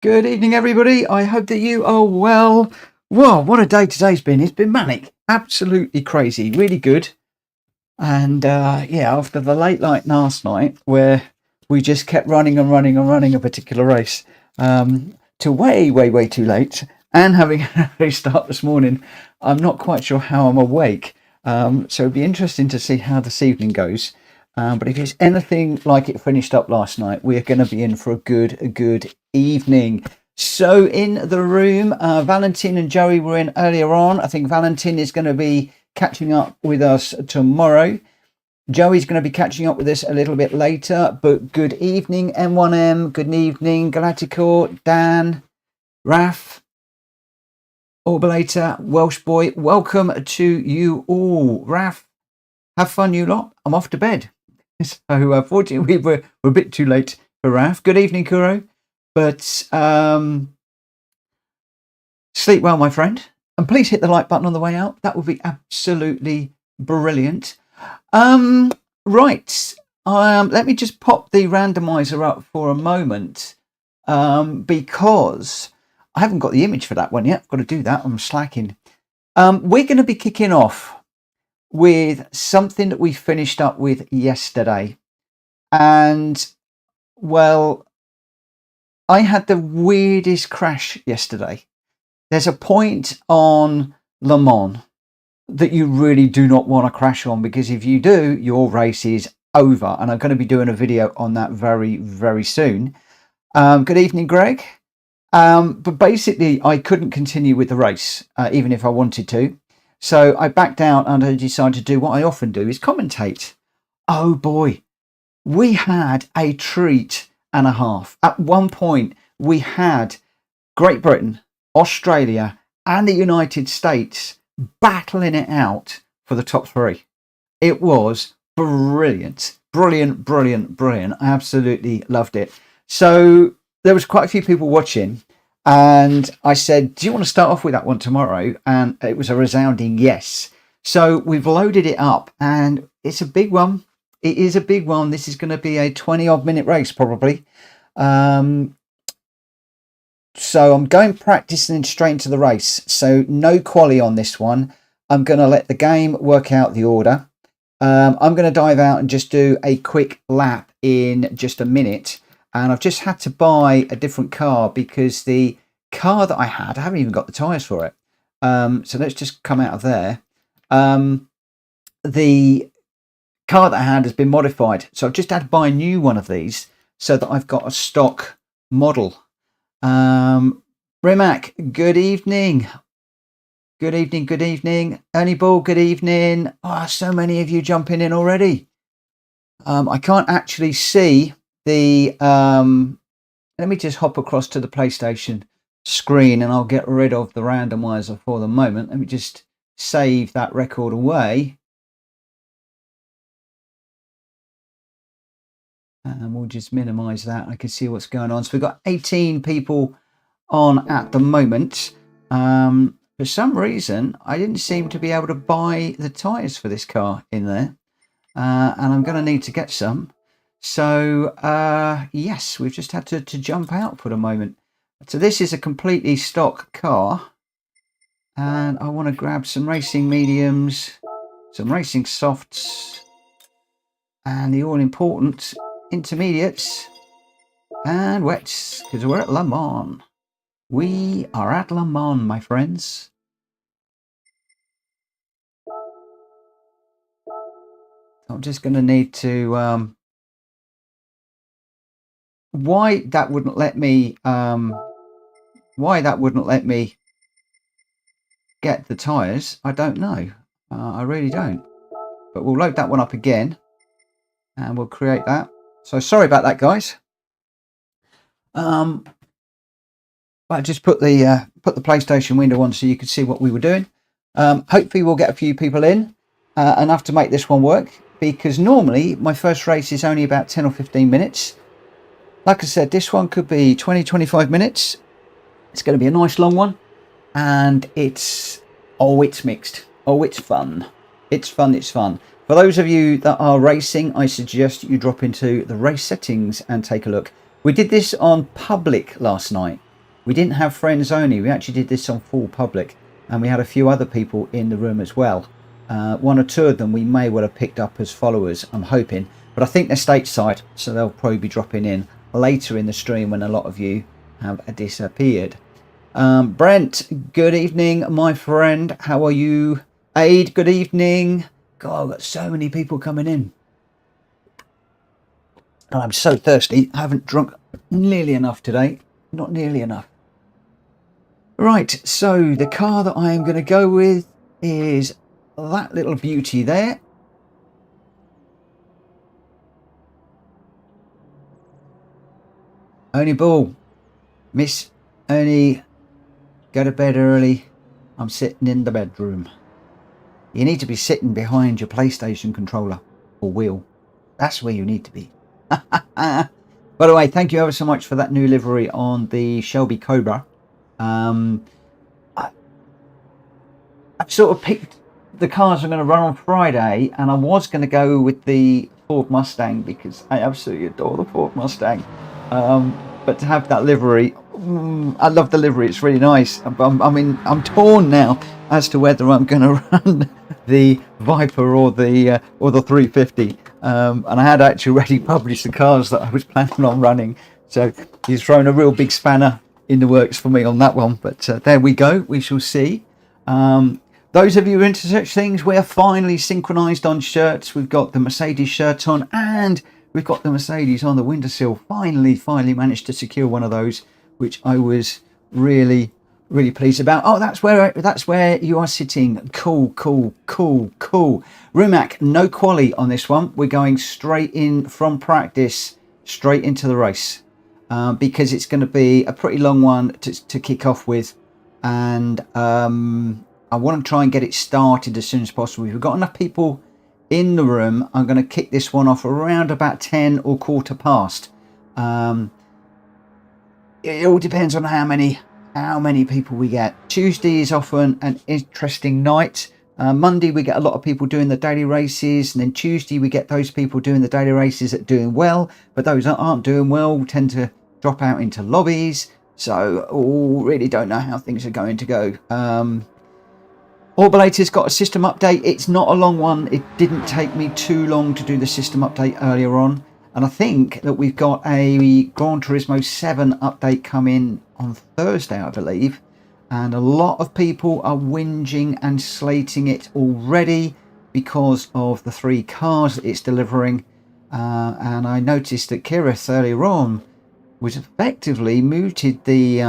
Good evening, everybody. I hope that you are well. Whoa, what a day today's been. It's been manic. Absolutely crazy. Really good. And yeah, after the late night last night, where we just kept running a particular race to way too late, and having a restart this morning, I'm not quite sure how I'm awake. So it'd be interesting to see how this evening goes. But if it's anything like it finished up last night, we're going to be in for a good evening. So in the room, Valentin and Joey were in earlier on. I think Valentin is going to be catching up with us tomorrow. Joey's going to be catching up with us a little bit later. But good evening, M1M. Good evening, Galacticor, Dan, Raf, Orbulator, Welsh Boy. Welcome to you all. Raf, have fun, you lot. I'm off to bed. So unfortunately, we're a bit too late for Raf. Good evening, Kuro. But sleep well, my friend. And please hit the like button on the way out. That would be absolutely brilliant. Right. Let me just pop the randomizer up for a moment because I haven't got the image for that one yet. I've got to do that. I'm slacking. We're going to be kicking off with something that we finished up with yesterday. And, well, I had the weirdest crash yesterday. There's a point on Le Mans that you really do not want to crash on, because if you do, your race is over. And I'm going to be doing a video on that very soon. Good evening, Greg. But basically, I couldn't continue with the race, even if I wanted to. So I backed out and I decided to do what I often do, is commentate. Oh boy, we had a treat and a half. At one point, we had Great Britain, Australia, and the United States battling it out for the top three. It was brilliant. I absolutely loved it. So there was quite a few people watching. And I said, do you want to start off with that one tomorrow? And it was a resounding yes. So we've loaded it up and it's a big one. It is a big one. This is going to be a 20-odd minute race probably. So I'm going practicing straight into the race. So no quali on this one. I'm going to let the game work out the order. I'm going to dive out and just do a quick lap in just a minute. And I've just had to buy a different car because the car that I had, I haven't even got the tyres for it. So let's just come out of there. The car that I had has been modified. So I've just had to buy a new one of these so that I've got a stock model. Rimac, good evening. Good evening. Ernie Ball, good evening. Oh, so many of you jumping in already. I can't actually see the let me just hop across to the PlayStation screen and I'll get rid of the randomizer for the moment. Let me just save that record away and we'll just minimize that. I can see what's going on. So we've got 18 people on at the moment. For some reason I didn't seem to be able to buy the tires for this car in there, and I'm going to need to get some. So, yes, we've just had to jump out for the moment. So this is a completely stock car. And I want to grab some racing mediums, some racing softs, and the all-important intermediates and wets, because we're at Le Mans. We are at Le Mans, my friends. I'm just going to need to... why that wouldn't let me get the tires, I don't know. I really don't. But we'll load that one up again and we'll create that. So sorry about that, guys. I just put the PlayStation window on so you could see what we were doing. Hopefully we'll get a few people in, enough to make this one work, because normally my first race is only about 10 or 15 minutes. Like I said, this one could be 20-25 minutes. It's going to be a nice long one. And it's mixed. Oh, it's fun. It's fun. For those of you that are racing, I suggest you drop into the race settings and take a look. We did this on public last night. We didn't have friends only. We actually did this on full public, and we had a few other people in the room as well. One or two of them we may well have picked up as followers, I'm hoping, but I think they're stateside, so they'll probably be dropping in later in the stream when a lot of you have disappeared. Brent, good evening, my friend. How are you? Aid, good evening. God, I've got so many people coming in. And I'm so thirsty. I haven't drunk nearly enough today. Not nearly enough. Right, so the car that I am going to go with is that little beauty there. Only Ball. Miss Only, go to bed early. I'm sitting in the bedroom. You need to be sitting behind your PlayStation controller or wheel. That's where you need to be. By the way, thank you ever so much for that new livery on the Shelby Cobra. I've sort of picked the cars I'm going to run on Friday, and I was going to go with the Ford Mustang because I absolutely adore the Ford Mustang. But to have that livery, I love the livery. It's really nice. I'm torn now as to whether I'm going to run the Viper or the 350. And I had actually already published the cars that I was planning on running. So he's thrown a real big spanner in the works for me on that one. But there we go. We shall see. Those of you who are into such things, we are finally synchronized on shirts. We've got the Mercedes shirt on, and we've got the Mercedes on the windowsill. Finally managed to secure one of those, which I was really pleased about. Oh, that's where you are sitting. Cool. Rumac, no quali on this one. We're going straight in from practice, straight into the race, because it's going to be a pretty long one to kick off with, and I want to try and get it started as soon as possible. If we've got enough people in the room, I'm going to kick this one off around about 10 or quarter past. It all depends on how many people we get. Tuesday is often an interesting night. Monday we get a lot of people doing the daily races, and then Tuesday we get those people doing the daily races that are doing well, but those that aren't doing well tend to drop out into lobbies. So really don't know how things are going to go. Orbulator's got a system update. It's not a long one. It didn't take me too long to do the system update earlier on. And I think that we've got a Gran Turismo 7 update coming on Thursday, I believe. And a lot of people are whinging and slating it already because of the 3 cars that it's delivering. And I noticed that Kirith earlier on was effectively mooted the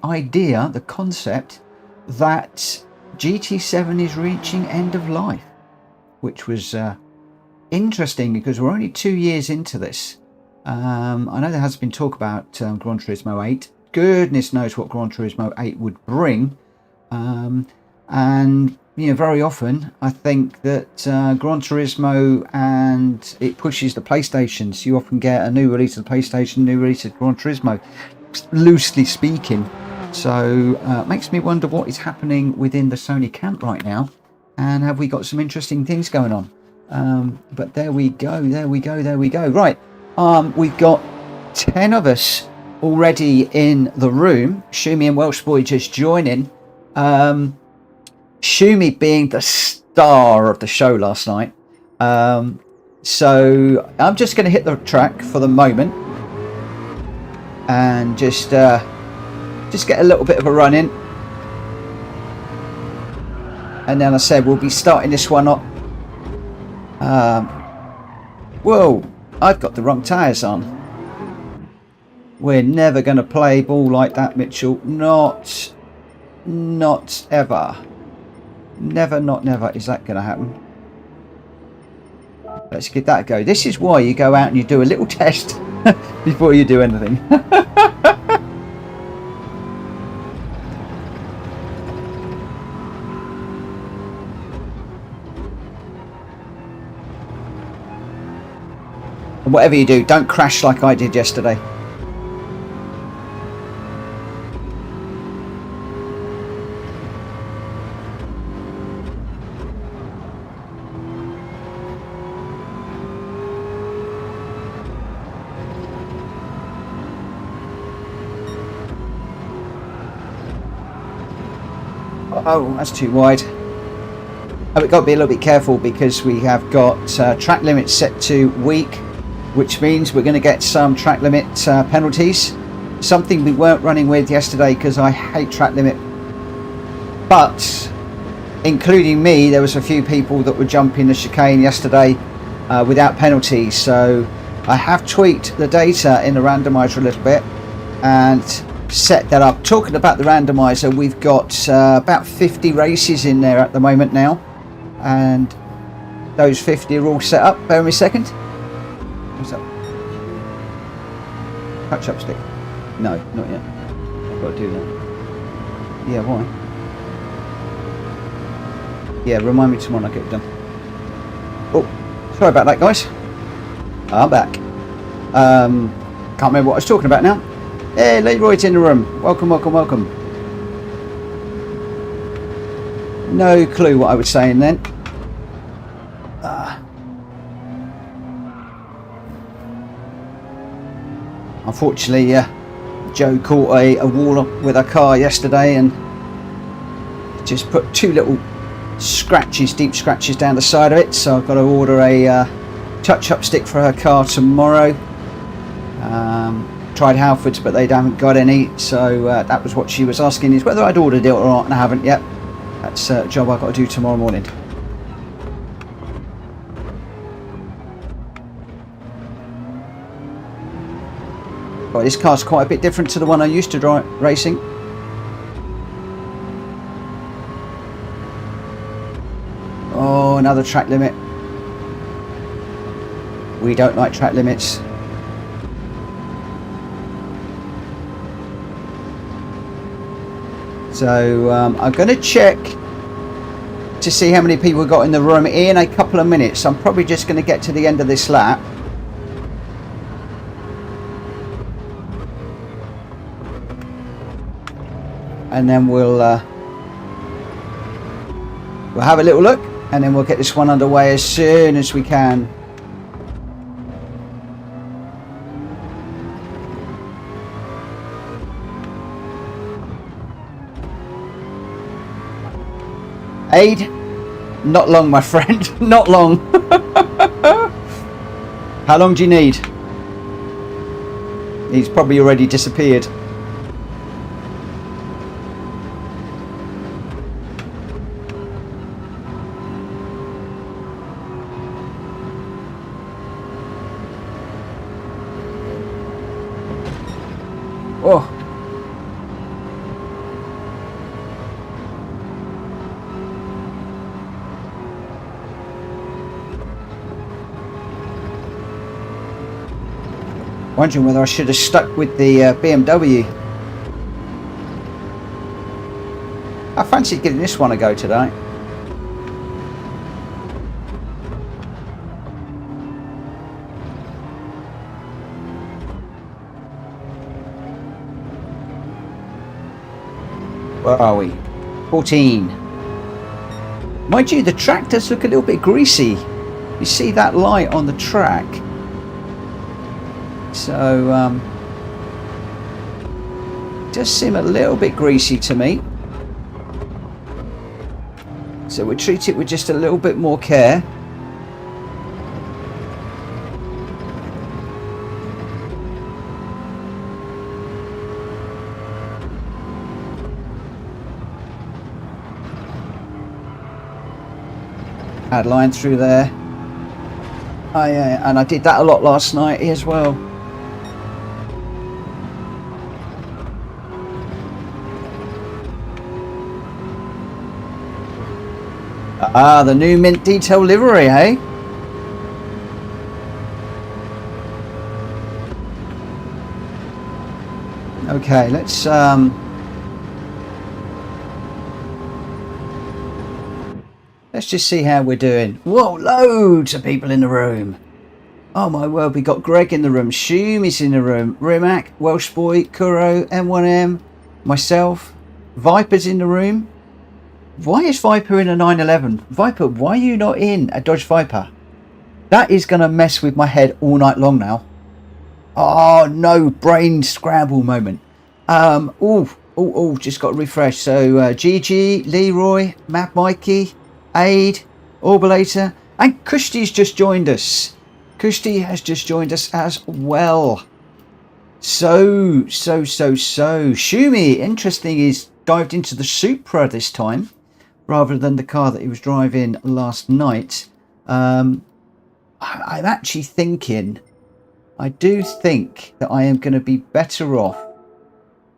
idea, the concept, that GT7 is reaching end of life, which was interesting because we're only 2 years into this. I know there has been talk about Gran Turismo 8. Goodness knows what Gran Turismo 8 would bring. And very often I think that Gran Turismo, and it pushes the PlayStations. You often get a new release of the PlayStation, new release of Gran Turismo, loosely speaking. So it makes me wonder what is happening within the Sony camp right now, and have we got some interesting things going on. But there we go. Right, we've got 10 of us already in the room. Shumi and Welsh Boy just joining. Shumi being the star of the show last night. So I'm just going to hit the track for the moment and just get a little bit of a run in, and then I said we'll be starting this one up. Whoa, I've got the wrong tyres on. We're never going to play ball like that, Mitchell. Not ever. Never, not never is that going to happen. Let's give that a go. This is why you go out and you do a little test before you do anything. Whatever you do, don't crash like I did yesterday. Oh, that's too wide. Oh, we've got to be a little bit careful because we have got track limits set to weak, which means we're going to get some track limit penalties. Something we weren't running with yesterday because I hate track limit. But, including me, there was a few people that were jumping the chicane yesterday without penalties. So I have tweaked the data in the randomizer a little bit and set that up. Talking about the randomizer, we've got about 50 races in there at the moment now. And those 50 are all set up. Bear with me a second. What's up? Touch-up stick. No, not yet. I've got to do that. Yeah, why? Yeah, remind me tomorrow when I get it done. Oh, sorry about that, guys. I'm back. Can't remember what I was talking about now. Hey, Leroy's in the room. Welcome, welcome, welcome. No clue what I was saying then. Unfortunately, Joe caught a wall with her car yesterday and just put two little scratches, deep scratches down the side of it. So I've got to order a touch-up stick for her car tomorrow. Tried Halfords, but they haven't got any. So that was what she was asking, is whether I'd ordered it or not, and I haven't yet. That's a job I've got to do tomorrow morning. Well, this car's quite a bit different to the one I used to drive racing. Oh, another track limit. We don't like track limits. So I'm going to check to see how many people got in the room in a couple of minutes. I'm probably just going to get to the end of this lap. And then we'll have a little look, and then we'll get this one underway as soon as we can. Aid, not long, my friend, not long. How long do you need? He's probably already disappeared. Oh. Wondering whether I should have stuck with the BMW. I fancied giving this one a go today. Where are we? 14. Mind you, the track does look a little bit greasy. You see that light on the track. So, it does seem a little bit greasy to me. So we'll treat it with just a little bit more care. Add line through there. Oh yeah, and I did that a lot last night as well. Ah, the new mint detail livery, hey? Okay, let's just see how we're doing. Whoa, loads of people in the room. Oh my word, we got Greg in the room, Shumi's in the room, Rimac, Welsh Boy, Kuro, M1M, myself, Viper's in the room. Why is Viper in a 911? Viper, why are you not in a Dodge Viper? That is going to mess with my head all night long now. Oh no, brain scramble moment. Oh, just got to refresh. So GG, Leroy, Map Mikey, Aid, Orbulator, and Kushti's just joined us. Kushti has just joined us as well. So Shumi, interesting, is dived into the Supra this time rather than the car that he was driving last night. I'm actually thinking, I do think that I am going to be better off,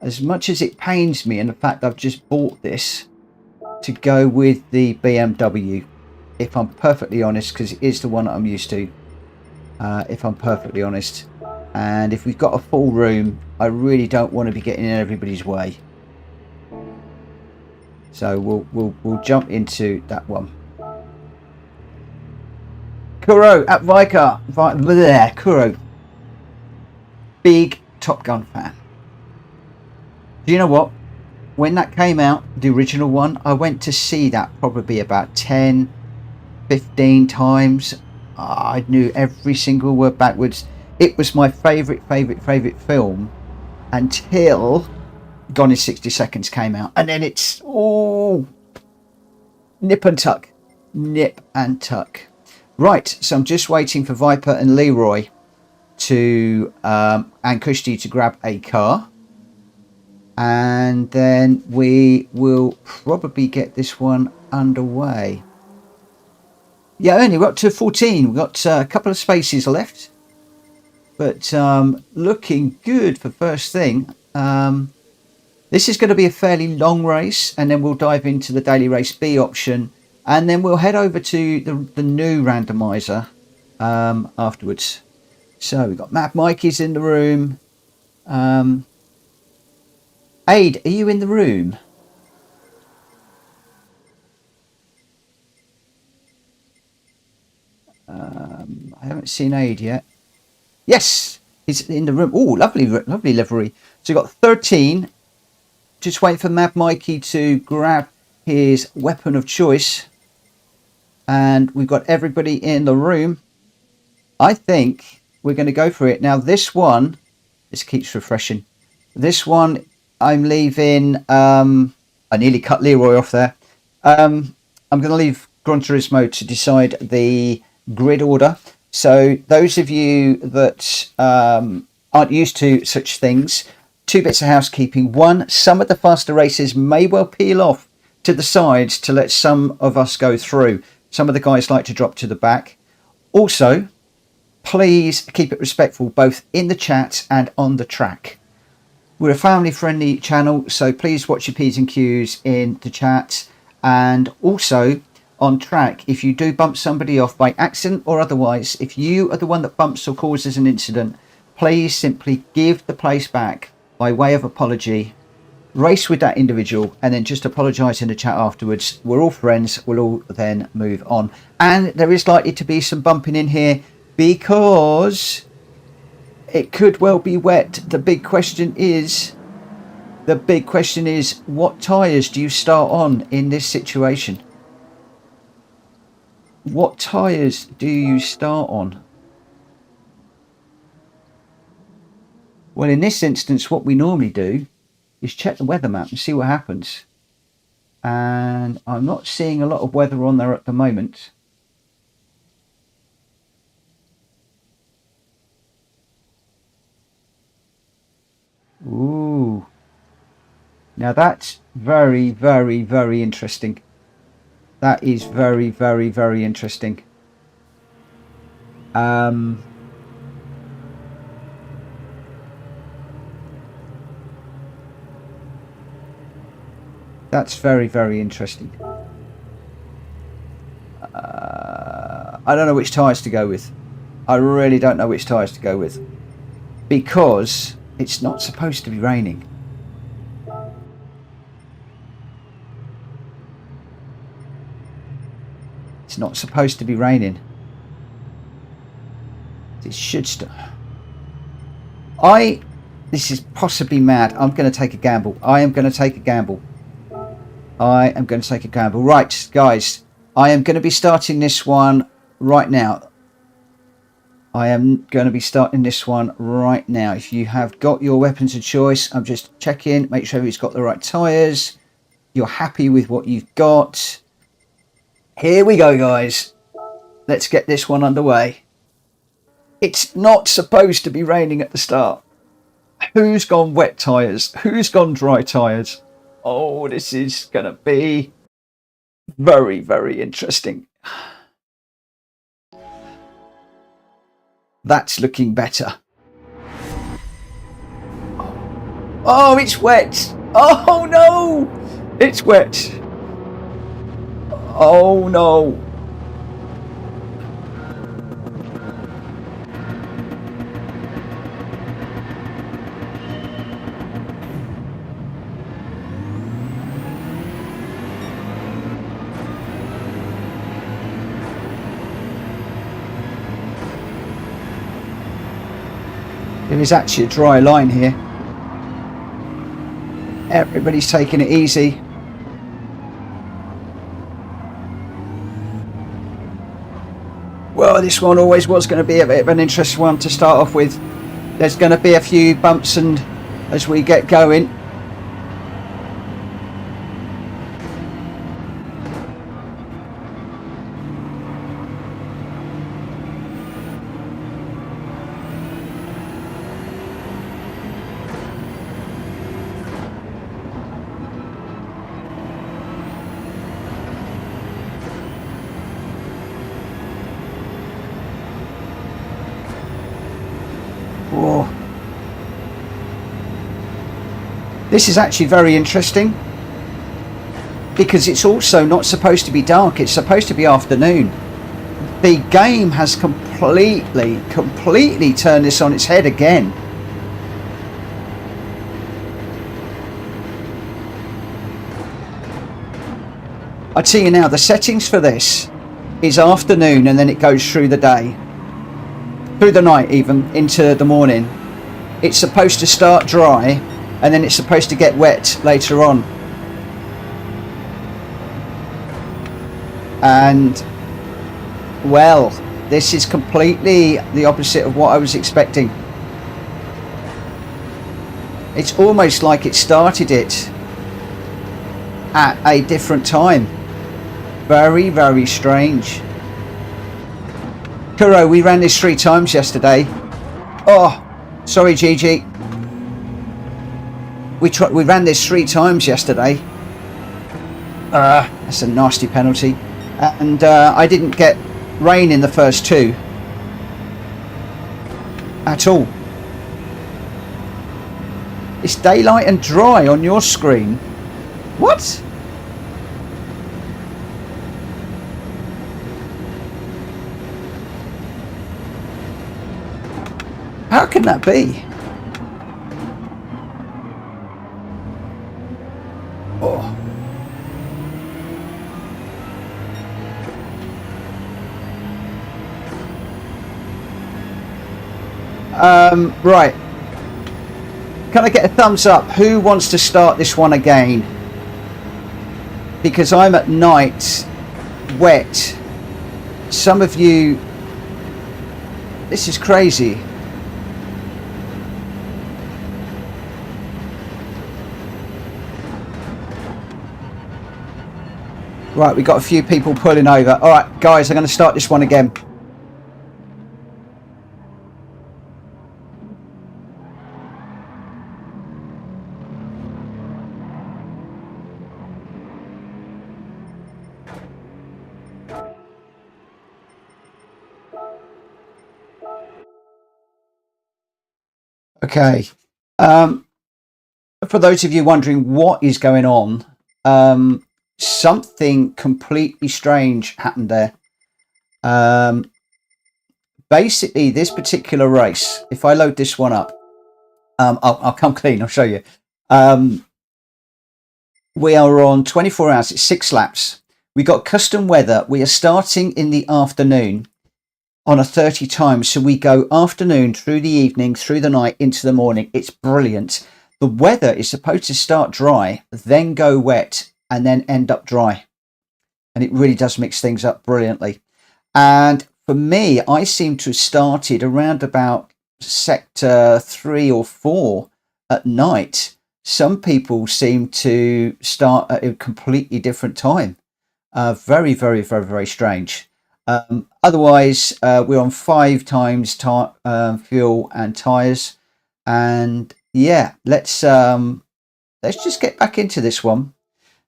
as much as it pains me and the fact I've just bought this, to go with the BMW, if I'm perfectly honest, because it is the one that I'm used to, if I'm perfectly honest. And if we've got a full room, I really don't want to be getting in everybody's way. So we'll jump into that one. Kuro at Vicar. Kuro, big Top Gun fan. Do you know what? When that came out, the original one, I went to see that probably about 10, 15 times. I knew every single word backwards. It was my favourite film until Gone in 60 Seconds came out. And then it's all nip and tuck. Nip and tuck. Right, so I'm just waiting for Viper and Leroy to and Kushti to grab a car. And then we will probably get this one underway. Yeah, only we're up to 14. We've got a couple of spaces left. But looking good for first thing. This is going to be a fairly long race, and then we'll dive into the Daily Race B option, and then we'll head over to the new randomizer afterwards. So we've got Map Mikey's in the room. Aid, are you in the room? I haven't seen Aid yet. Yes, he's in the room. Oh, lovely livery. So we've got 13. Just wait for Mad Mikey to grab his weapon of choice. And we've got everybody in the room. I think we're going to go for it. Now, this one, this keeps refreshing. This one, I'm leaving. I nearly cut Leroy off there. I'm going to leave Gran Turismo to decide the grid order. So those of you that aren't used to such things, 2 bits of housekeeping. One, some of the faster races may well peel off to the sides to let some of us go through. Some of the guys like to drop to the back. Also, please keep it respectful both in the chat and on the track. We're a family-friendly channel, so please watch your P's and Q's in the chat. And also, on track, if you do bump somebody off by accident or otherwise, if you are the one that bumps or causes an incident, please simply give the place back by way of apology, race with that individual, and then just apologise in the chat afterwards. We're all friends, we'll all then move on. And there is likely to be some bumping in here because it could well be wet. The big question is, what tyres do you start on in this situation? What tyres do you start on? Well, in this instance, what we normally do is check the weather map and see what happens. And I'm not seeing a lot of weather on there at the moment. Ooh. Now that's very, very, very interesting. That is very, very, very interesting. That's very, very interesting. I don't know which tyres to go with. I really don't know which tyres to go with. Because it's not supposed to be raining. It's not supposed to be raining. It should stop. This is possibly mad. I'm going to take a gamble. I am going to take a gamble. Right, guys. I am going to be starting this one right now. I am going to be starting this one right now. If you have got your weapons of choice, I'm just checking, make sure it's got the right tyres. You're happy with what you've got. Here we go, guys. Let's get this one underway. It's not supposed to be raining at the start. Who's gone wet tyres? Who's gone dry tyres? Oh, this is going to be very, very interesting. That's looking better. Oh, it's wet. Oh, no. It's wet. Oh, no. There is actually a dry line here. Everybody's taking it easy. Well, this one always was going to be a bit of an interesting one to start off with. There's going to be a few bumps and as we get going. Whoa. This is actually very interesting because it's also not supposed to be dark, it's supposed to be afternoon. The game has completely turned this on its head again. I tell you now, the settings for this is afternoon and then it goes through the day. Through the night even, into the morning. It's supposed to start dry and then it's supposed to get wet later on. And, well, this is completely the opposite of what I was expecting. It's almost like it started it at a different time. Very, very strange. Kuro, we ran this 3 times yesterday. Oh, sorry, Gigi. We ran this 3 times yesterday. That's a nasty penalty. And I didn't get rain in the first 2 at all. It's daylight and dry on your screen. What? How can that be? Oh. Right. Can I get a thumbs up? Who wants to start this one again? Because I'm at night, wet. Some of you... This is crazy. Right, we've got a few people pulling over. All right, guys, I'm going to start this one again. Okay. For those of you wondering what is going on, something completely strange happened there. Basically, this particular race, if I load this one up, I'll come clean, I'll show you. We are on 24 hours, it's 6 laps. We got custom weather. We are starting in the afternoon on a 30 times. So we go afternoon through the evening, through the night, into the morning. It's brilliant. The weather is supposed to start dry, then go wet, and then end up dry. And it really does mix things up brilliantly. And for me, I seem to have started around about sector 3 or 4 at night. Some people seem to start at a completely different time. Very, very, very, very strange. Otherwise, we're on 5 times fuel and tires, and yeah, let's just get back into this one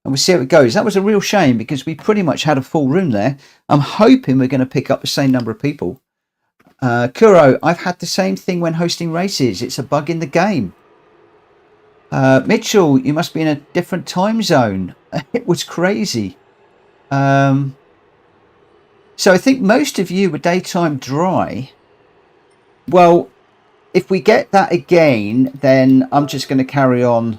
and we'll see how it goes. That was a real shame because we pretty much had a full room there. I'm hoping we're going to pick up the same number of people. Kuro, I've had the same thing when hosting races. It's a bug in the game. Mitchell, you must be in a different time zone. It was crazy. So I think most of you were daytime dry. Well, if we get that again, then I'm just going to carry on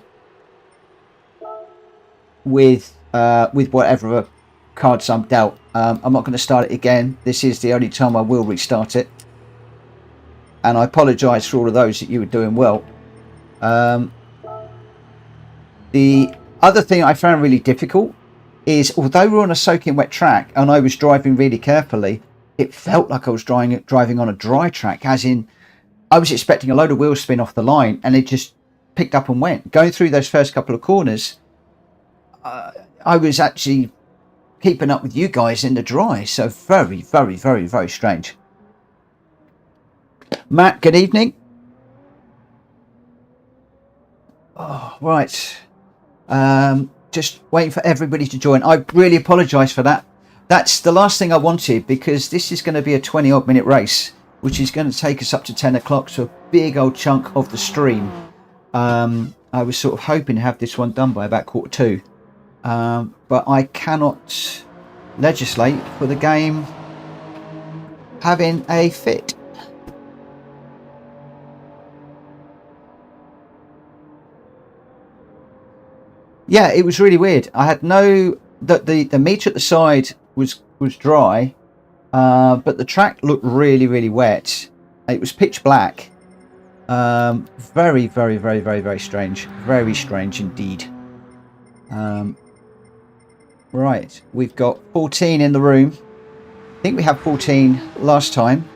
with whatever cards I'm dealt. I'm not going to start it again. This is the only time I will restart it. And I apologise for all of those that you were doing well. The other thing I found really difficult is, although we're on a soaking wet track and I was driving really carefully, it felt like I was driving on a dry track, as in I was expecting a load of wheel spin off the line and it just picked up and went. Going through those first couple of corners, I was actually keeping up with you guys in the dry. So very, very, very, very strange. Matt, good evening. Oh, right. Just waiting for everybody to join. I really apologise for that. That's the last thing I wanted, because this is going to be a 20-odd minute race, which is going to take us up to 10 o'clock, so a big old chunk of the stream. I was sort of hoping to have this one done by about 1:45. But I cannot legislate for the game having a fit. Yeah, it was really weird. I had the meter at the side was dry, but the track looked really, really wet. It was pitch black. Very, very, very, very, very strange. Very strange indeed. Right, we've got 14 in the room. I think we had 14 last time.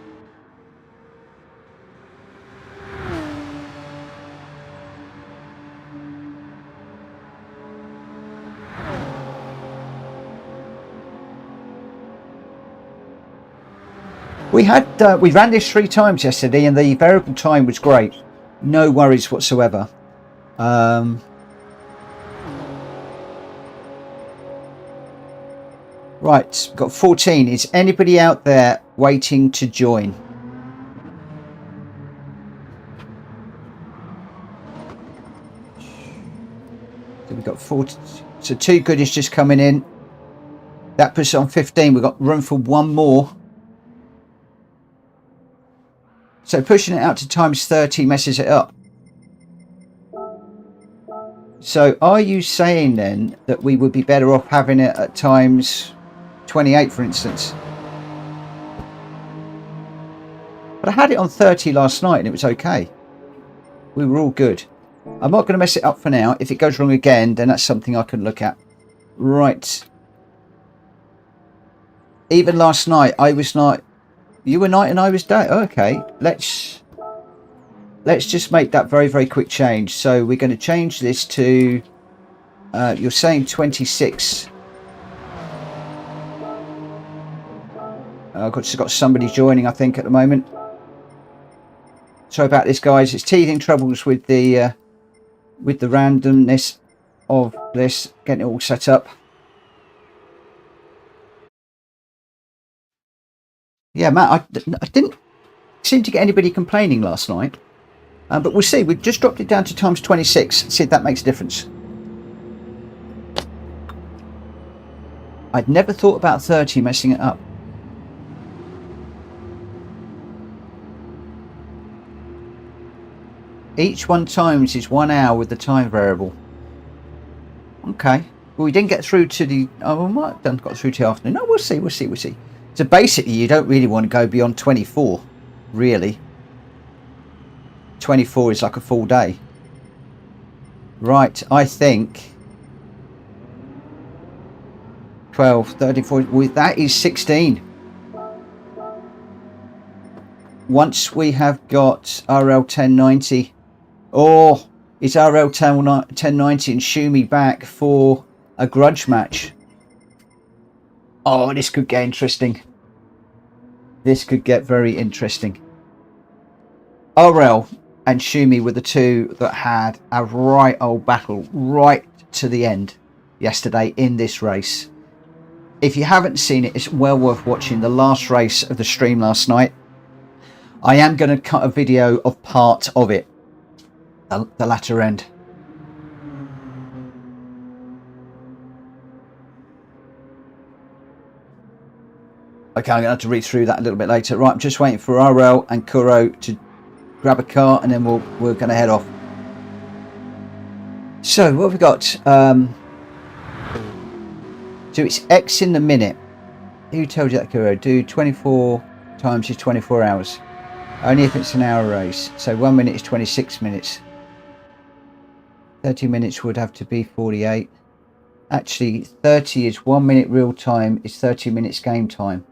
We ran this 3 times yesterday and the variable time was great. No worries whatsoever. Right, we've got 14. Is anybody out there waiting to join? So we've got 40. So 2 goodies just coming in. That puts it on 15. We've got room for 1 more. So pushing it out to times 30 messes it up. So are you saying then that we would be better off having it at times 28, for instance? But I had it on 30 last night and it was okay. We were all good. I'm not going to mess it up for now. If it goes wrong again, then that's something I can look at. Right. Even last night, I was not... You were night and I was day. Okay, let's just make that very, very quick change. So we're going to change this to, you're saying 26. I've just got somebody joining, I think, at the moment. Sorry about this, guys. It's teething troubles with the randomness of this, getting it all set up. Yeah, Matt, I didn't seem to get anybody complaining last night. But we'll see. We've just dropped it down to times 26. See if that makes a difference. I'd never thought about 30 messing it up. Each one times is 1 hour with the time variable. Okay. Well, we didn't get through to the... Oh, we might have done, got through to the afternoon. No, we'll see, we'll see, we'll see. So basically, you don't really want to go beyond 24, really. 24 is like a full day. Right, I think 12, 13, 14, well, that is 16. once we have got RL 1090, or is RL 1090 and Shumi back for a grudge match? Oh, this could get interesting. This could get very interesting. RL and Shumi were the two that had a right old battle right to the end yesterday in this race. If you haven't seen it, it's well worth watching the last race of the stream last night. I am going to cut a video of part of it, the latter end. Okay, I'm going to have to read through that a little bit later. Right, I'm just waiting for RL and Kuro to grab a car, and then we're going to head off. So what have we got? So it's X in the minute. Who told you that, Kuro? Do 24 times is 24 hours. Only if it's an hour race. So 1 minute is 26 minutes. 30 minutes would have to be 48. Actually, 30 is 1 minute real time, is 30 minutes game time.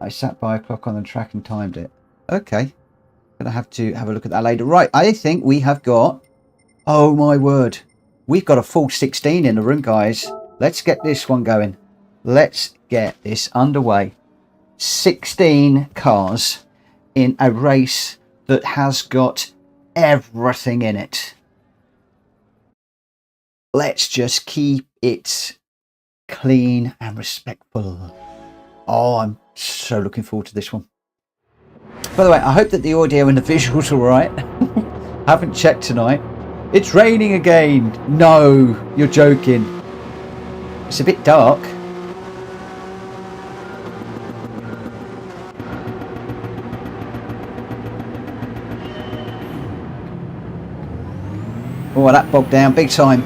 I sat by a clock on the track and timed it. Okay. Gonna have to have a look at that later. Right, I think we have got... Oh my word. We've got a full 16 in the room, guys. Let's get this one going. Let's get this underway. 16 cars in a race that has got everything in it. Let's just keep it clean and respectful. Oh, I'm so looking forward to this one. By the way, I hope that the audio and the visuals are all right. Haven't checked tonight. It's raining again. No, you're joking. It's a bit dark. Oh, that bogged down big time.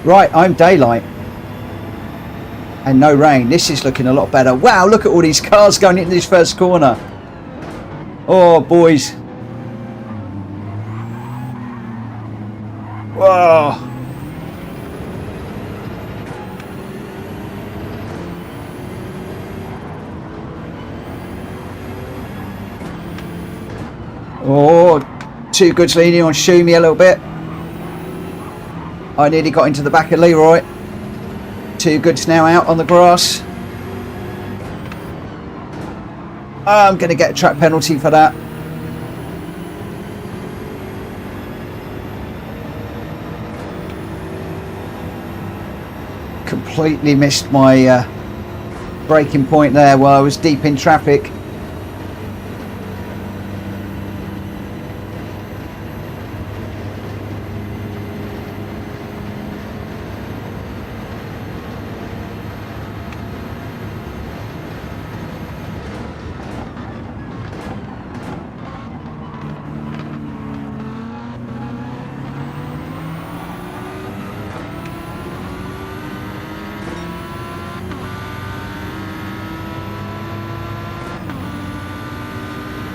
Right, I'm daylight. And no rain. This is looking a lot better. Wow, look at all these cars going into this first corner. Oh, boys. Whoa. Oh, Too Good's leaning on Shumi a little bit. I nearly got into the back of Leroy. Too Good's now out on the grass. I'm going to get a track penalty for that. Completely missed my braking point there while I was deep in traffic.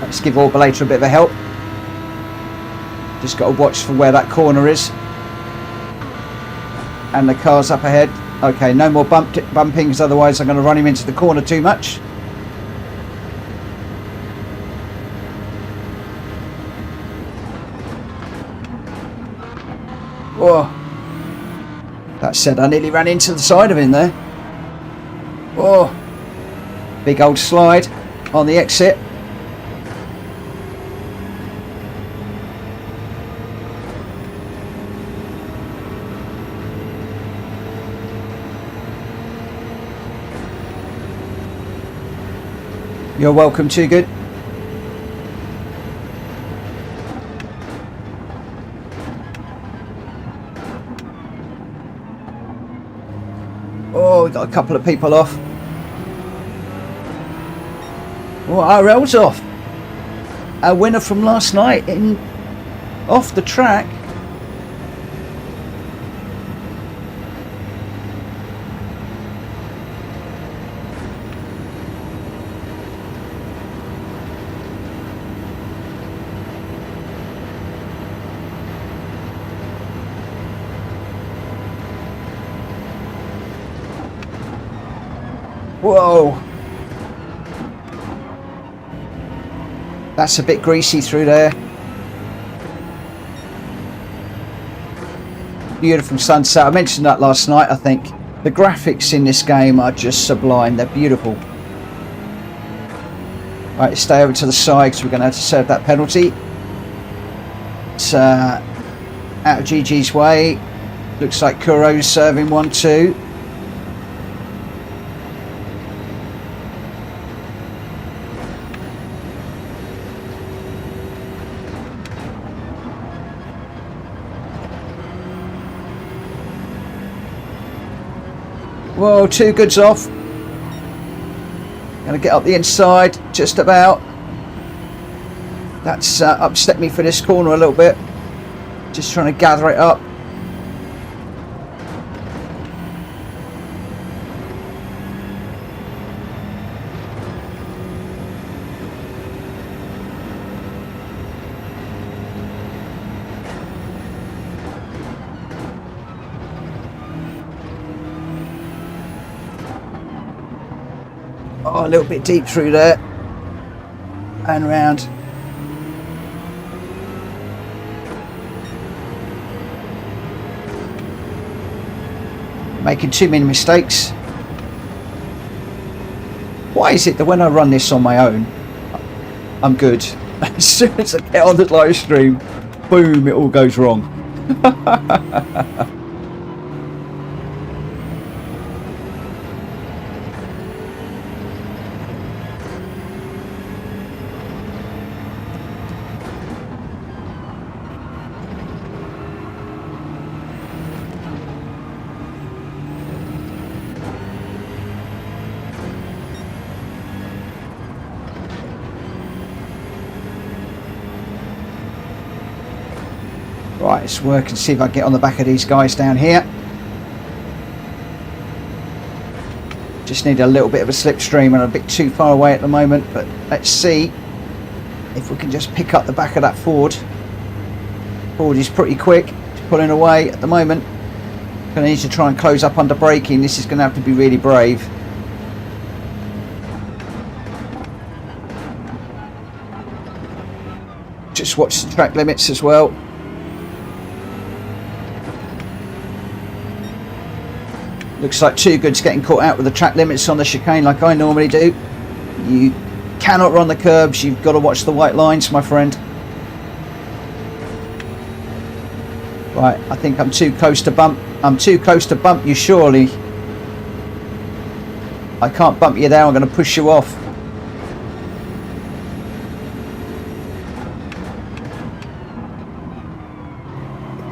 Let's give Orbalator a bit of a help. Just got to watch for where that corner is. And the car's up ahead. Okay, no more bumpings, otherwise I'm going to run him into the corner too much. Whoa. That said, I nearly ran into the side of him there. Whoa. Big old slide on the exit. You're welcome, Too Good. Oh, we got a couple of people off. Well, RL's off. Our winner from last night in off the track. Whoa. That's a bit greasy through there. Beautiful sunset. I mentioned that last night, I think. The graphics in this game are just sublime. They're beautiful. Right, stay over to the side because we're going to have to serve that penalty. It's out of GG's way. Looks like Kuro's serving 1-2. Whoa, 2 goods off. Gonna get up the inside, just about. That's upset me for this corner a little bit. Just trying to gather it up. Oh, a little bit deep through there and round. Making too many mistakes. Why is it that when I run this on my own, I'm good? As soon as I get on the live stream, boom, it all goes wrong. Right, let's work and see if I can get on the back of these guys down here. Just need a little bit of a slipstream and I'm a bit too far away at the moment, but let's see if we can just pick up the back of that Ford. Ford is pretty quick, it's pulling away at the moment. Going to need to try and close up under braking. This is going to have to be really brave. Just watch the track limits as well. Looks like 2 goods getting caught out with the track limits on the chicane like I normally do. You cannot run the curbs, you've got to watch the white lines, my friend. Right, I think I'm too close to bump. I'm too close to bump you, surely. I can't bump you there, I'm going to push you off.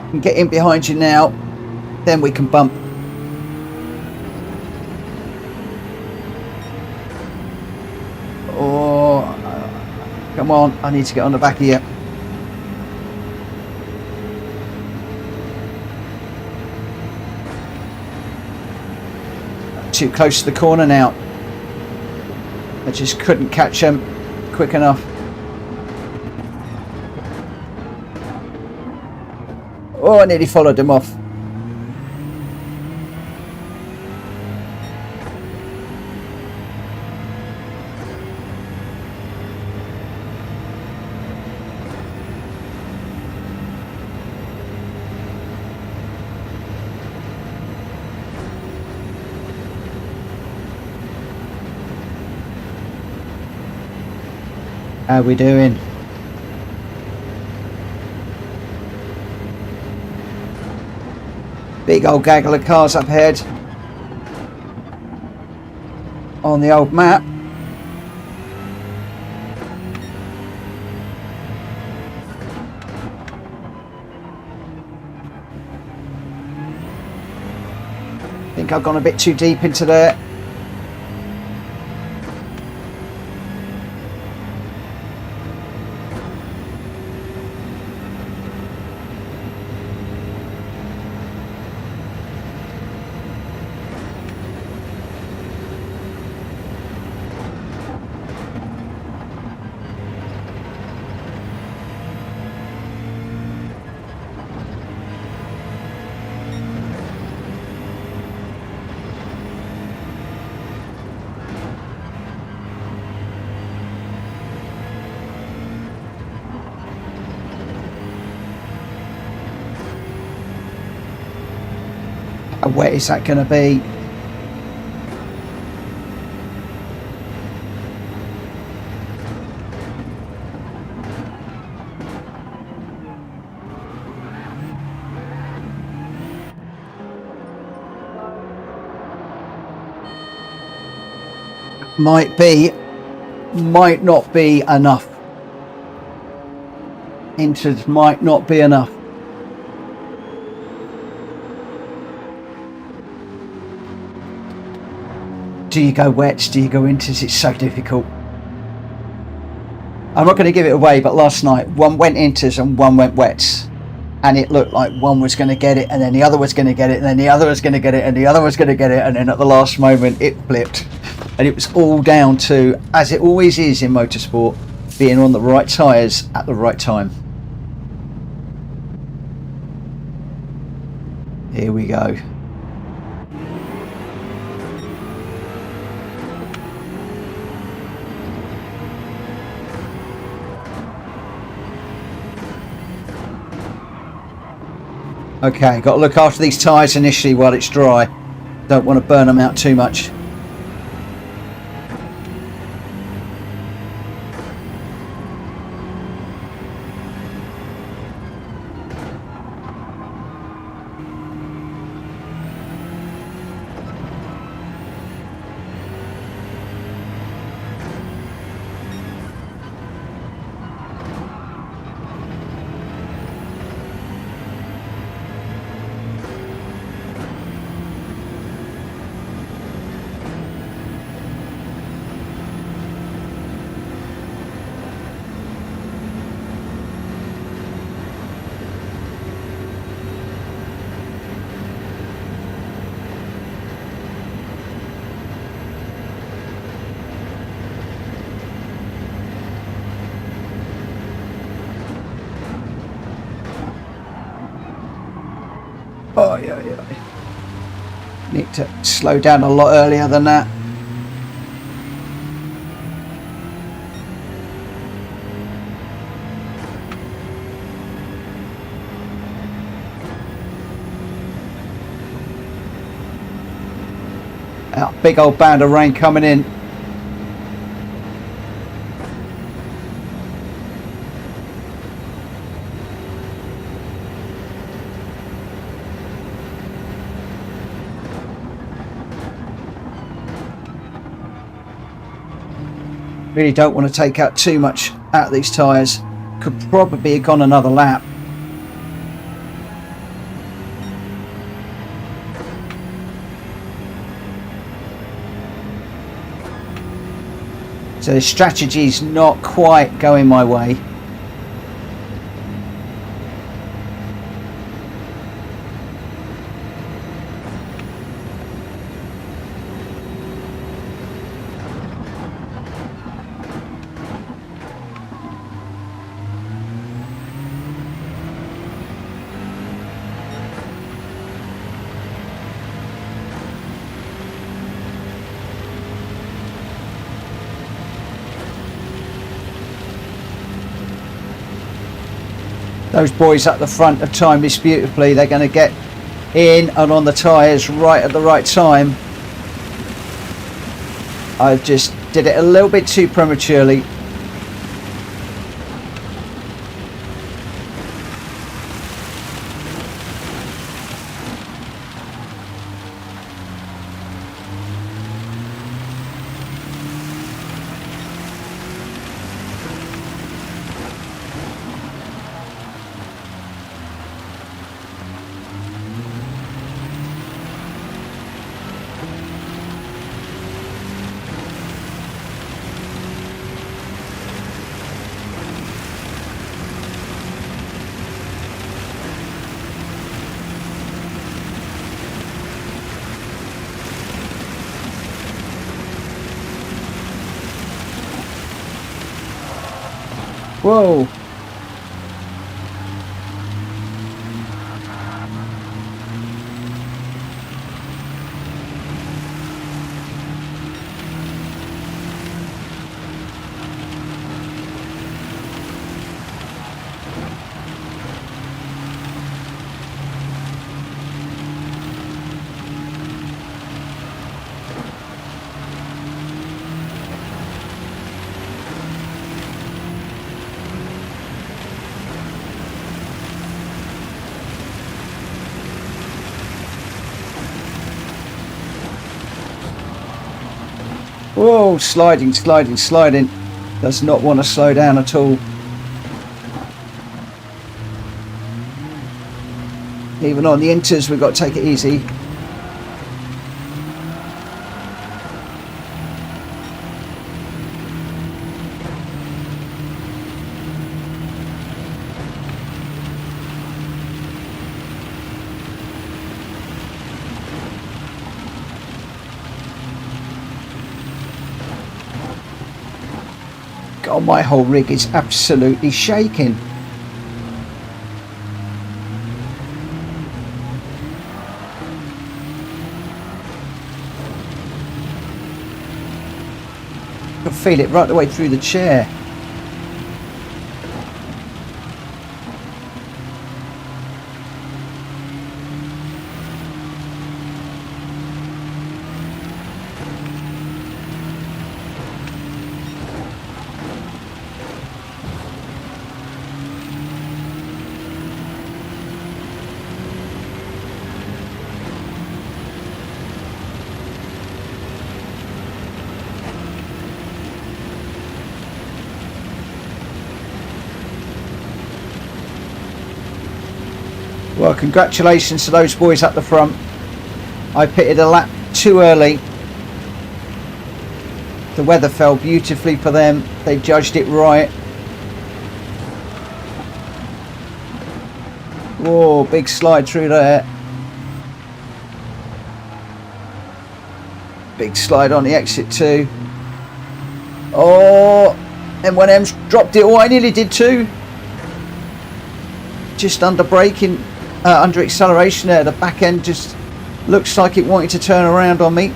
I can get in behind you now, then we can bump. Come on, I need to get on the back of you. Too close to the corner now. I just couldn't catch him quick enough. Oh, I nearly followed him off. How we doing? Big old gaggle of cars up ahead on the old map. I think I've gone a bit too deep into there. wet is that going to be? Might not be enough. Inters might not be enough. Do you go wets? Do you go inters? It's so difficult. I'm not going to give it away, but last night one went inters and one went wets, and it looked like one was going to get it, and then the other was going to get it, and then the other was going to get it, and the other was going to get it, and then at the last moment it flipped. And it was all down to, as it always is in motorsport, being on the right tyres at the right time. Here we go. Okay, got to look after these tyres initially while it's dry. Don't want to burn them out too much. Oh, yeah. Need to slow down a lot earlier than that. A big old band of rain coming in. Really don't want to take out too much out of these tyres. Could probably have gone another lap. So the strategy's not quite going my way. Those boys at the front have timed this beautifully. They're going to get in and on the tyres right at the right time. I just did it a little bit too prematurely. Whoa. Oh, sliding, sliding, sliding. Does not want to slow down at all. Even on the inters, we've got to take it easy. God, my whole rig is absolutely shaking. I can feel it right the way through the chair. Well, congratulations to those boys at the front. I pitted a lap too early. The weather fell beautifully for them. They judged it right. Whoa, big slide through there. Big slide on the exit too. Oh, M1M's dropped it. Oh, I nearly did too. Just under braking. Under acceleration there, the back end just looks like it wanted to turn around on me.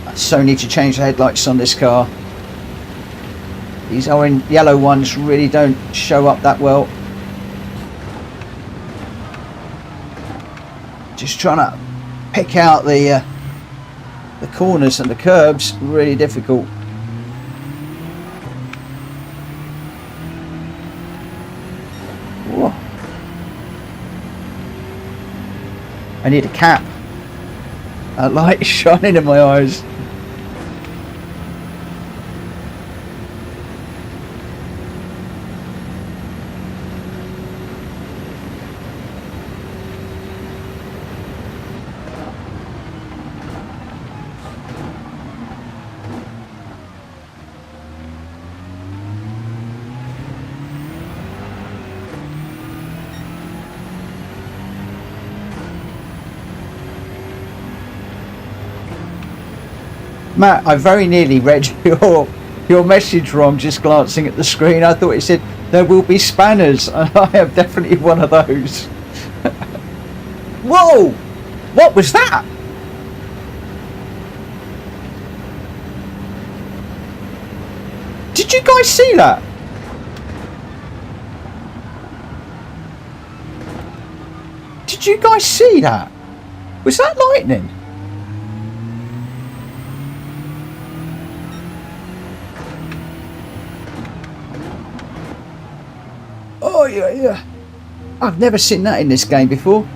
I so need to change the headlights on this car. These orange yellow ones really don't show up that well. Just trying to pick out the corners and the curbs, really difficult. I need a cap. That light is shining in my eyes. Matt, I very nearly read your message wrong just glancing at the screen. I thought it said there will be spanners, and I am definitely one of those. Whoa! What was that? Did you guys see that? Did you guys see that? Was that lightning? Oh yeah. I've never seen that in this game before.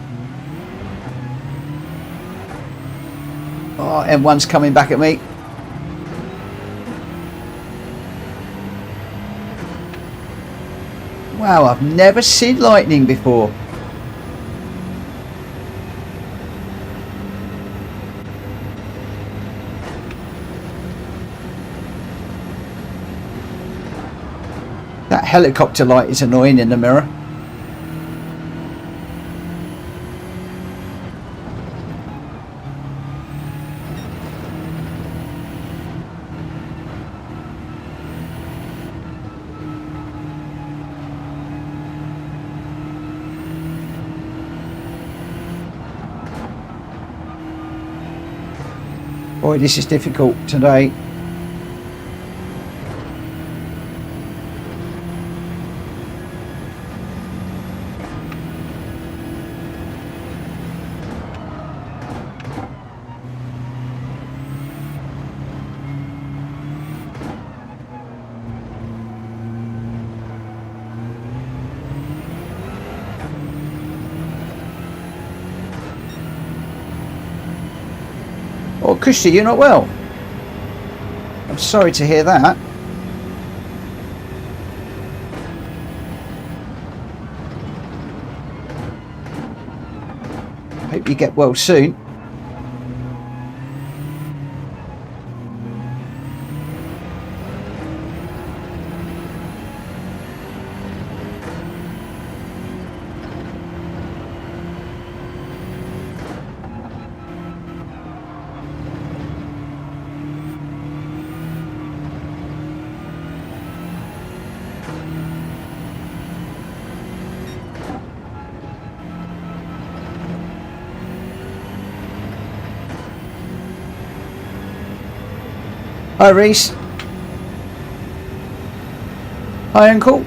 Oh, M1's coming back at me. Wow, I've never seen lightning before. That helicopter light is annoying in the mirror. Boy, this is difficult today. Oh, Kushti, you're not well. I'm sorry to hear that. Hope you get well soon. Hi, Reese. Hi, Uncle.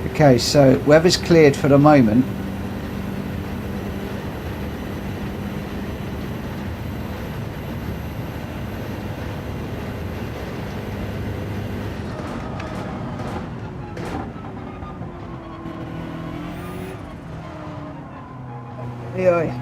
Okay, so weather's cleared for the moment. Yeah.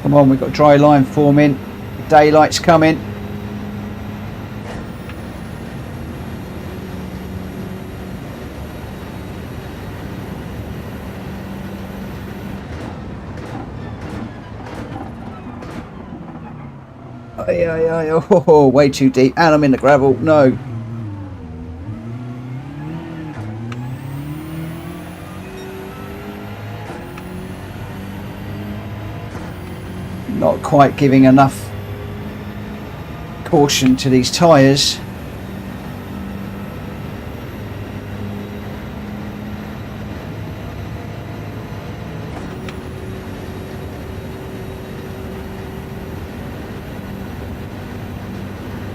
Come on, we've got dry line forming. Daylight's coming. Oh, way too deep. And I'm in the gravel. No. Not quite giving enough caution to these tyres.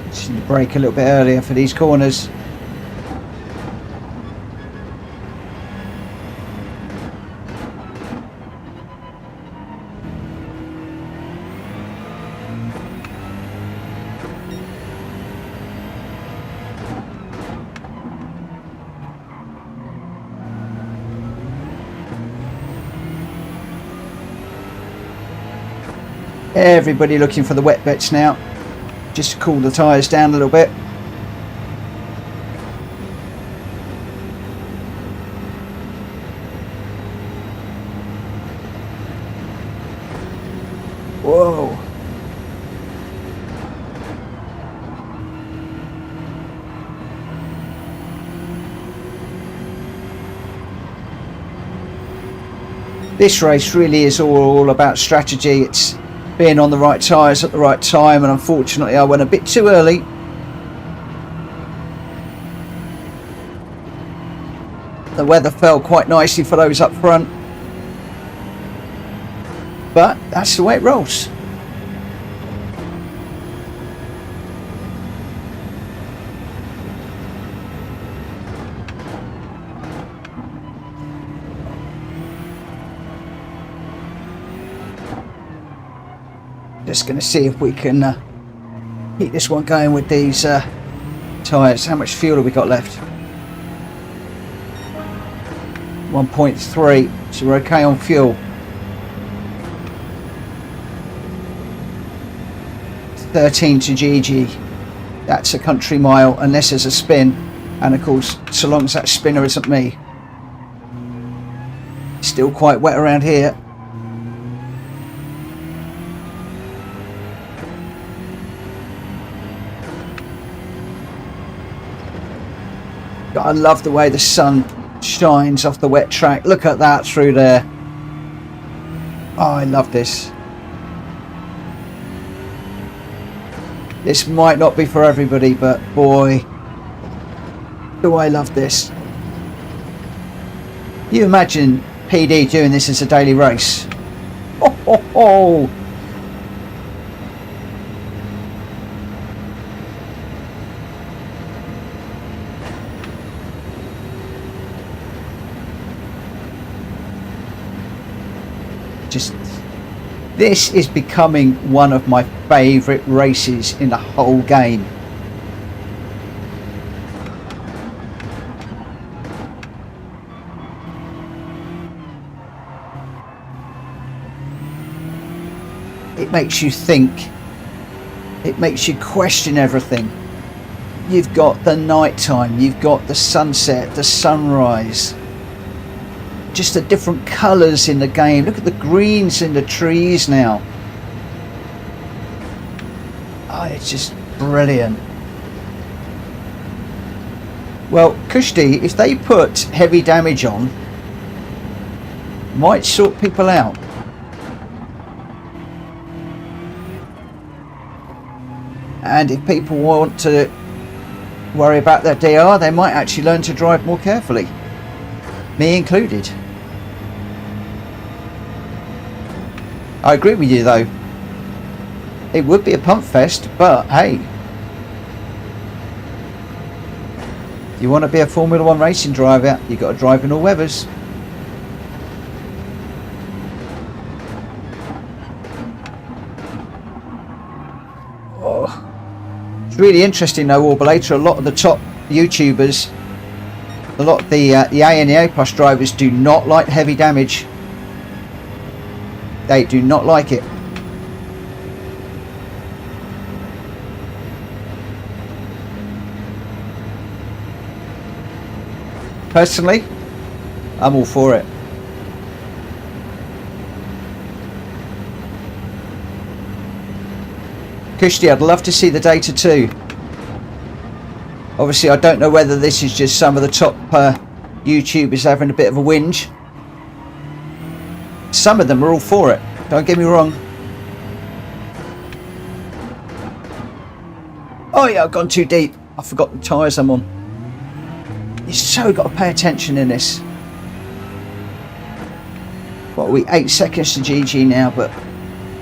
Just need to brake a little bit earlier for these corners. Everybody looking for the wet bits now, just to cool the tyres down a little bit. Whoa. This race really is all about strategy. It's being on the right tyres at the right time, and unfortunately I went a bit too early. The weather fell quite nicely for those up front, but that's the way it rolls. Just going to see if we can keep this one going with these tyres. How much fuel have we got left? 1.3, so we're okay on fuel. 13 to GG. That's a country mile unless there's a spin, and of course so long as that spinner isn't me. Still quite wet around here. I love the way the sun shines off the wet track. Look at that through there. Oh, I love this. This might not be for everybody, but boy, do I love this. You imagine PD doing this as a daily race. Oh, ho, ho. Just, this is becoming one of my favourite races in the whole game. It makes you think. It makes you question everything. You've got the night time, you've got the sunset, the sunrise. Just the different colours in the game. Look at the greens in the trees now. Oh, it's just brilliant. Well, Kushti, if they put heavy damage on, might sort people out. And if people want to worry about their DR, they might actually learn to drive more carefully. Me included. I agree with you though. It would be a pump fest, but hey, if you want to be a Formula 1 racing driver, you've got to drive in all weathers. Oh. It's really interesting though, Orbulator. A lot of the top YouTubers, a lot of the A and the A Plus drivers do not like heavy damage. They do not like it. Personally, I'm all for it. Kushti, I'd love to see the data too. Obviously, I don't know whether this is just some of the top YouTubers having a bit of a whinge. Some of them are all for it, don't get me wrong. Oh yeah, I've gone too deep. I forgot the tyres I'm on. You've so got to pay attention in this. What are we, 8 seconds to GG now, but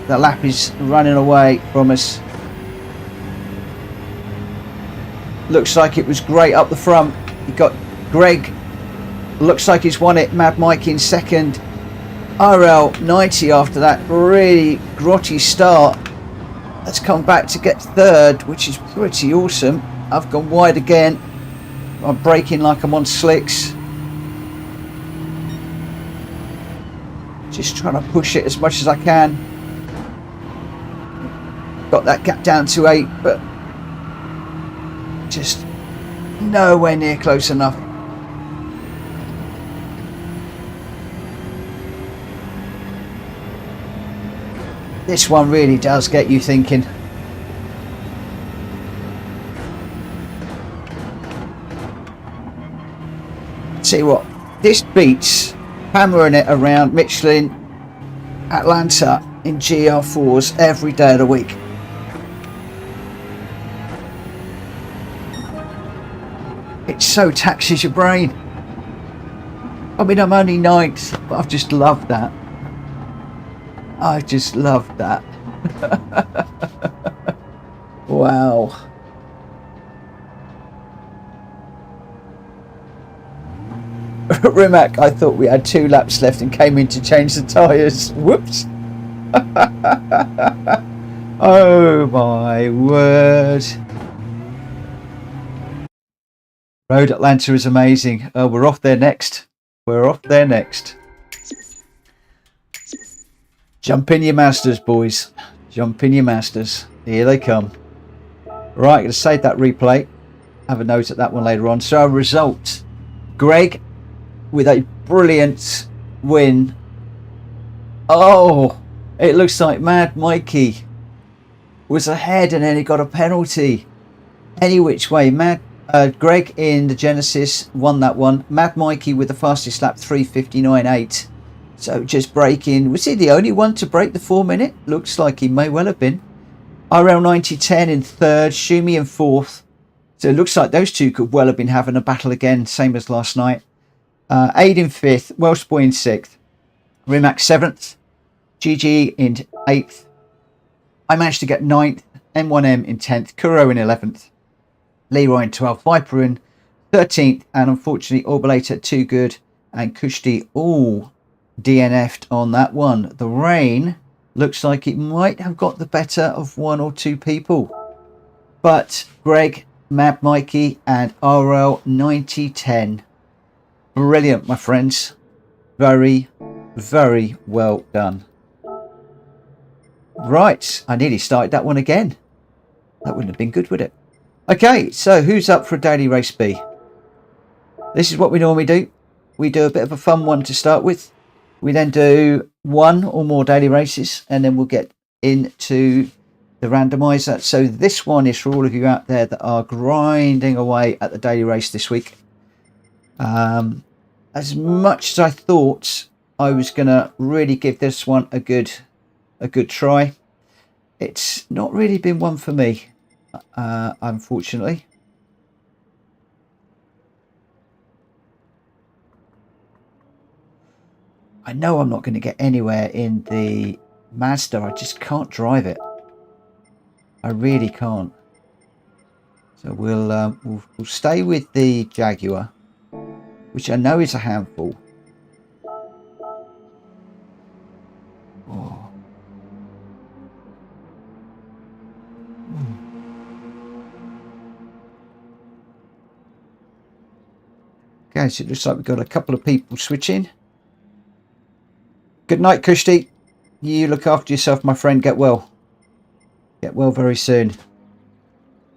the lap is running away from us. Looks like it was great up the front. You got Greg, looks like he's won it. Mad Mike in second. RL 90 after that really grotty start has come back to get third, which is pretty awesome. I've gone wide again. I'm braking like I'm on slicks. Just trying to push it as much as I can. Got that gap down to 8, but just nowhere near close enough. This one really does get you thinking. See what, this beats hammering it around Michelin Atlanta in GR4s every day of the week. It so taxes your brain. I mean, I'm only 9th, but I've just loved that. I just love that. Wow. Rimac, I thought we had 2 laps left and came in to change the tyres. Whoops. Oh my word. Road Atlanta is amazing. Oh, we're off there next. We're off there next. Jump in your masters, boys. Jump in your masters. Here they come. Right, I'm going to save that replay. Have a note at that one later on. So our result. Greg with a brilliant win. Oh, it looks like Mad Mikey was ahead and then he got a penalty. Any which way, Mad. Greg in the Genesis won that one. Mad Mikey with the fastest lap, 3:59.8. So just breaking. Was he the only one to break the 4 minute? Looks like he may well have been. RL 9010 in third, Shumi in fourth. So it looks like those two could well have been having a battle again, same as last night. Aid in fifth, Welsh Boy in sixth, Rimac seventh, GG in eighth. I managed to get ninth, M1M in 10th, Kuro in 11th, Leroy in 12th, Viper in 13th, and unfortunately Orbulator, Too Good, and Kushti all DNF'd on that one. The rain looks like it might have got the better of one or two people, but Greg, Mad Mikey, and RL 9010, brilliant, my friends. Very, very well done. Right, I nearly started that one again. That wouldn't have been good, would it? Okay, so who's up for a daily race B? This is what we normally do. We do a bit of a fun one to start with. We then do one or more daily races, and then we'll get into the randomizer. So this one is for all of you out there that are grinding away at the daily race this week. As much as I thought I was going to really give this one a good try, it's not really been one for me, unfortunately. I know I'm not going to get anywhere in the Mazda. I just can't drive it. I really can't. So we'll stay with the Jaguar, which I know is a handful. Oh. Okay, so it looks like we've got a couple of people switching. Good night, Kushti. You look after yourself, my friend. Get well. Get well very soon.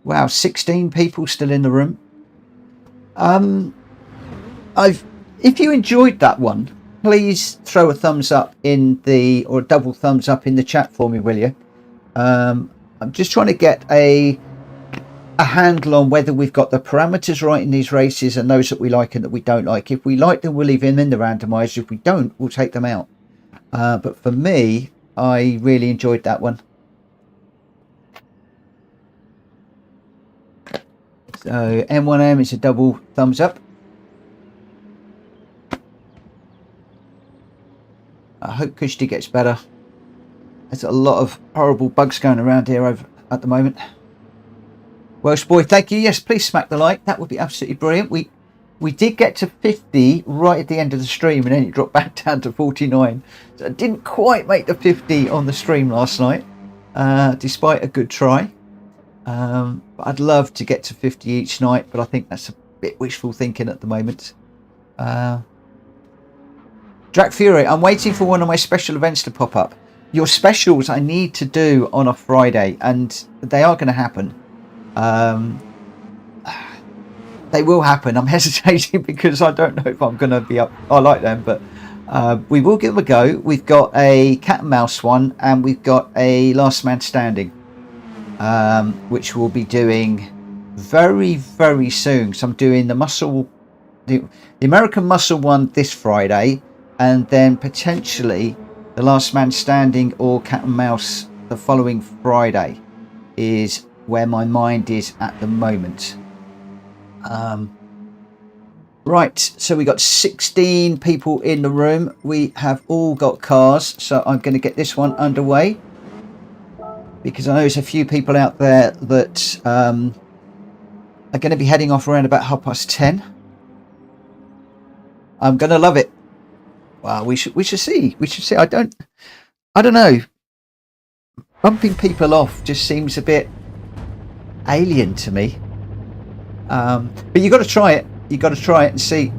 Wow, 16 people still in the room. If you enjoyed that one, please throw a thumbs up in the, or a double thumbs up in the chat for me, will you? I'm just trying to get a handle on whether we've got the parameters right in these races and those that we like and that we don't like. If we like them, we'll leave them in the randomizer. If we don't, we'll take them out. But for me, I really enjoyed that one. So M1M is a double thumbs up. I hope Kushti gets better. There's a lot of horrible bugs going around here at the moment. Welsh Boy, thank you. Yes, please smack the like. That would be absolutely brilliant. We did get to 50 right at the end of the stream, and then it dropped back down to 49. So I didn't quite make the 50 on the stream last night, despite a good try. But I'd love to get to 50 each night, but I think that's a bit wishful thinking at the moment. Drac Fury, I'm waiting for one of my special events to pop up. Your specials I need to do on a Friday, and they are going to happen. They will happen. I'm hesitating because I don't know if I'm going to be up. I like them, but we will give them a go. We've got a cat and mouse one, and we've got a last man standing, which we'll be doing very, very soon. So I'm doing the American Muscle one this Friday, and then potentially the last man standing or cat and mouse the following Friday is where my mind is at the moment. Right, so we got 16 people in the room. We have all got cars, so I'm going to get this one underway because I know there's a few people out there that are going to be heading off around about 10:30. I'm going to love it. Well, we should see. I don't know. Bumping people off just seems a bit alien to me. But you got to try it. You got to try it and see.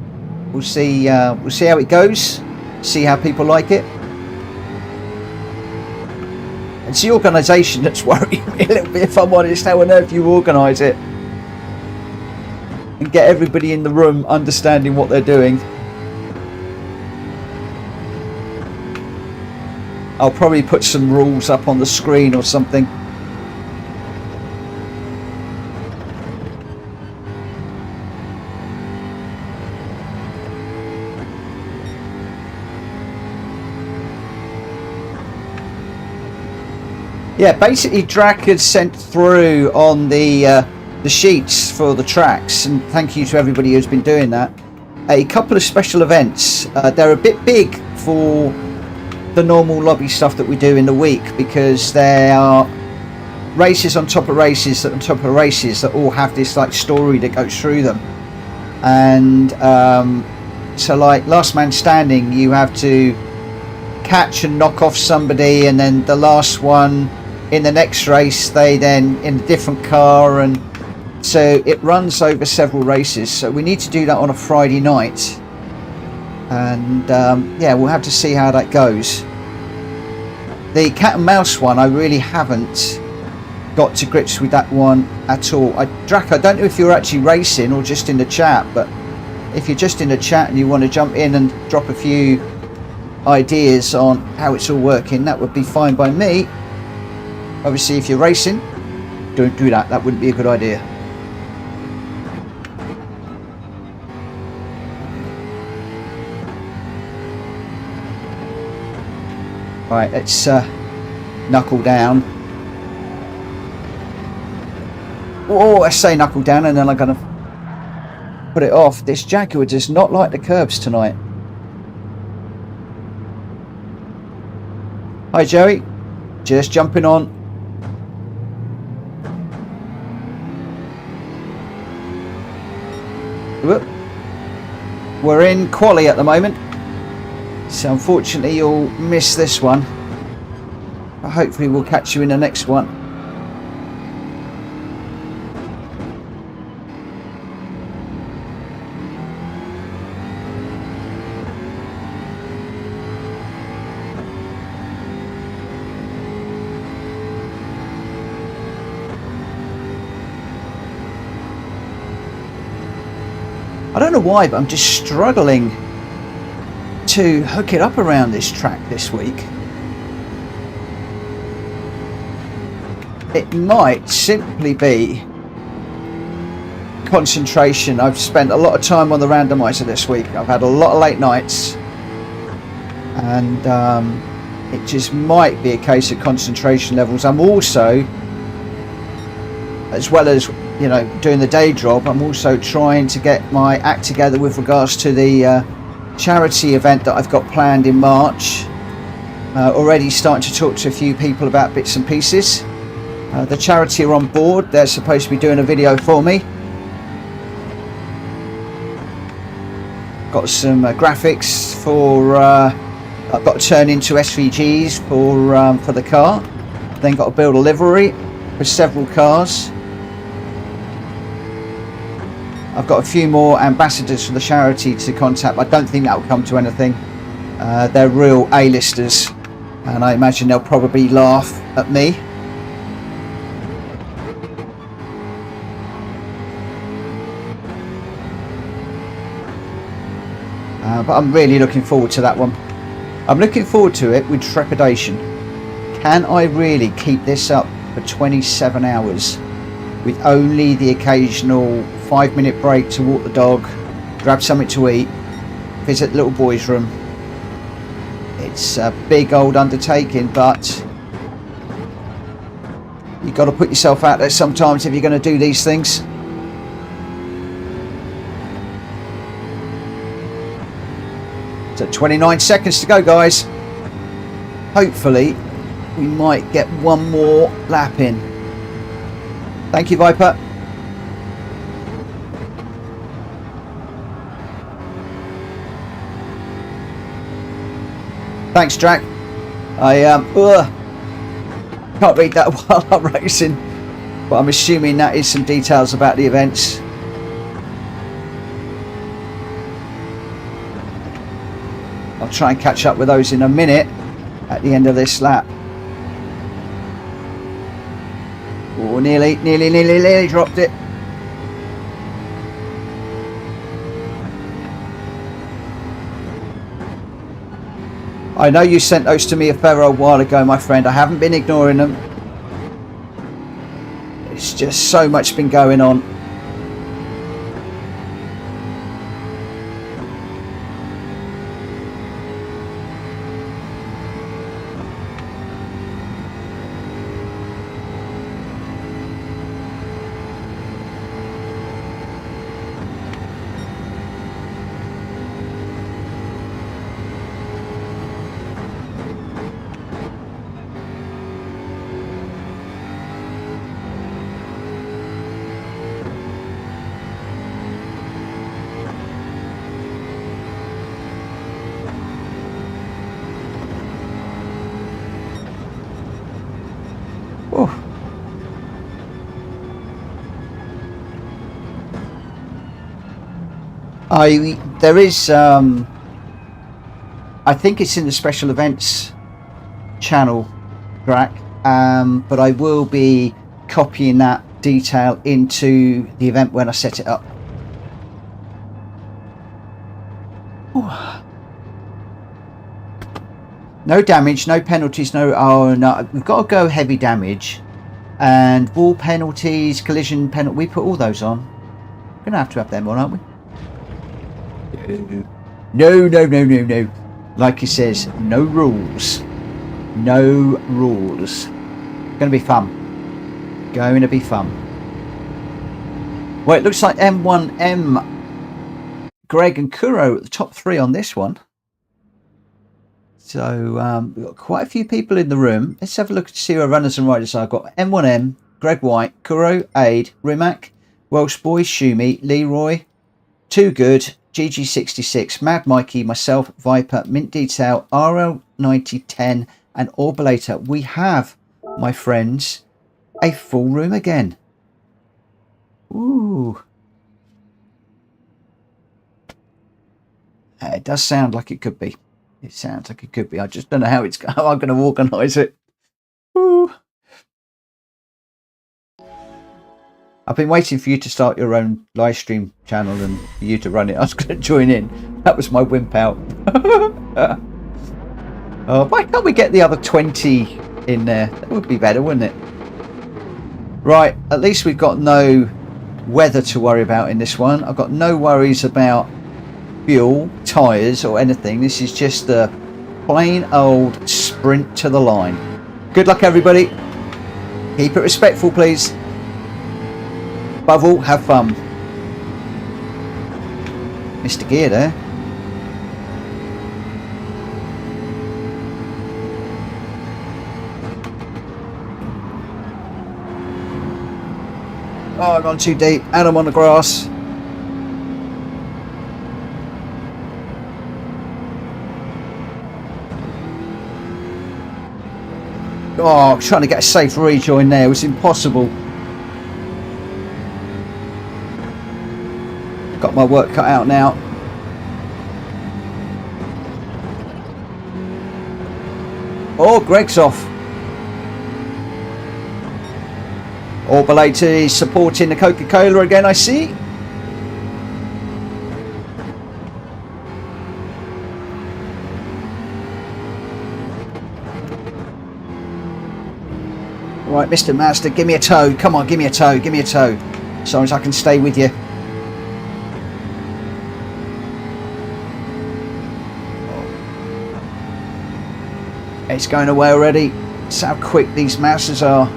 We'll see how it goes. See how people like it. It's the organisation that's worrying me a little bit, if I'm honest. How on earth you organise it and get everybody in the room understanding what they're doing. I'll probably put some rules up on the screen or something. Yeah, basically Drac had sent through on the sheets for the tracks, and thank you to everybody who's been doing that, a couple of special events. They're a bit big for the normal lobby stuff that we do in the week, because there are races on top of races on top of races that all have this like story that goes through them. And so like Last Man Standing, you have to catch and knock off somebody, and then the last one in the next race, they then in a different car, and so it runs over several races. So we need to do that on a Friday night, and yeah, we'll have to see how that goes. The cat and mouse one, I really haven't got to grips with that one at all. Drac, I don't know if you're actually racing or just in the chat, but if you're just in the chat and you want to jump in and drop a few ideas on how it's all working, that would be fine by me. Obviously, if you're racing, don't do that. That wouldn't be a good idea. Right, let's knuckle down. Oh, I say knuckle down, and then I'm going to put it off. This Jaguar does not like the curbs tonight. Hi, Joey. Just jumping on. Whoop. We're in quali at the moment, so unfortunately you'll miss this one, but hopefully we'll catch you in the next one. I don't know why, but I'm just struggling to hook it up around this track this week. It might simply be concentration. I've spent a lot of time on the randomizer this week. I've had a lot of late nights, and it just might be a case of concentration levels. I'm also, as well as doing the day job, I'm also trying to get my act together with regards to the charity event that I've got planned in March. Already starting to talk to a few people about bits and pieces. The charity are on board. They're supposed to be doing a video for me. Got some graphics for I've got to turn into SVGs for the car. Then got to build a livery for several cars. I've got a few more ambassadors for the charity to contact, but I don't think that will come to anything. They're real A-listers, and I imagine they'll probably laugh at me. But I'm really looking forward to that one. I'm looking forward to it with trepidation. Can I really keep this up for 27 hours with only the occasional 5-minute break to walk the dog, grab something to eat, visit the little boy's room? It's a big old undertaking, but you've got to put yourself out there sometimes if you're going to do these things. So 29 seconds to go, guys. Hopefully we might get one more lap in. Thank you, Viper. Thanks, Drac. I can't read that while I'm racing, but I'm assuming that is some details about the events. I'll try and catch up with those in a minute at the end of this lap. Oh, nearly dropped it. I know you sent those to me a fair old while ago, my friend. I haven't been ignoring them. It's just so much been going on. There is I think it's in the special events channel, Drac, but I will be copying that detail into the event when I set it up. Ooh. No damage, no penalties, no, we've got to go heavy damage and wall penalties, collision penalty. We put all those on. We're gonna have to have them on, aren't we? No. Like he says, no rules. No rules. Gonna be fun. Going to be fun. Well, it looks like M1M, Greg and Kuro at the top 3 on this one. So we've got quite a few people in the room. Let's have a look to see where runners and riders are. I've got M1M, Greg White, Kuro, Aid, Rimac, Welsh Boy, Shumi, Leroy, Too Good, GG66, Mad Mikey, myself, Viper, Mint Detail, RL9010 and Orbulator. We have, my friends, a full room again. Ooh. It does sound like it could be. It sounds like it could be. I just don't know how I'm going to organise it. Ooh. I've been waiting for you to start your own live stream channel and for you to run it. I was going to join in. That was my wimp out. Why can't we get the other 20 in there? That would be better, wouldn't it? Right, at least we've got no weather to worry about in this one. I've got no worries about fuel, tyres or anything. This is just a plain old sprint to the line. Good luck, everybody. Keep it respectful, please. Above all, have fun. Mr. Gear there. Oh, I've gone too deep and I'm on the grass. Oh, trying to get a safe rejoin there was impossible. Got my work cut out now. Oh, Greg's off. Orbulator is supporting the Coca-Cola again, I see. Right, Mr. Master, give me a tow. Come on, give me a tow. Give me a tow. So as I can stay with you. It's going away already. That's how quick these Masters are.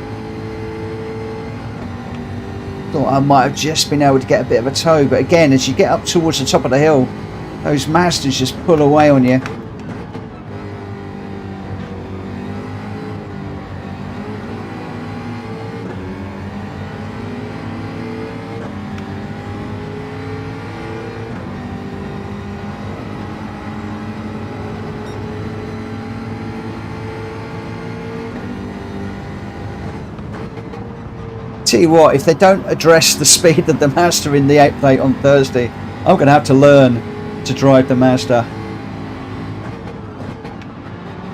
Thought I might have just been able to get a bit of a tow, but again, as you get up towards the top of the hill, those Masters just pull away on you. Tell you what, if they don't address the speed of the Master in the update on Thursday, I'm going to have to learn to drive the Master.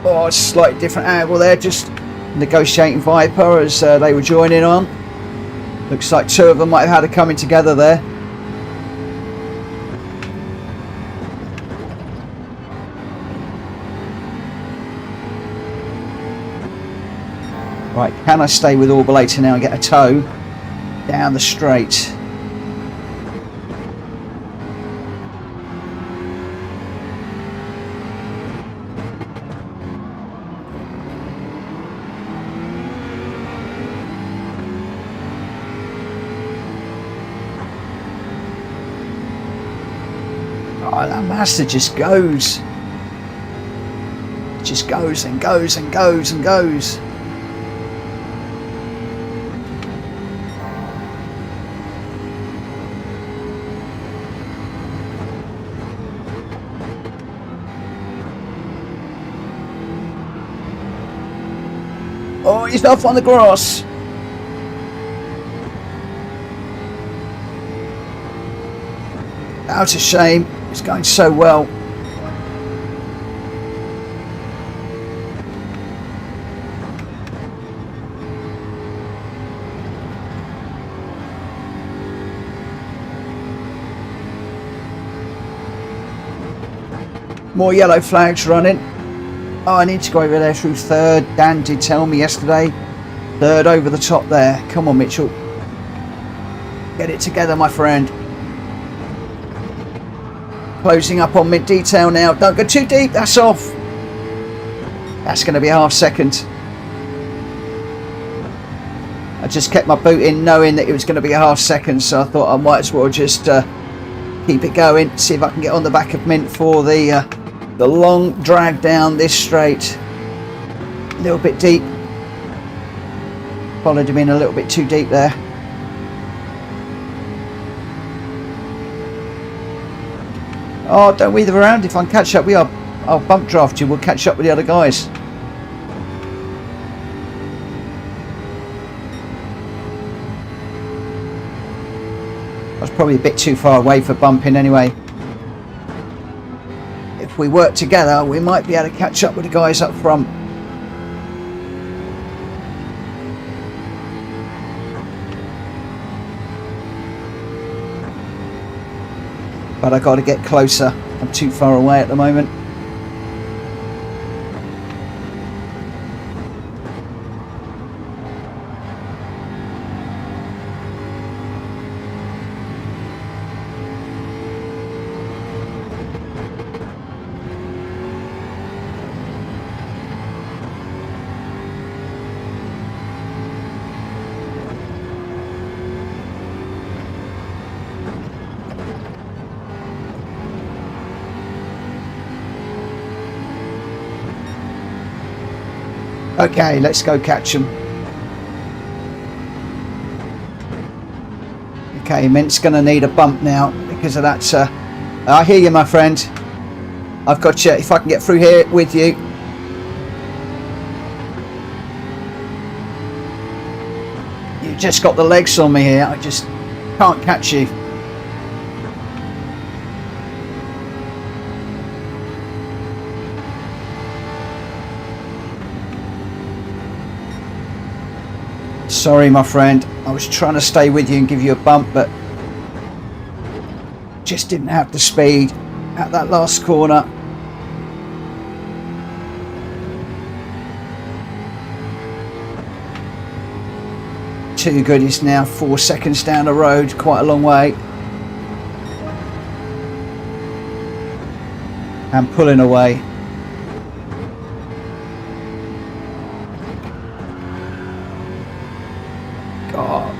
Oh, it's a slightly different angle there, just negotiating Viper as they were joining on. Looks like two of them might have had a coming together there. Right, can I stay with Orbulator now and get a tow down the straight? Oh, that Master just goes. It just goes and goes and goes and goes. Oh, he's off on the grass. That's a shame. It's going so well. More yellow flags running. Oh, I need to go over there through third. Dan did tell me yesterday. Third over the top there. Come on, Mitchell. Get it together, my friend. Closing up on mid-detail now. Don't go too deep. That's off. That's going to be a half second. I just kept my boot in knowing that it was going to be a half second, so I thought I might as well just keep it going. See if I can get on the back of Mint for the long drag down this straight. A little bit deep. Followed him in a little bit too deep there. Oh, don't weather around. If I can catch up, I'll bump draft you. We'll catch up with the other guys. I was probably a bit too far away for bumping anyway. If we work together, we might be able to catch up with the guys up front. But I got to get closer. I'm too far away at the moment. Okay, let's go catch them. Okay, Mint's going to need a bump now because of that, sir. I hear you, my friend. I've got you. If I can get through here with you. You just got the legs on me here. I just can't catch you. Sorry, my friend. I was trying to stay with you and give you a bump, but just didn't have the speed at that last corner. Too good. He's now 4 seconds down the road, quite a long way. And pulling away. God.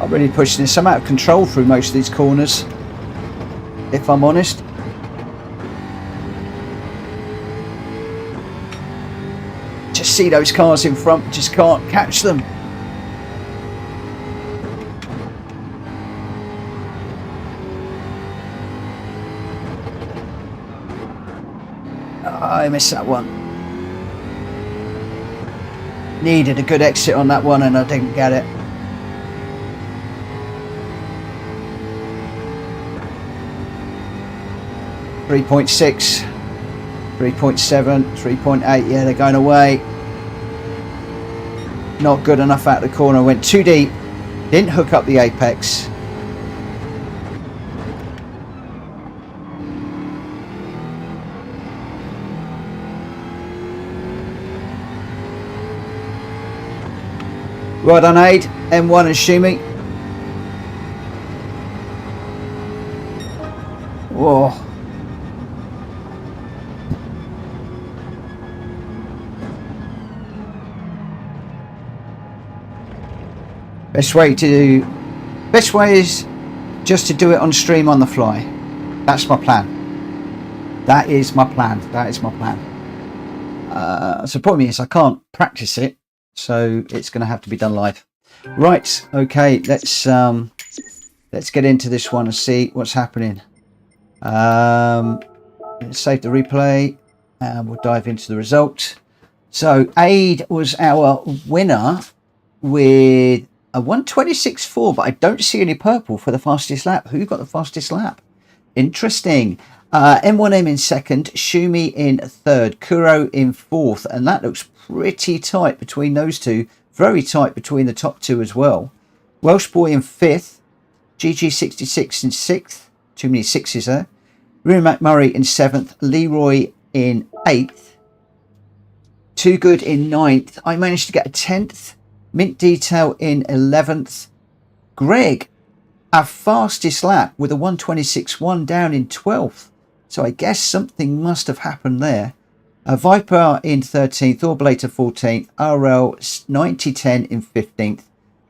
I'm really pushing this. I'm out of control through most of these corners, if I'm honest. Just see those cars in front, just can't catch them. I missed that one. Needed a good exit on that one and I didn't get it. .6, 3.7, 3.8. Yeah, they're going away. Not good enough out of the corner. Went too deep. Didn't hook up the apex. Well done, Aid. M1 and Shumi. Whoa. Best way is just to do it on stream on the fly. That's my plan. That is my plan. That is my plan. So the problem is I can't practice it, so it's going to have to be done live. Right. Okay. Let's get into this one and see what's happening. let's save the replay and we'll dive into the result. So Aid was our winner with a 1:26.4, but I don't see any purple for the fastest lap. Who got the fastest lap? Interesting. M1M in second, Shumi in third, Kuro in fourth, and that looks pretty tight between those two. Very tight between the top two as well. Welsh Boy in fifth, GG66 in sixth. Too many sixes there. Rooney McMurray in seventh, Leroy in eighth, Too Good in ninth. I managed to get a 10th. Mint Detail in 11th. Greg, our fastest lap with a 1:26.1 down in 12th. So I guess something must have happened there. Viper in 13th, Orblator 14th, RL 9010 in 15th.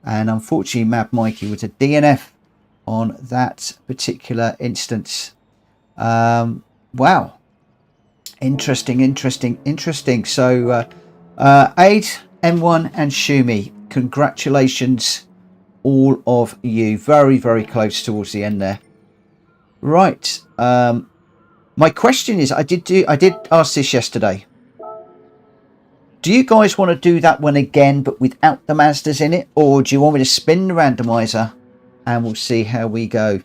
And unfortunately, Mad Mikey was a DNF on that particular instance. Wow. Interesting. So, Aid, M1 and Shumi, congratulations, all of you. Very, very close towards the end there. Right. My question is, I did ask this yesterday. Do you guys want to do that one again, but without the Mazdas in it? Or do you want me to spin the randomizer and we'll see how we go?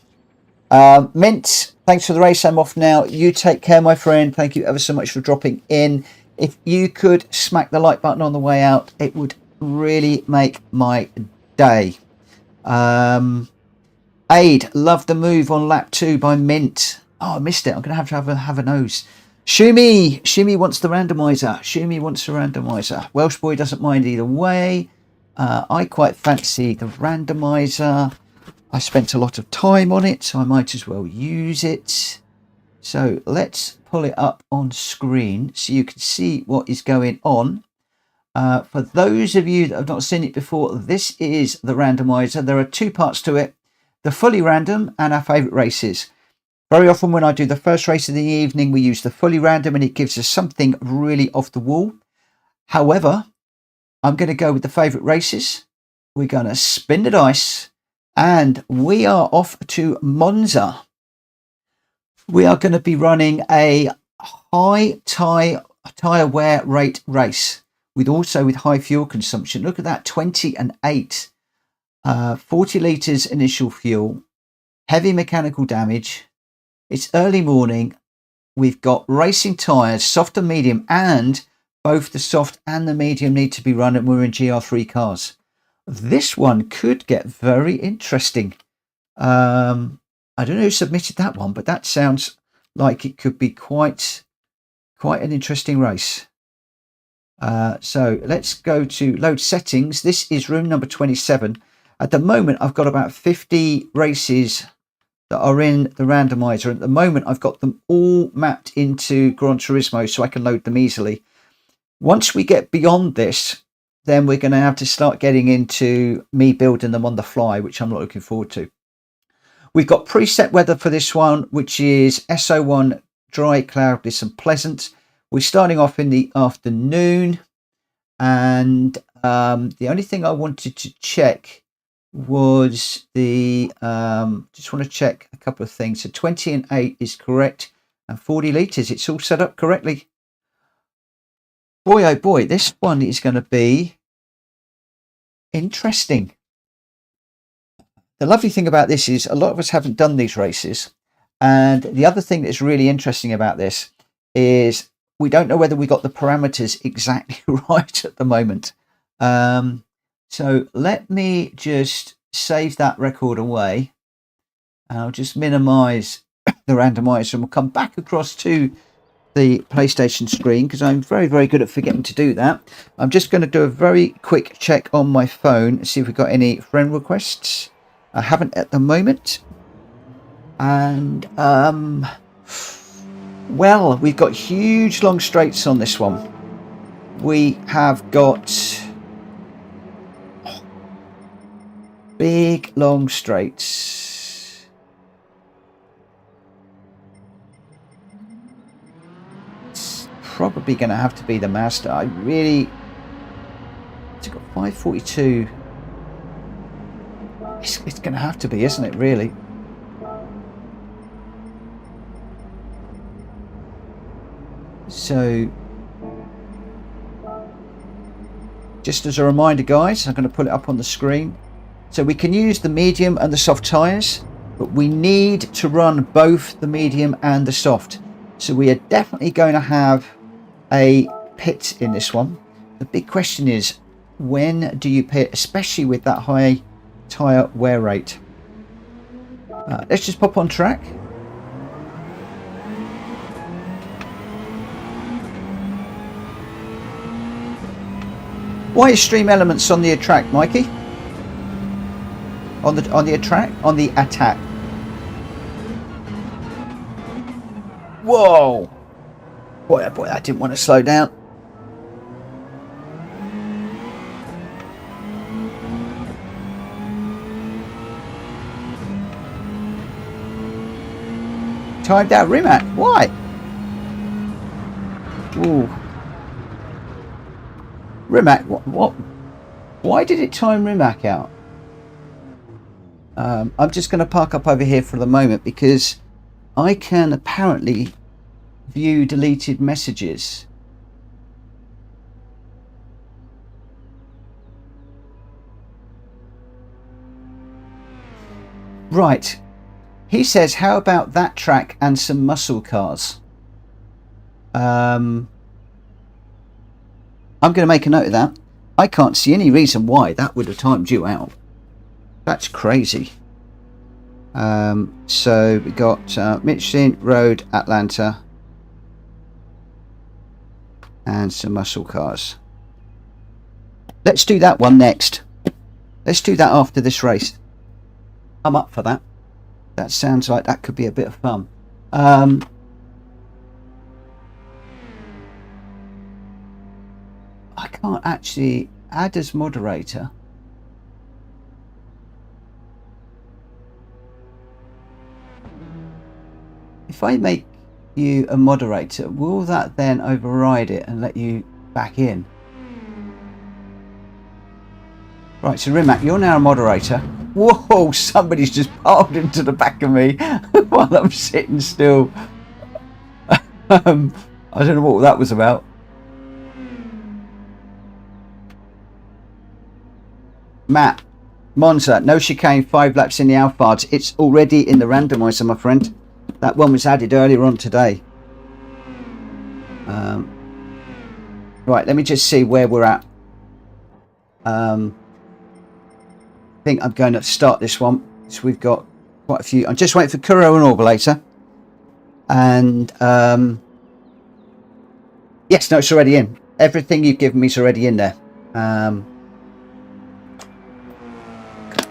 Mint, thanks for the race. I'm off now. You take care, my friend. Thank you ever so much for dropping in. If you could smack the like button on the way out, it would really make my day. Aid, love the move on lap 2 by Mint. Oh, I missed it. I'm going to have a nose. Shumi wants the randomizer. Welsh Boy doesn't mind either way. I quite fancy the randomizer. I spent a lot of time on it, so I might as well use it. So let's pull it up on screen so you can see what is going on. For those of you that have not seen it before, this is the randomizer. There are two parts to it: the fully random and our favourite races. Very often when I do the first race of the evening, we use the fully random and it gives us something really off the wall. However, I'm going to go with the favourite races. We're going to spin the dice and we are off to Monza. We are going to be running a high tyre wear rate race with high fuel consumption. Look at that, 20 and 8. 40 litres initial fuel, heavy mechanical damage. It's early morning. We've got racing tyres, soft and medium, and both the soft and the medium need to be run, and we're in GR3 cars. This one could get very interesting. I don't know who submitted that one, but that sounds like it could be quite an interesting race. So let's go to load settings. This is room number 27. At the moment, I've got about 50 races that are in the randomizer. At the moment, I've got them all mapped into Gran Turismo so I can load them easily. Once we get beyond this, then we're going to have to start getting into me building them on the fly, which I'm not looking forward to. We've got preset weather for this one, which is SO1, dry, cloudless and pleasant. We're starting off in the afternoon. And the only thing I wanted to check was the just want to check a couple of things. So 20 and 8 is correct, and 40 litres, it's all set up correctly. Boy oh boy, this one is going to be interesting. The lovely thing about this is a lot of us haven't done these races, and the other thing that's really interesting about this is we don't know whether we got the parameters exactly right at the moment. So let me just save that record away. I'll just minimize the randomizer and we'll come back across to the PlayStation screen because I'm very, very good at forgetting to do that. I'm just going to do a very quick check on my phone and see if we've got any friend requests. I haven't at the moment. And, well, we've got huge long straights on this one. We have got big long straights. It's probably going to have to be the Mazda. It's got 542. It's going to have to be, isn't it, really? So just as a reminder, guys, I'm going to put it up on the screen. So we can use the medium and the soft tyres, but we need to run both the medium and the soft. So we are definitely going to have a pit in this one. The big question is, when do you pit, especially with that high tyre wear rate? Let's just pop on track. Why is Stream Elements on the attack, Mikey? On the attack. Whoa! Boy, I didn't want to slow down. Timed out Rimac. Why? Ooh. Rimac, what? Why did it time Rimac out? I'm just going to park up over here for the moment because I can apparently view deleted messages. Right. He says, how about that track and some muscle cars? I'm going to make a note of that. I can't see any reason why that would have timed you out. That's crazy. So we got Michelin, Road, Atlanta, and some muscle cars. Let's do that one next. Let's do that after this race. I'm up for that. That sounds like that could be a bit of fun. I can't actually add as moderator. If I make you a moderator, will that then override it and let you back in? Right, so Rimac, you're now a moderator. Whoa, somebody's just piled into the back of me while I'm sitting still. I don't know what that was about. Matt, Monza, no chicane, 5 laps in the Alphards. It's already in the randomizer, my friend. That one was added earlier on today. Right, let me just see where we're at. I think I'm going to start this one. So we've got quite a few. I'm just waiting for Kuro and Orbulator. And yes, no, it's already in. Everything you've given me is already in there.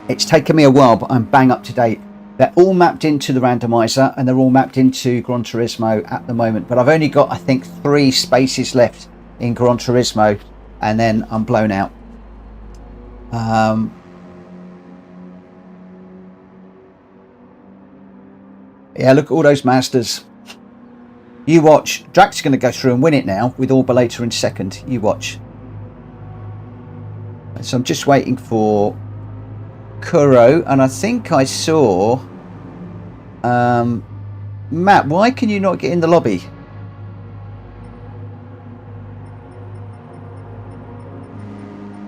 It's taken me a while, but I'm bang up to date. They're all mapped into the randomizer and they're all mapped into Gran Turismo at the moment. But I've only got, I think, 3 spaces left in Gran Turismo and then I'm blown out. Yeah, look at all those Mazdas. You watch. Drax going to go through and win it now with Orbulator in second. You watch. So I'm just waiting for Kuro, and I think I saw Matt. Why can you not get in the lobby?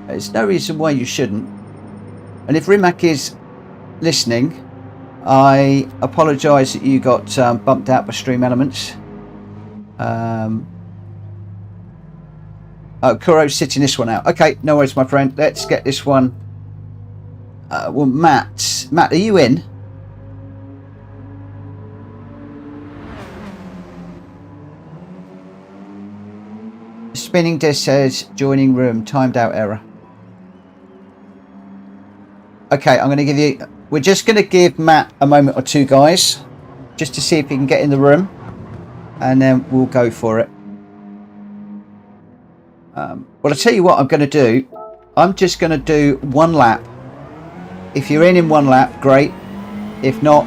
There's no reason why you shouldn't. And if Rimac is listening, I apologise that you got bumped out by Stream Elements. Oh, Kuro's sitting this one out. Okay, no worries, my friend. Let's get this one. Well, Matt, are you in? Spinning disc says joining room, timed out error. Okay, I'm going to give you. We're just going to give Matt a moment or two, guys, just to see if he can get in the room, and then we'll go for it. Well, I'll tell you what I'm going to do. I'm just going to do 1 lap. If you're in 1 lap, great. If not...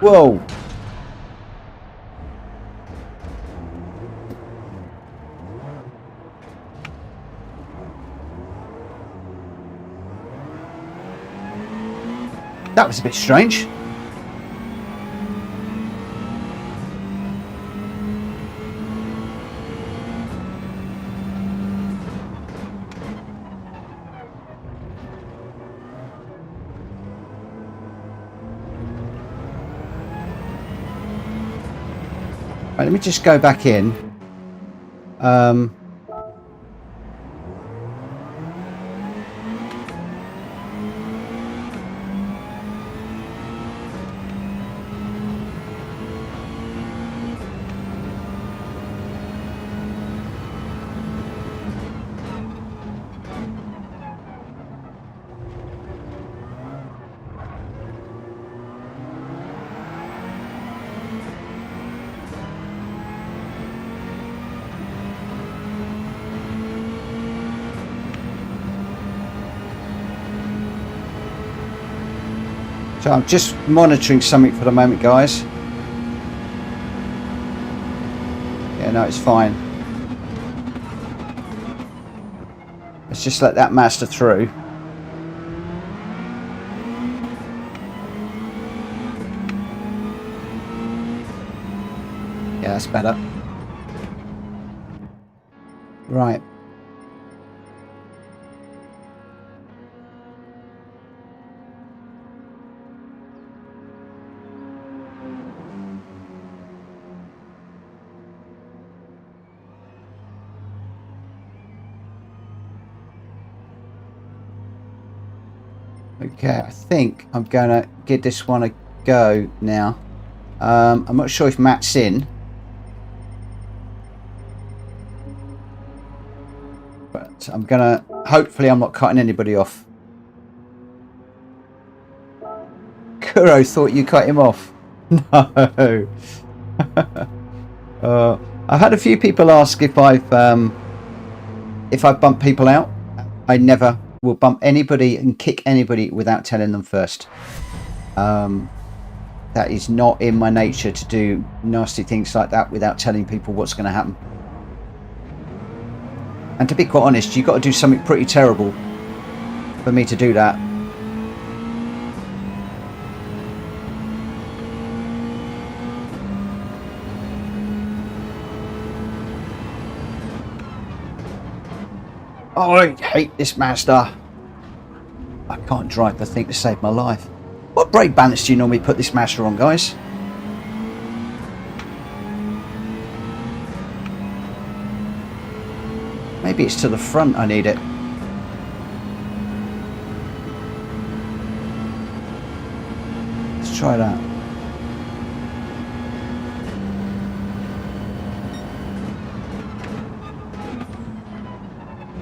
Whoa! That was a bit strange. Right, let me just go back in. So I'm just monitoring something for the moment, guys. Yeah, no, it's fine. Let's just let that master through. Yeah, that's better. Right. Okay, I think I'm going to give this one a go now. I'm not sure if Matt's in. But I'm going to... Hopefully I'm not cutting anybody off. Kuro thought you cut him off. No. I've had a few people ask if I've bumped people out. I never will bump anybody and kick anybody without telling them first. That is not in my nature to do nasty things like that without telling people what's going to happen. And to be quite honest, you've got to do something pretty terrible for me to do that. Oh, I hate this master. I can't drive the thing to save my life. What brake balance do you normally put this master on, guys? Maybe it's to the front I need it. Let's try that.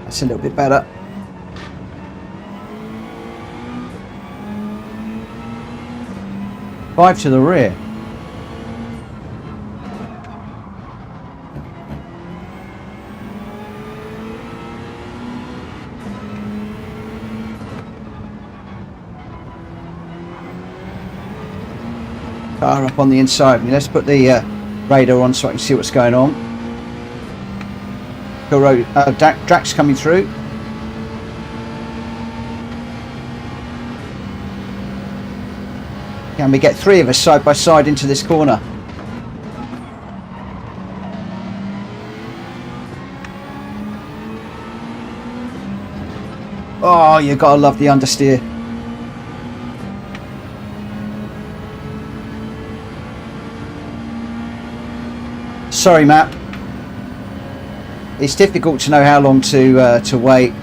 That's a little bit better. Five to the rear. Car up on the inside of me. Let's put the radar on so I can see what's going on. Drax coming through. Can we get three of us side by side into this corner? Oh, you gotta love the understeer. Sorry, Matt. It's difficult to know how long to wait.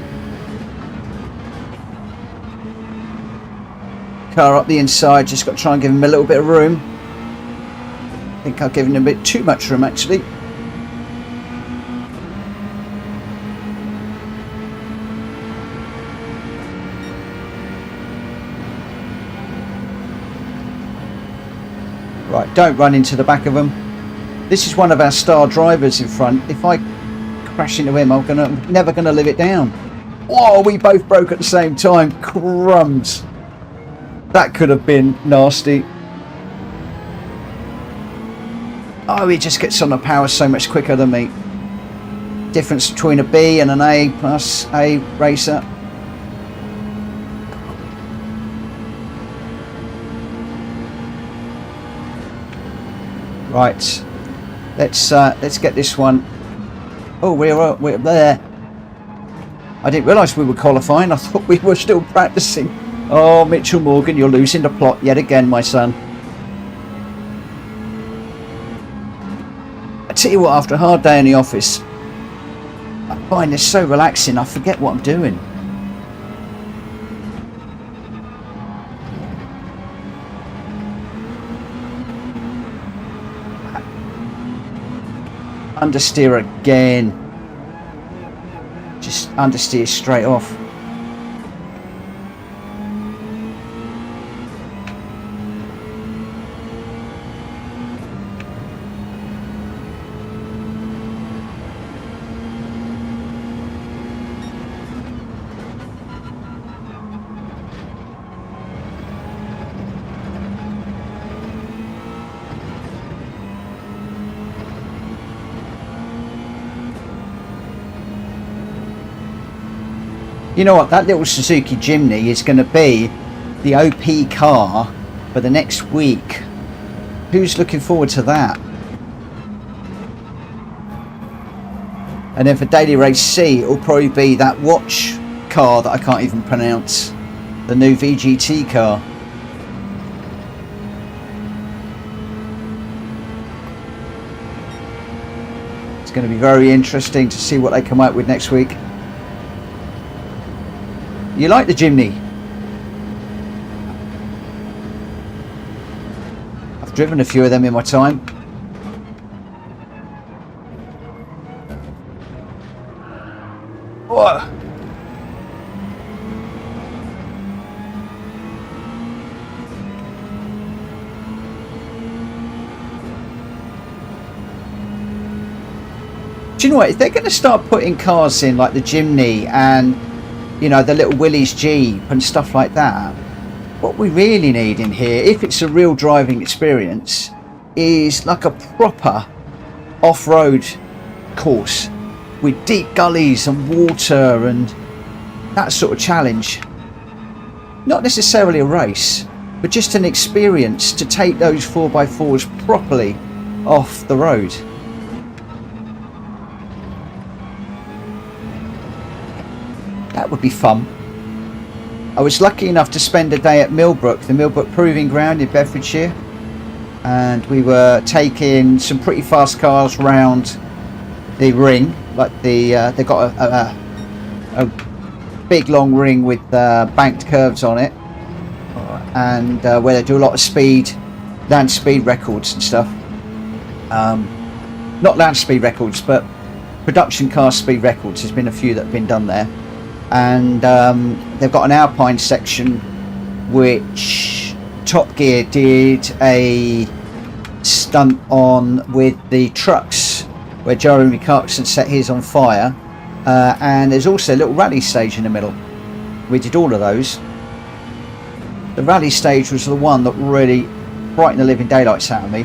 Car up the inside, just got to try and give him a little bit of room. I think I've given him a bit too much room, actually. Right, don't run into the back of them. This is one of our star drivers in front. If I crash into him, I'm never gonna live it down. Oh, we both broke at the same time. Crumbs. That could have been nasty. Oh, he just gets on the power so much quicker than me. Difference between a B and an A plus A racer. Right, let's get this one. Oh, we're there. I didn't realise we were qualifying. I thought we were still practicing. Oh, Mitchell Morgan, you're losing the plot yet again, my son. Tell you what, after a hard day in the office, I find this so relaxing, I forget what I'm doing. Understeer again. Just understeer straight off. You know what, that little Suzuki Jimny is going to be the OP car for the next week. Who's looking forward to that? And then for Daily Race C, it'll probably be that watch car that I can't even pronounce. The new VGT car. It's going to be very interesting to see what they come out with next week. You like the Jimny? I've driven a few of them in my time. Whoa. Do you know what? If they're going to start putting cars in like the Jimny and, you know, the little Willys Jeep and stuff like that, what we really need in here, if it's a real driving experience, is like a proper off-road course with deep gullies and water and that sort of challenge. Not necessarily a race, but just an experience to take those 4x4s properly off the road. That would be fun. I was lucky enough to spend a day at Millbrook, the Millbrook Proving Ground in Bedfordshire, and we were taking some pretty fast cars round the ring. Like they've got a big long ring with banked curves on it, and where they do a lot of speed, land speed records and stuff. Not land speed records, but production car speed records. There's been a few that have been done there. And they've got an Alpine section which Top Gear did a stunt on with the trucks where Jeremy Clarkson set his on fire, and there's also a little rally stage in the middle. We did all of those. The rally stage was the one that really frightened the living daylights out of me.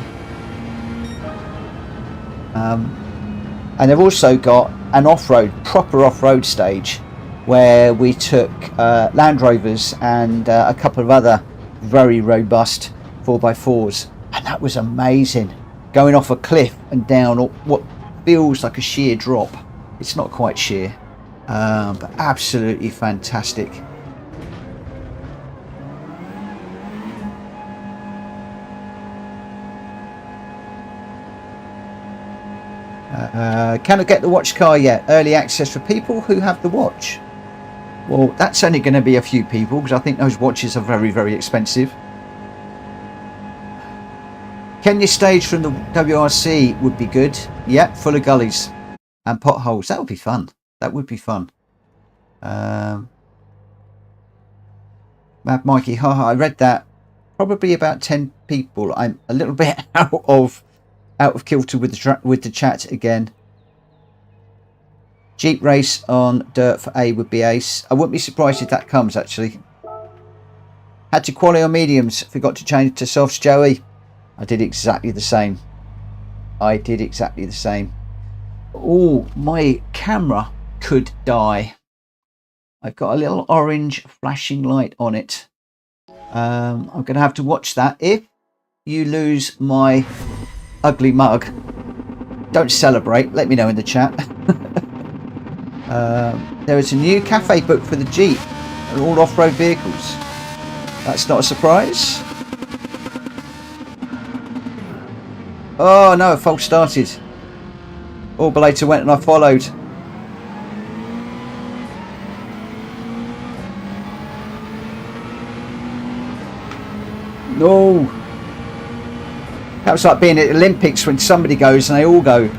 And they've also got an off-road, proper off-road stage where we took Land Rovers and a couple of other very robust 4x4s, and that was amazing, going off a cliff and down what feels like a sheer drop. It's not quite sheer, but absolutely fantastic. Can I get the watch car yet? Early access for people who have the watch. Well, that's only going to be a few people because I think those watches are very, very expensive. Kenya stage from the WRC would be good. Yep, full of gullies and potholes. That would be fun. That would be fun. Mad Mikey, haha, I read that. Probably about 10 people. I'm a little bit out of kilter with the chat again. Jeep race on dirt for A would be ace. I wouldn't be surprised if that comes, actually. Had to quali on mediums. Forgot to change to softs, Joey. I did exactly the same. Oh, my camera could die. I've got a little orange flashing light on it. I'm going to have to watch that. If you lose my ugly mug, don't celebrate. Let me know in the chat. There is a new cafe book for the Jeep, all off-road vehicles. That's not a surprise. Oh no, false started. All belated went and I followed. No. That was like being at the Olympics when somebody goes and they all go.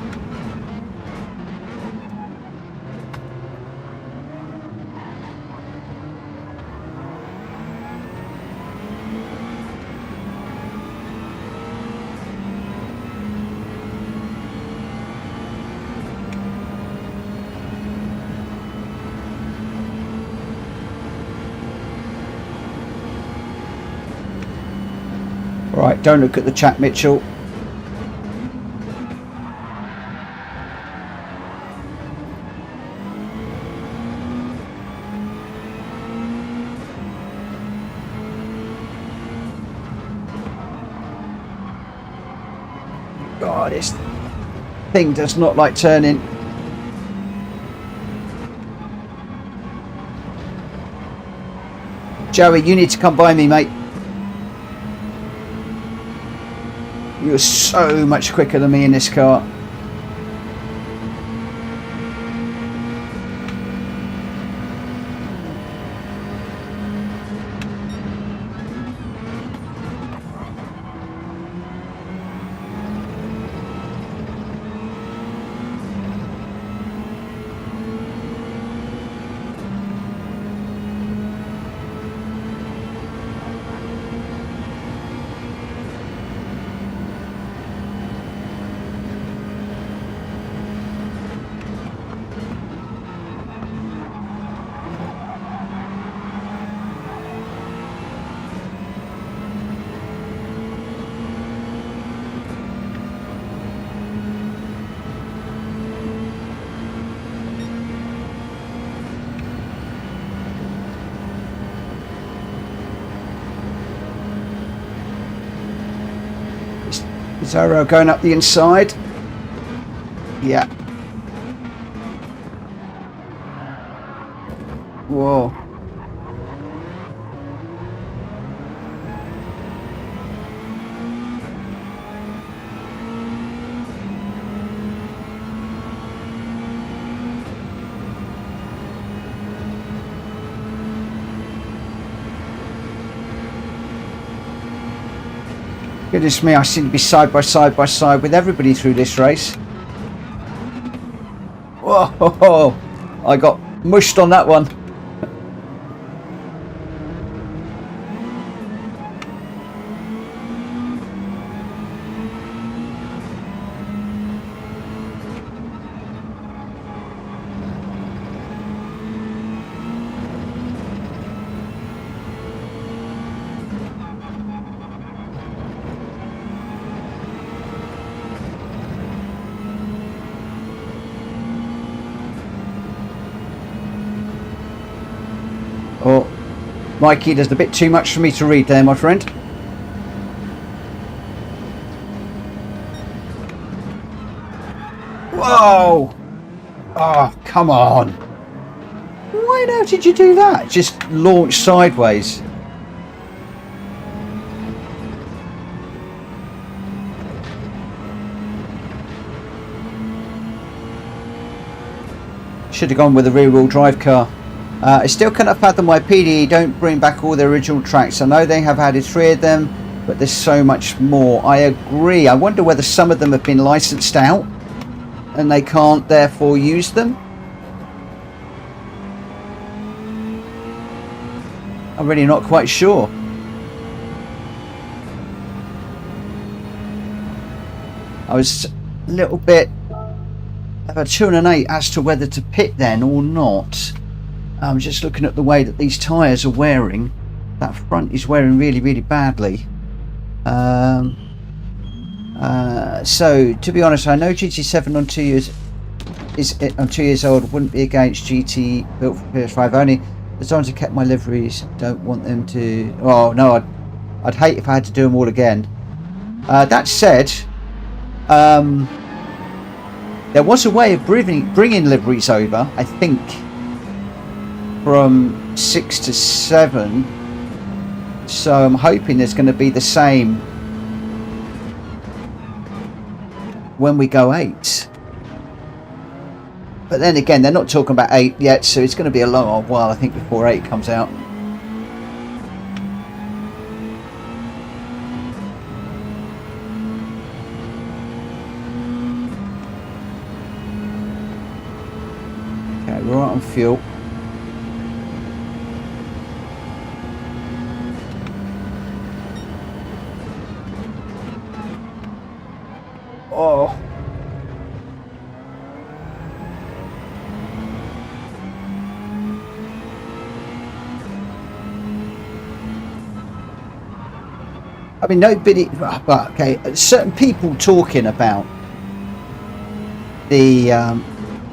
Right, don't look at the chat, Mitchell. God, this thing does not like turning. Joey, you need to come by me, mate. You're so much quicker than me in this car. Zoro going up the inside. Yeah. Whoa. Goodness me, I seem to be side by side with everybody through this race. Whoa, I got mushed on that one. Oh, Mikey, there's a bit too much for me to read there, my friend. Whoa! Oh, come on. Why now did you do that? Just launch sideways. Should have gone with a rear-wheel drive car. I still cannot fathom why PDE don't bring back all their original tracks. I know they have added 3 of them, but there's so much more. I agree. I wonder whether some of them have been licensed out and they can't therefore use them. I'm really not quite sure. I was a little bit of a 2 and an 8 as to whether to pit then or not. I'm just looking at the way that these tyres are wearing. That front is wearing really, really badly. So to be honest, I know GT7 on 2 years on 2 years old wouldn't be against GT built for PS5 only. As long as I kept my liveries, don't want them to. Oh no, I'd hate if I had to do them all again. That said, there was a way of bringing liveries over, I think, from 6 to 7. So I'm hoping there's going to be the same when we go 8. But then again, they're not talking about 8 yet, so it's going to be a long old while, I think, before 8 comes out. Okay, we're right on fuel. Oh. I mean, nobody, but okay, certain people talking about the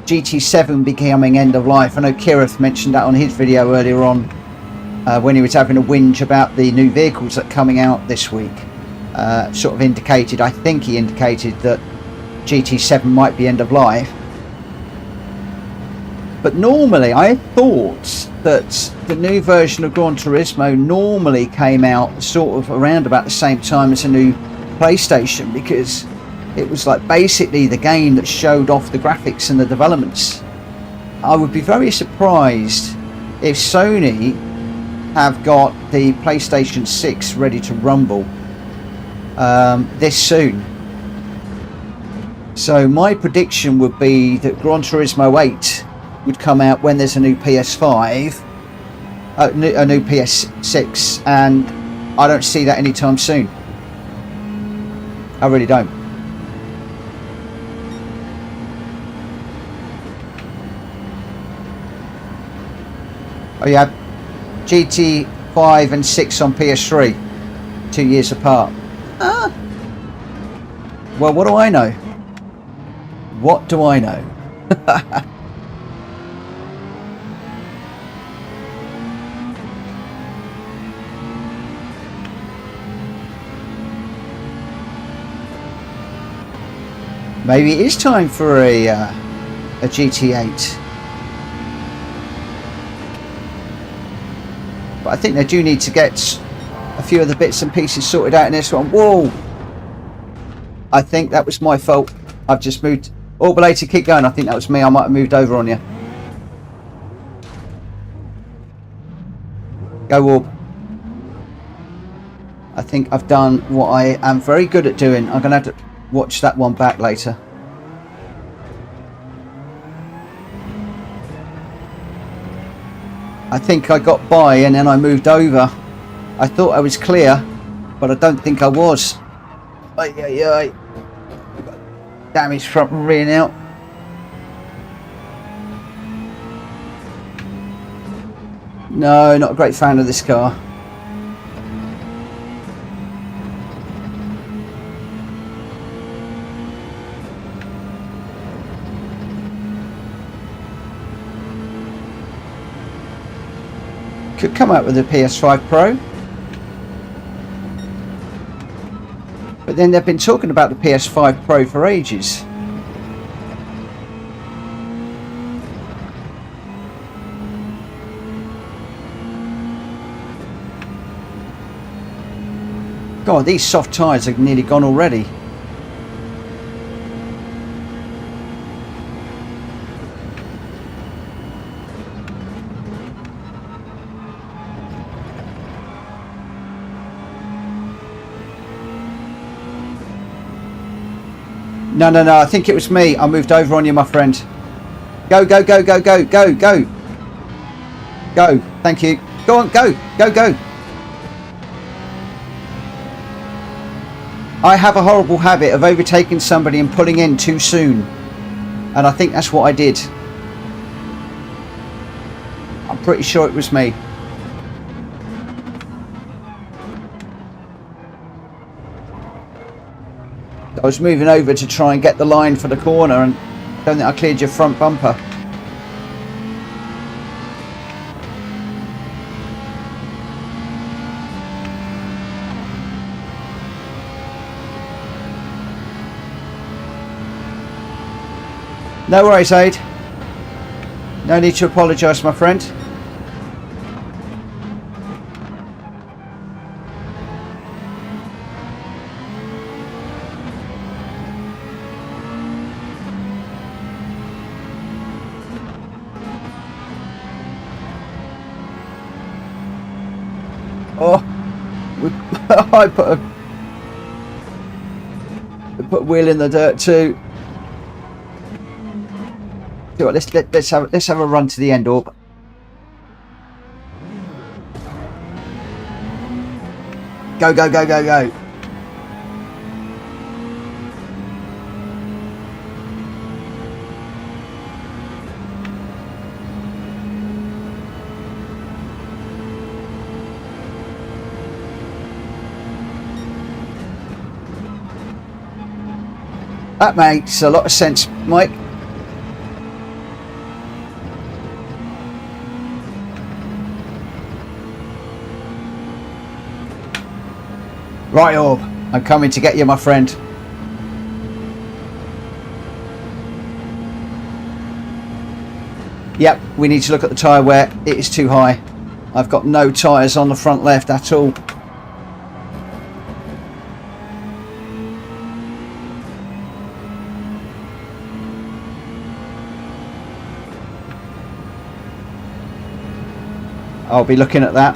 GT7 becoming end of life. I know Kirith mentioned that on his video earlier on when he was having a whinge about the new vehicles that are coming out this week. Sort of indicated, I think he indicated that GT7 might be end of life. But normally, I thought that the new version of Gran Turismo normally came out sort of around about the same time as a new PlayStation, because it was like basically the game that showed off the graphics and the developments. I would be very surprised if Sony have got the PlayStation 6 ready to rumble this soon. So my prediction would be that Gran Turismo 8 would come out when there's a new PS5, a new PS6, and I don't see that anytime soon. I really don't. Oh yeah, GT5 and 6 on PS3, 2 years apart. Well, what do I know? What do I know? Maybe it is time for a GT8. But I think they do need to get a few of the bits and pieces sorted out in this one. Whoa! I think that was my fault. I've just moved. Oh, belated, keep going. I think that was me. I might have moved over on you. Go, Warp. I think I've done what I am very good at doing. I'm going to have to watch that one back later. I think I got by and then I moved over. I thought I was clear, but I don't think I was. Ay. Damage front and rear now. No, not a great fan of this car. Could come out with a PS5 Pro. But then they've been talking about the PS5 Pro for ages. God, these soft tyres are nearly gone already. No, I think it was me. I moved over on you, my friend. Go. Go. Thank you. Go on, go. I have a horrible habit of overtaking somebody and pulling in too soon. And I think that's what I did. I'm pretty sure it was me. I was moving over to try and get the line for the corner, and I don't think I cleared your front bumper. No worries, Aid. No need to apologise, my friend. Oh, I put a wheel in the dirt too. Let's have a run to the end, Orb. Go, go, go, go, go. That makes a lot of sense, Mike. Right, Orb, I'm coming to get you, my friend. Yep, we need to look at the tyre wear. It is too high. I've got no tyres on the front left at all. I'll be looking at that.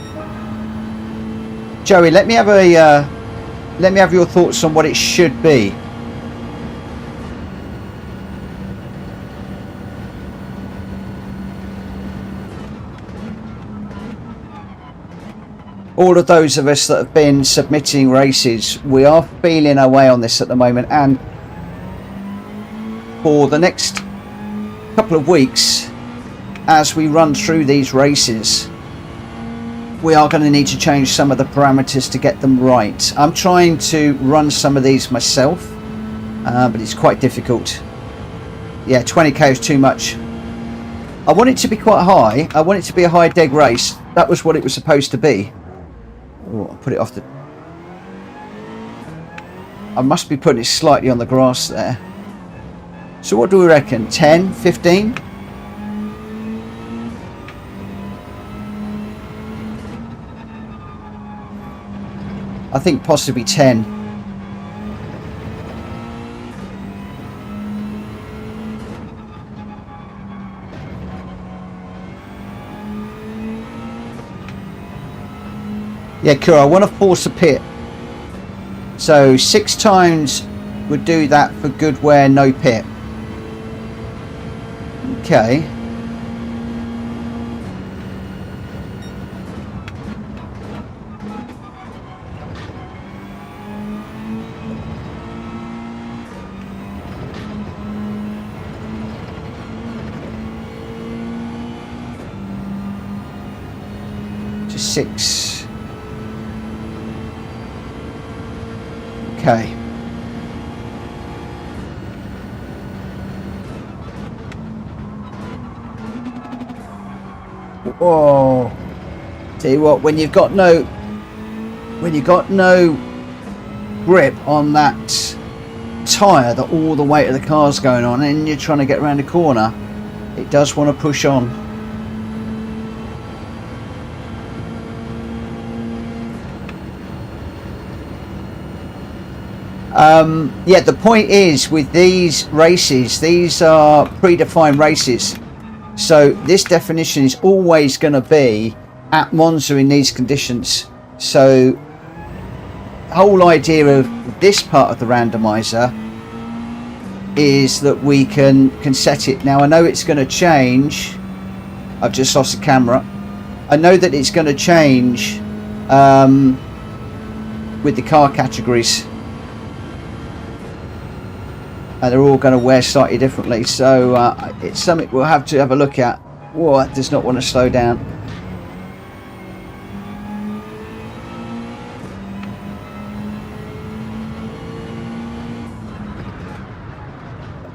Joey, let me have your thoughts on what it should be. All of those of us that have been submitting races, we are feeling our way on this at the moment, and for the next couple of weeks as we run through these races, we are going to need to change some of the parameters to get them right. I'm trying to run some of these myself, but it's quite difficult. Yeah, 20k is too much. I want it to be quite high. I want it to be a high deg race. That was what it was supposed to be. Oh, I'll put it off the... I must be putting it slightly on the grass there. So what do we reckon? 10, 15? I think possibly 10. Yeah, cool. I want to force a pit. So 6 times would do that for good wear, no pit. Okay. To 6. Okay. Whoa. Tell you what, when you've got no grip on that tyre that all the weight of the car's going on, and you're trying to get around the corner, it does want to push on. Yeah, the point is with these races, these are predefined races, so this definition is always going to be at Monza in these conditions. So the whole idea of this part of the randomizer is that we can set it. Now I know it's going to change. I've just lost the camera. I know that it's going to change with the car categories. And they're all going to wear slightly differently, so it's something we'll have to have a look at. Whoa, it does not want to slow down.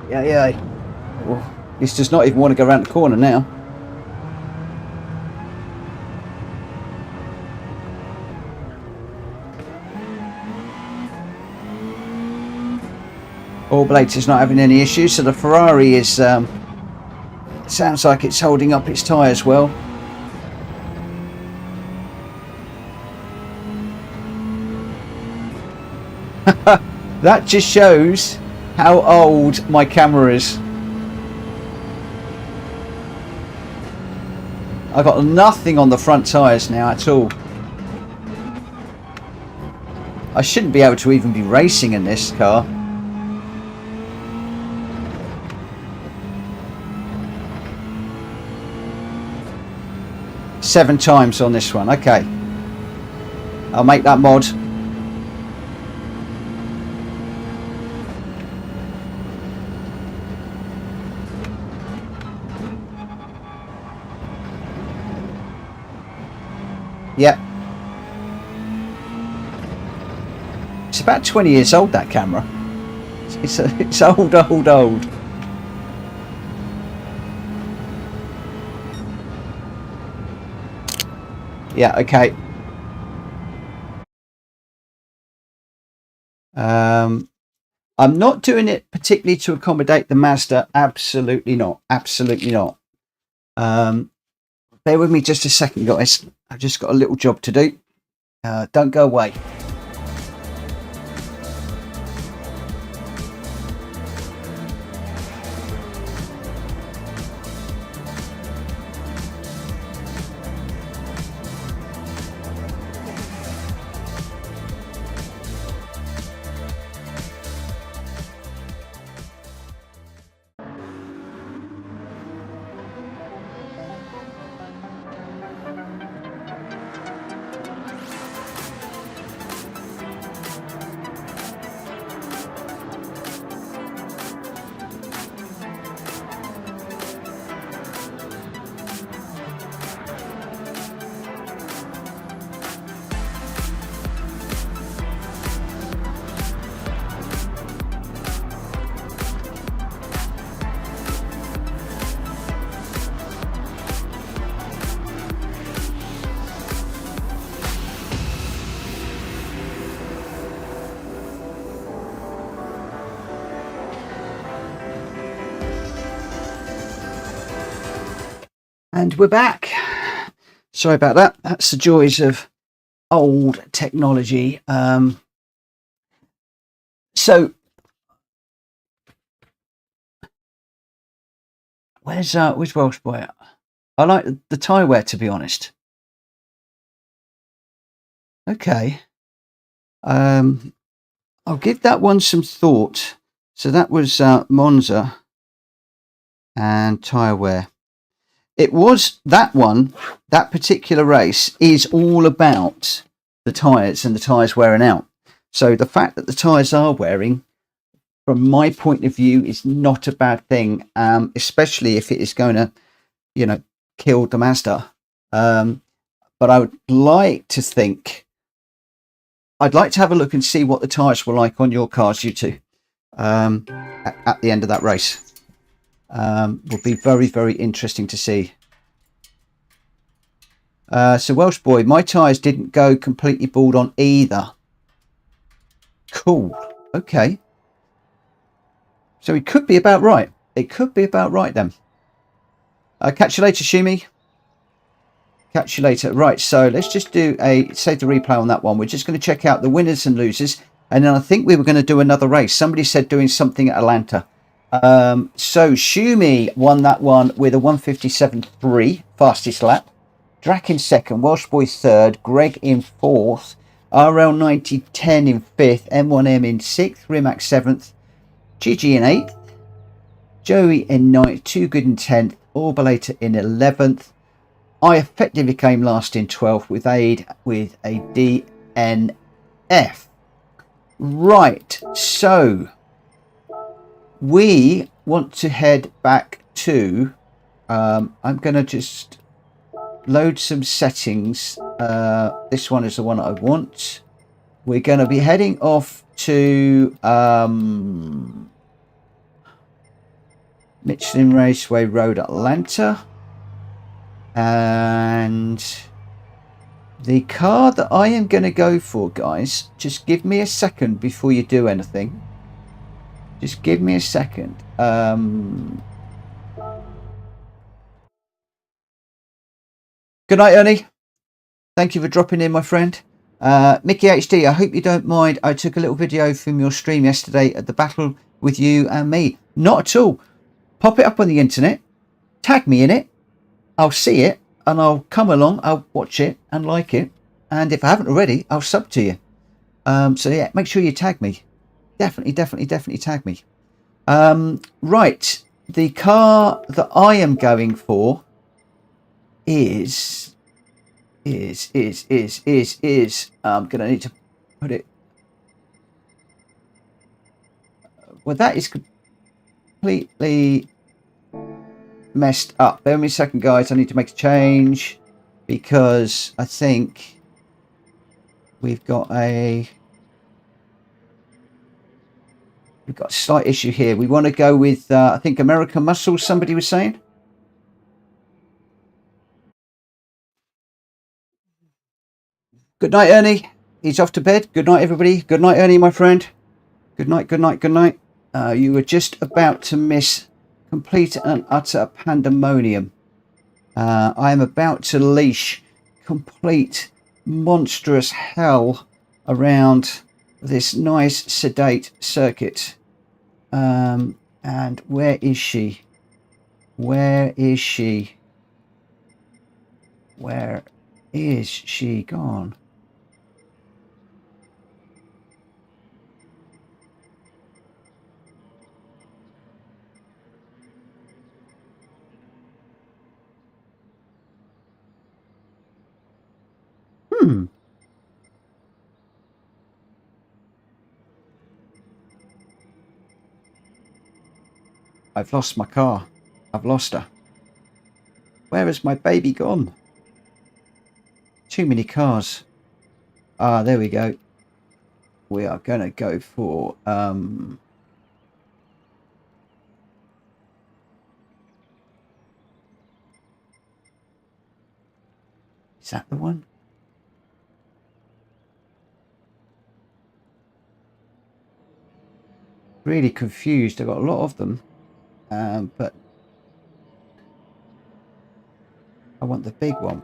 Yeah. Well, this does not even want to go around the corner now. All blades is not having any issues, so the Ferrari is sounds like it's holding up its tyres well. That just shows how old my camera is. I've got nothing on the front tyres now at all. I shouldn't be able to even be racing in this car. Seven times on this one. Okay. I'll make that mod. Yep. It's about 20 years old, that camera. It's old. Yeah, okay. I'm not doing it particularly to accommodate the Mazda. Absolutely not. Absolutely not. Bear with me just a second, guys. I've just got a little job to do. Don't go away. And we're back. Sorry about that. That's the joys of old technology. So where's Welsh Boy? I like the tyre wear, to be honest. Okay. I'll give that one some thought. So that was Monza and tyre wear. It was that one, that particular race is all about the tyres and the tyres wearing out. So the fact that the tyres are wearing, from my point of view, is not a bad thing, especially if it is going to, you know, kill the Mazda. But I would like to think, I'd like to have a look and see what the tyres were like on your cars, you two, at the end of that race. Will be very, very interesting to see. So Welsh Boy, my tyres didn't go completely bald on either. Cool. Okay. So it could be about right. It could be about right then. Catch you later, Shumi. Catch you later. Right, so let's just do save the replay on that one. We're just going to check out the winners and losers. And then I think we were going to do another race. Somebody said doing something at Atlanta. So Shumi won that one with a 1:57.3 fastest lap. Drac in second, Welsh Boy third, Greg in fourth, RL9010 in fifth, M1M in sixth, Rimac seventh, Gigi in eighth, Joey in ninth, Too Good in 10th, Orbalator in 11th. I effectively came last in 12th with aid with a DNF. Right, so we want to head back to, I'm going to just load some settings. This one is the one I want. We're going to be heading off to Michelin Raceway Road, Atlanta. And the car that I am going to go for, guys, just give me a second before you do anything. Just give me a second. Good night, Ernie. Thank you for dropping in, my friend. Mickey HD, I hope you don't mind. I took a little video from your stream yesterday at the battle with you and me. Not at all. Pop it up on the internet. Tag me in it. I'll see it and I'll come along. I'll watch it and like it. And if I haven't already, I'll sub to you. So yeah, make sure you tag me. Definitely tag me. Right, the car that I am going for is I'm gonna need to put it. Well, that is completely messed up. Bear with me a second, guys. I need to make a change because I think we've got a slight issue here. We want to go with I think American Muscle. Somebody was saying. Good night, Ernie. He's off to bed. Good night, everybody. Good night, Ernie, my friend. Good night. Good night. Good night. You were just about to miss complete and utter pandemonium. I am about to leash complete monstrous hell around this nice sedate circuit. And where is she? Where is she? Where is she gone? I've lost my car. I've lost her. Where has my baby gone? Too many cars. Ah, there we go. We are going to go for... Is that the one? Really confused. I've got a lot of them. But I want the big one.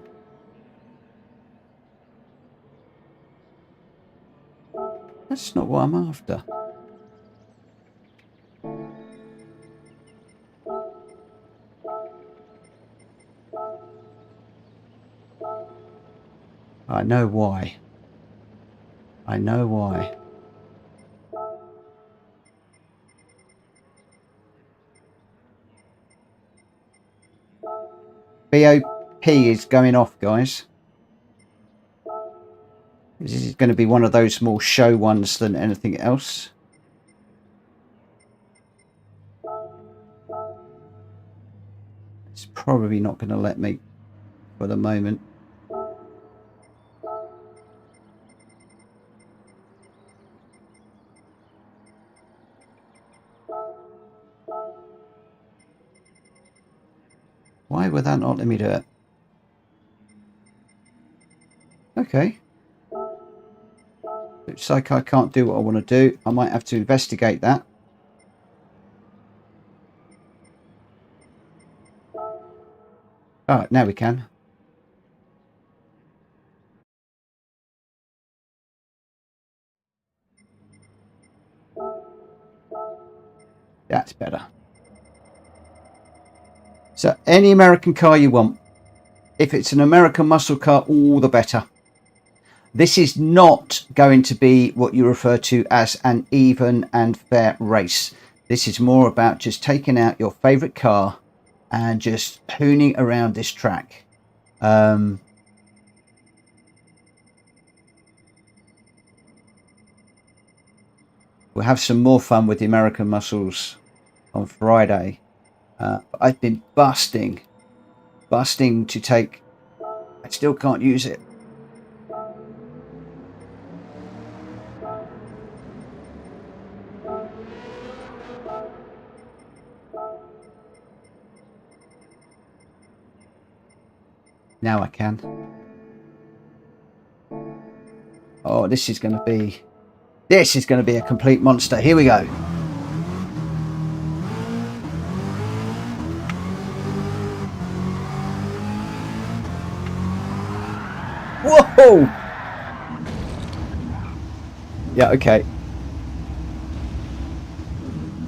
That's not what I'm after. I know why. I know why. BOP is going off, guys. This is going to be one of those more show ones than anything else. It's probably not going to let me for the moment. Why would that not let me do it? Okay. Looks like I can't do what I want to do. I might have to investigate that. Alright, now we can. That's better. So any American car you want. If it's an American muscle car, all the better. This is not going to be what you refer to as an even and fair race. This is more about just taking out your favorite car and just hooning around this track. We'll have some more fun with the American muscles on Friday. I've been busting to take. I still can't use it. Now I can. Oh, this is going to be a complete monster. Here we go. Whoa! Yeah, okay.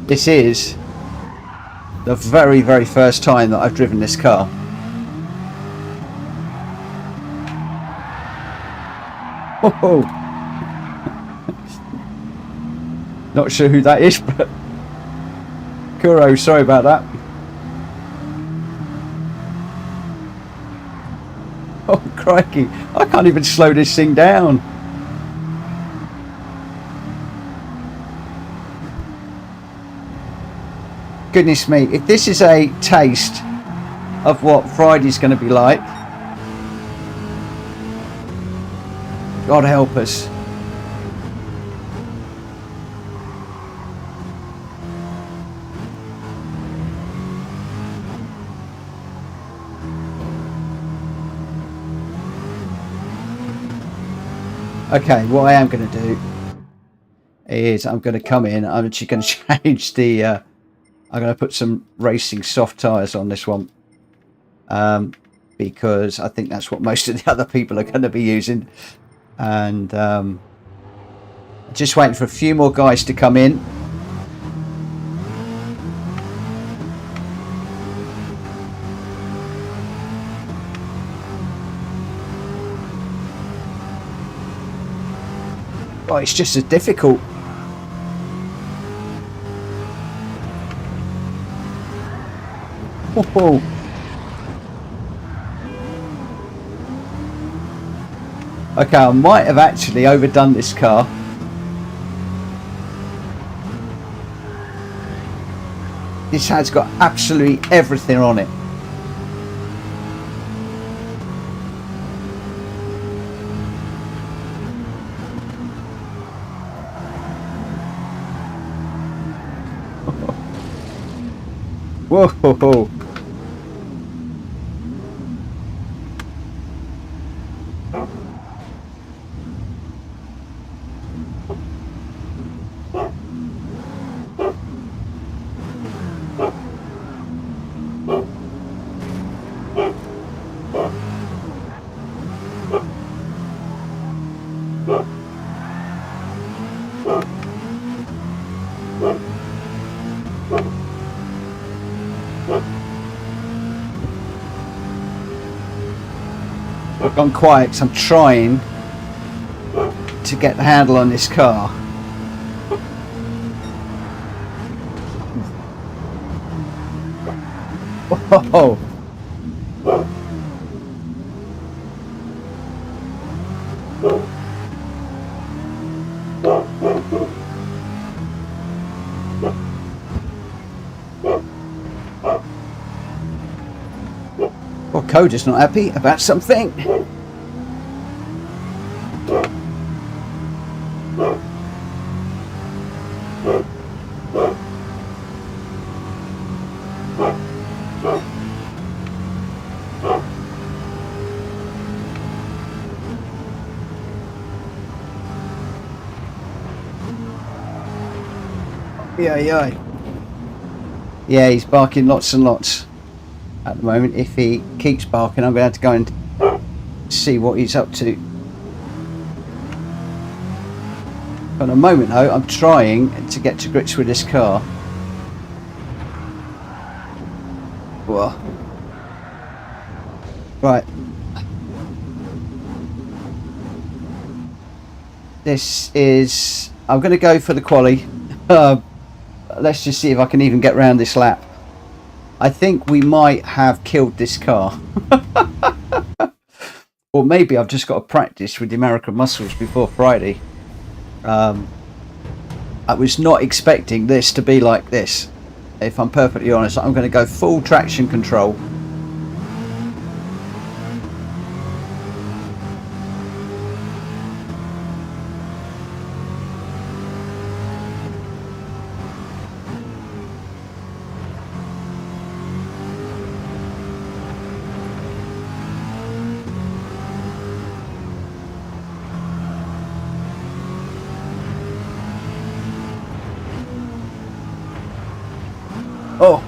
This is the very, very first time that I've driven this car. Whoa! Not sure who that is, but Kuro, sorry about that. Oh, crikey. I can't even slow this thing down. Goodness me, if this is a taste of what Friday's going to be like, God help us. Okay, what I am going to do is I'm going to come in. I'm actually going to change the... I'm going to put some racing soft tyres on this one. Because I think that's what most of the other people are going to be using. And just waiting for a few more guys to come in. Oh, it's just as difficult. Oh. Okay, I might have actually overdone this car. This has got absolutely everything on it. Whoa. I've gone quiet because I'm trying to get the handle on this car. Whoa. Well, Coda's not happy about something. Yeah, he's barking lots and lots at the moment. If he keeps barking, I'm going to have to go and see what he's up to. For the moment though, I'm trying to get to grips with this car. Whoa. Right. This is... I'm going to go for the quali. Let's just see if I can even get around this lap. I think we might have killed this car. Or maybe I've just got to practice with the American muscles before Friday. I was not expecting this to be like this. If I'm perfectly honest, I'm going to go full traction control. Oh,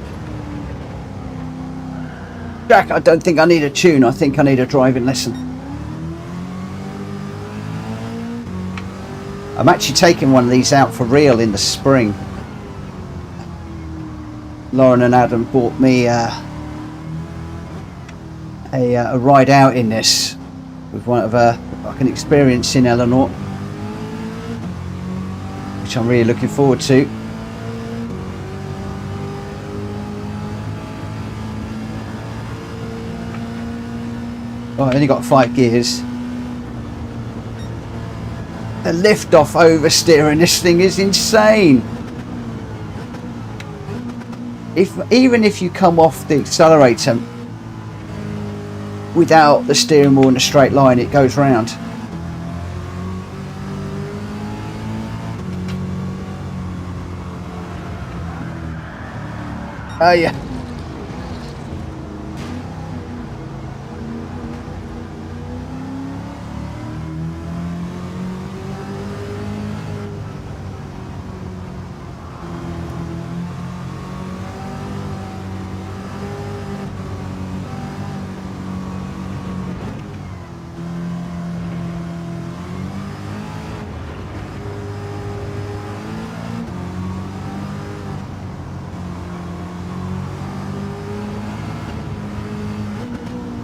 Jack, I don't think I need a tune. I think I need a driving lesson. I'm actually taking one of these out for real in the spring. Lauren and Adam bought me a ride out in this with one of like an experience in Eleanor, which which I'm really looking forward to. Oh, I only got 5 gears. The lift off oversteer in this thing is insane. Even if you come off the accelerator without the steering wheel in a straight line, it goes round. Oh yeah.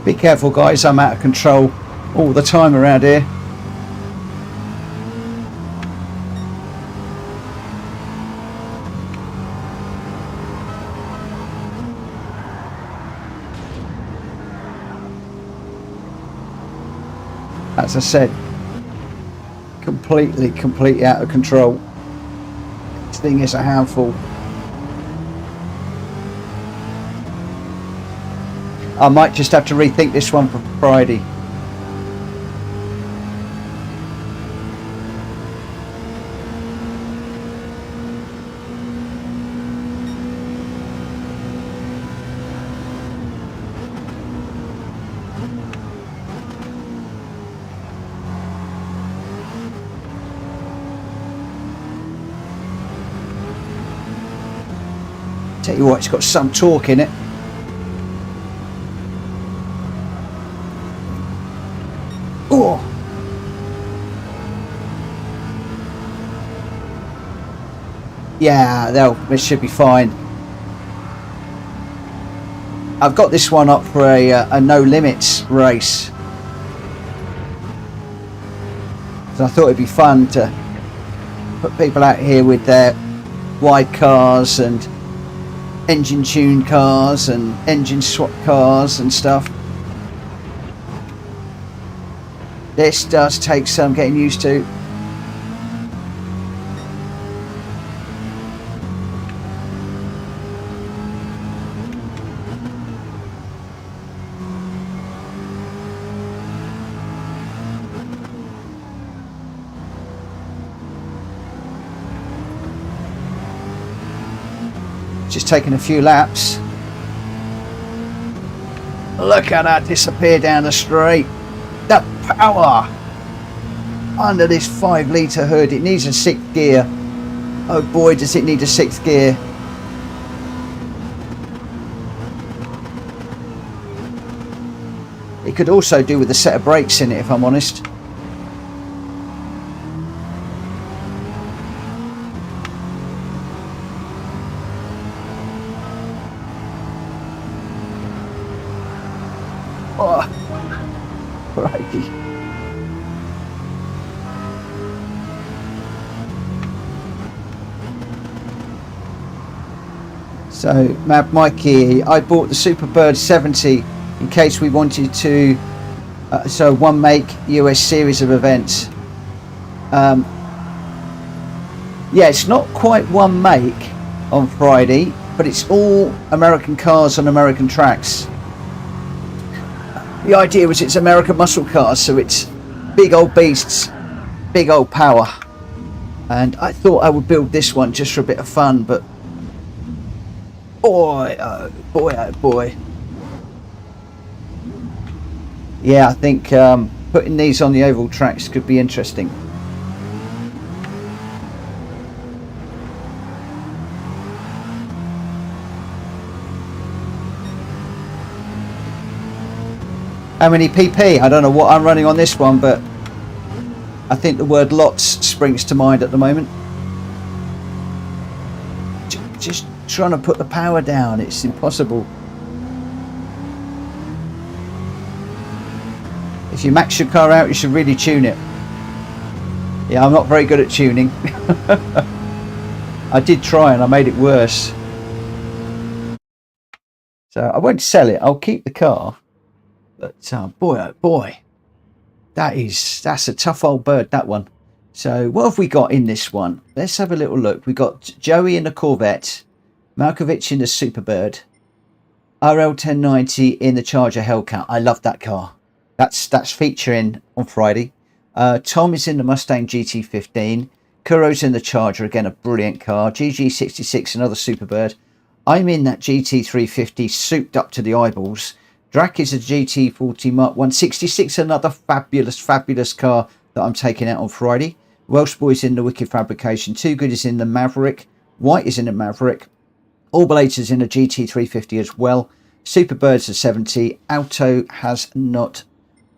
Be careful guys, I'm out of control all the time around here. As I said, completely out of control. This thing is a handful. I might just have to rethink this one for Friday. Tell you what, it's got some torque in it. Oh. Yeah, this should be fine. I've got this one up for a no limits race, so I thought it'd be fun to put people out here with their wide cars and engine tuned cars and engine swap cars and stuff. This does take some getting used to. Just taking a few laps. Look at that disappear down the straight. The power under this 5 litre hood. It needs a 6th gear. Oh boy, does it need a 6th gear. It could also do with a set of brakes in it, if I'm honest. Oh, crikey. So, Mad Mikey, I bought the Superbird 70 in case we wanted to, so one make US series of events. Yeah, it's not quite one make on Friday, but it's all American cars on American tracks. The idea was it's American muscle cars, so it's big old beasts, big old power. And I thought I would build this one just for a bit of fun, but boy, oh boy, oh boy. Yeah, I think putting these on the oval tracks could be interesting. How many PP? I don't know what I'm running on this one, but I think the word lots springs to mind at the moment. Just trying to put the power down, it's impossible. If you max your car out, you should really tune it. Yeah, I'm not very good at tuning. I did try and I made it worse. So I won't sell it. I'll keep the car. But boy, oh boy, that's a tough old bird, that one. So what have we got in this one? Let's have a little look. We got Joey in the Corvette, Malkovich in the Superbird, RL 1090 in the Charger Hellcat. I love that car. That's featuring on Friday. Tom is in the Mustang GT15. Kuro's in the Charger, again a brilliant car. GG66, another Superbird. I'm in that GT350 souped up to the eyeballs. Drac is a GT40 Mark 166, another fabulous car that I'm taking out on Friday. Welsh Boy's in the Wicked Fabrication. Too Good is in the Maverick. White is in the Maverick. Orbulator's in a GT350 as well. Superbird's a 70. Auto has not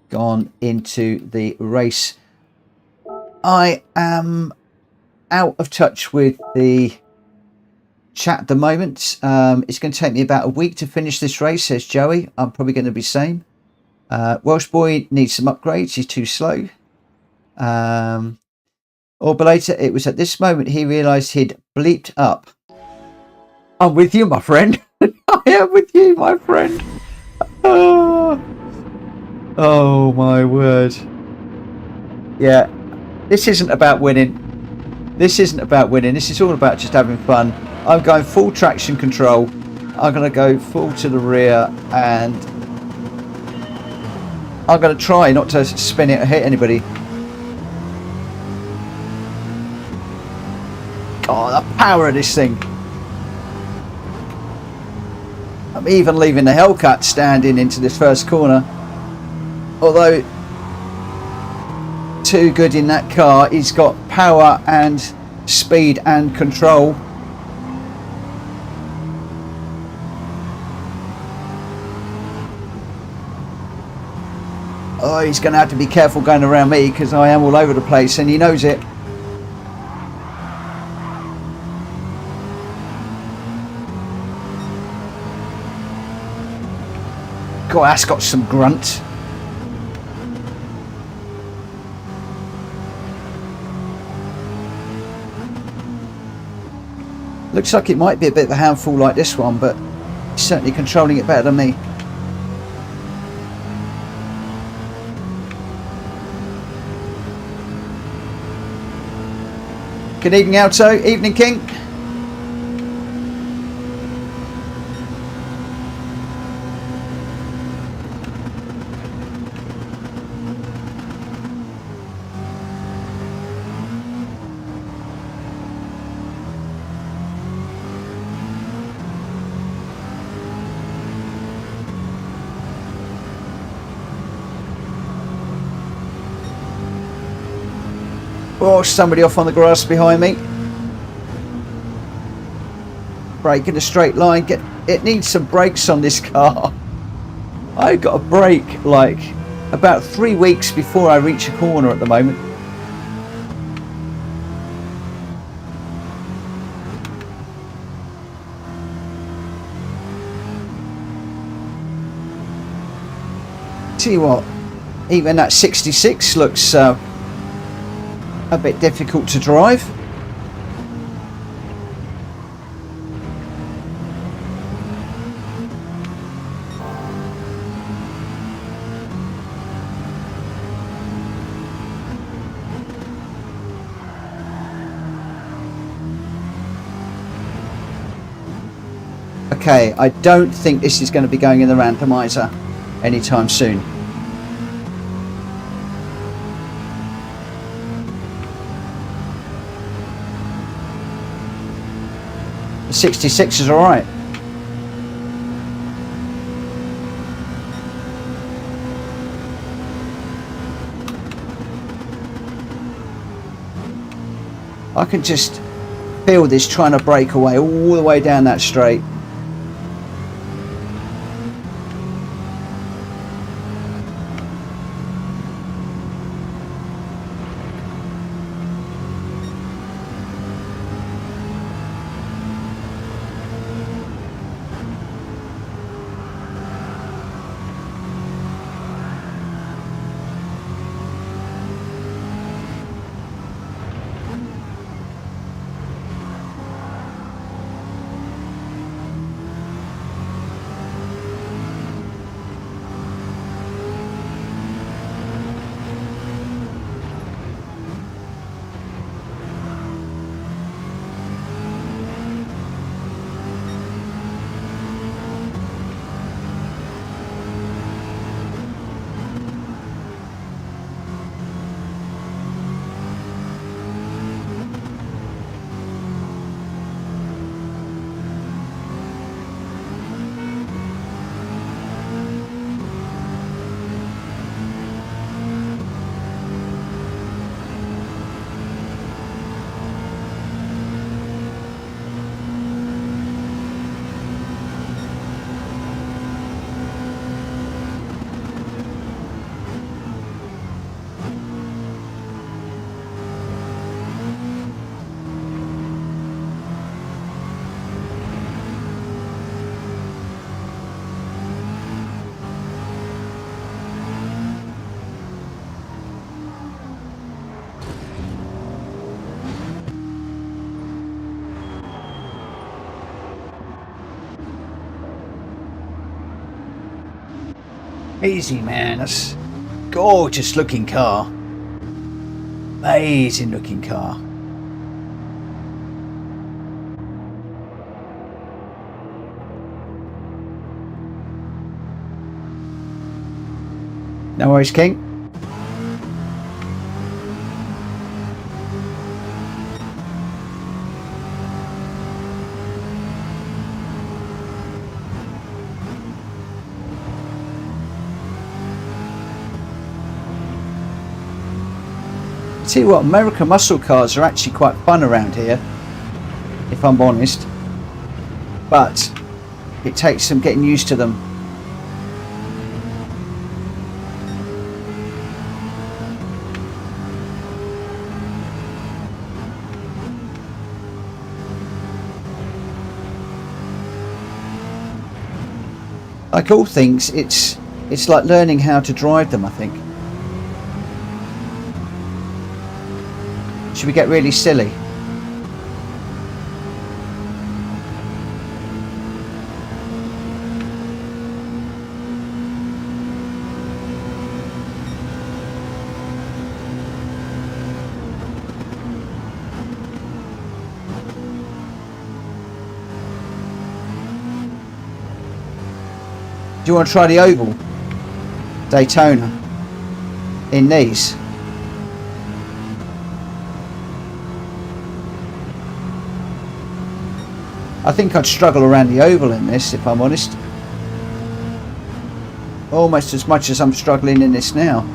gone into the race. I am out of touch with the chat at the moment. It's going to take me about a week to finish this race, says Joey. I'm probably going to be same. Welsh Boy needs some upgrades. He's too slow. Orbulator, it was at this moment he realised he'd bleeped up. I'm with you, my friend. I am with you, my friend. Oh my word. Yeah, this isn't about winning. This isn't about winning. This is all about just having fun. I'm going full traction control. I'm going to go full to the rear and I'm going to try not to spin it or hit anybody. God, the power of this thing. I'm even leaving the Hellcat standing into this first corner. Although Too Good in that car, he's got power and speed and control. Oh, he's going to have to be careful going around me because I am all over the place and he knows it. God, that's got some grunt. Looks like it might be a bit of a handful like this one, but he's certainly controlling it better than me. Good evening, Alto. Evening, King. Oh, somebody off on the grass behind me. Brake in a straight line. It needs some brakes on this car. I got a brake like about 3 weeks before I reach a corner at the moment. Tell you what, even that 66 looks a bit difficult to drive. Okay, I don't think this is going to be going in the randomizer anytime soon. The 66 is alright. I can just feel this trying to break away all the way down that straight. Easy, man. That's gorgeous looking car. Amazing looking car. No worries, King. Tell you what, American muscle cars are actually quite fun around here, if I'm honest, but it takes some getting used to them. Like all things, it's like learning how to drive them, I think. Should we get really silly? Do you want to try the oval Daytona in these? I think I'd struggle around the oval in this, if I'm honest. Almost as much as I'm struggling in this now.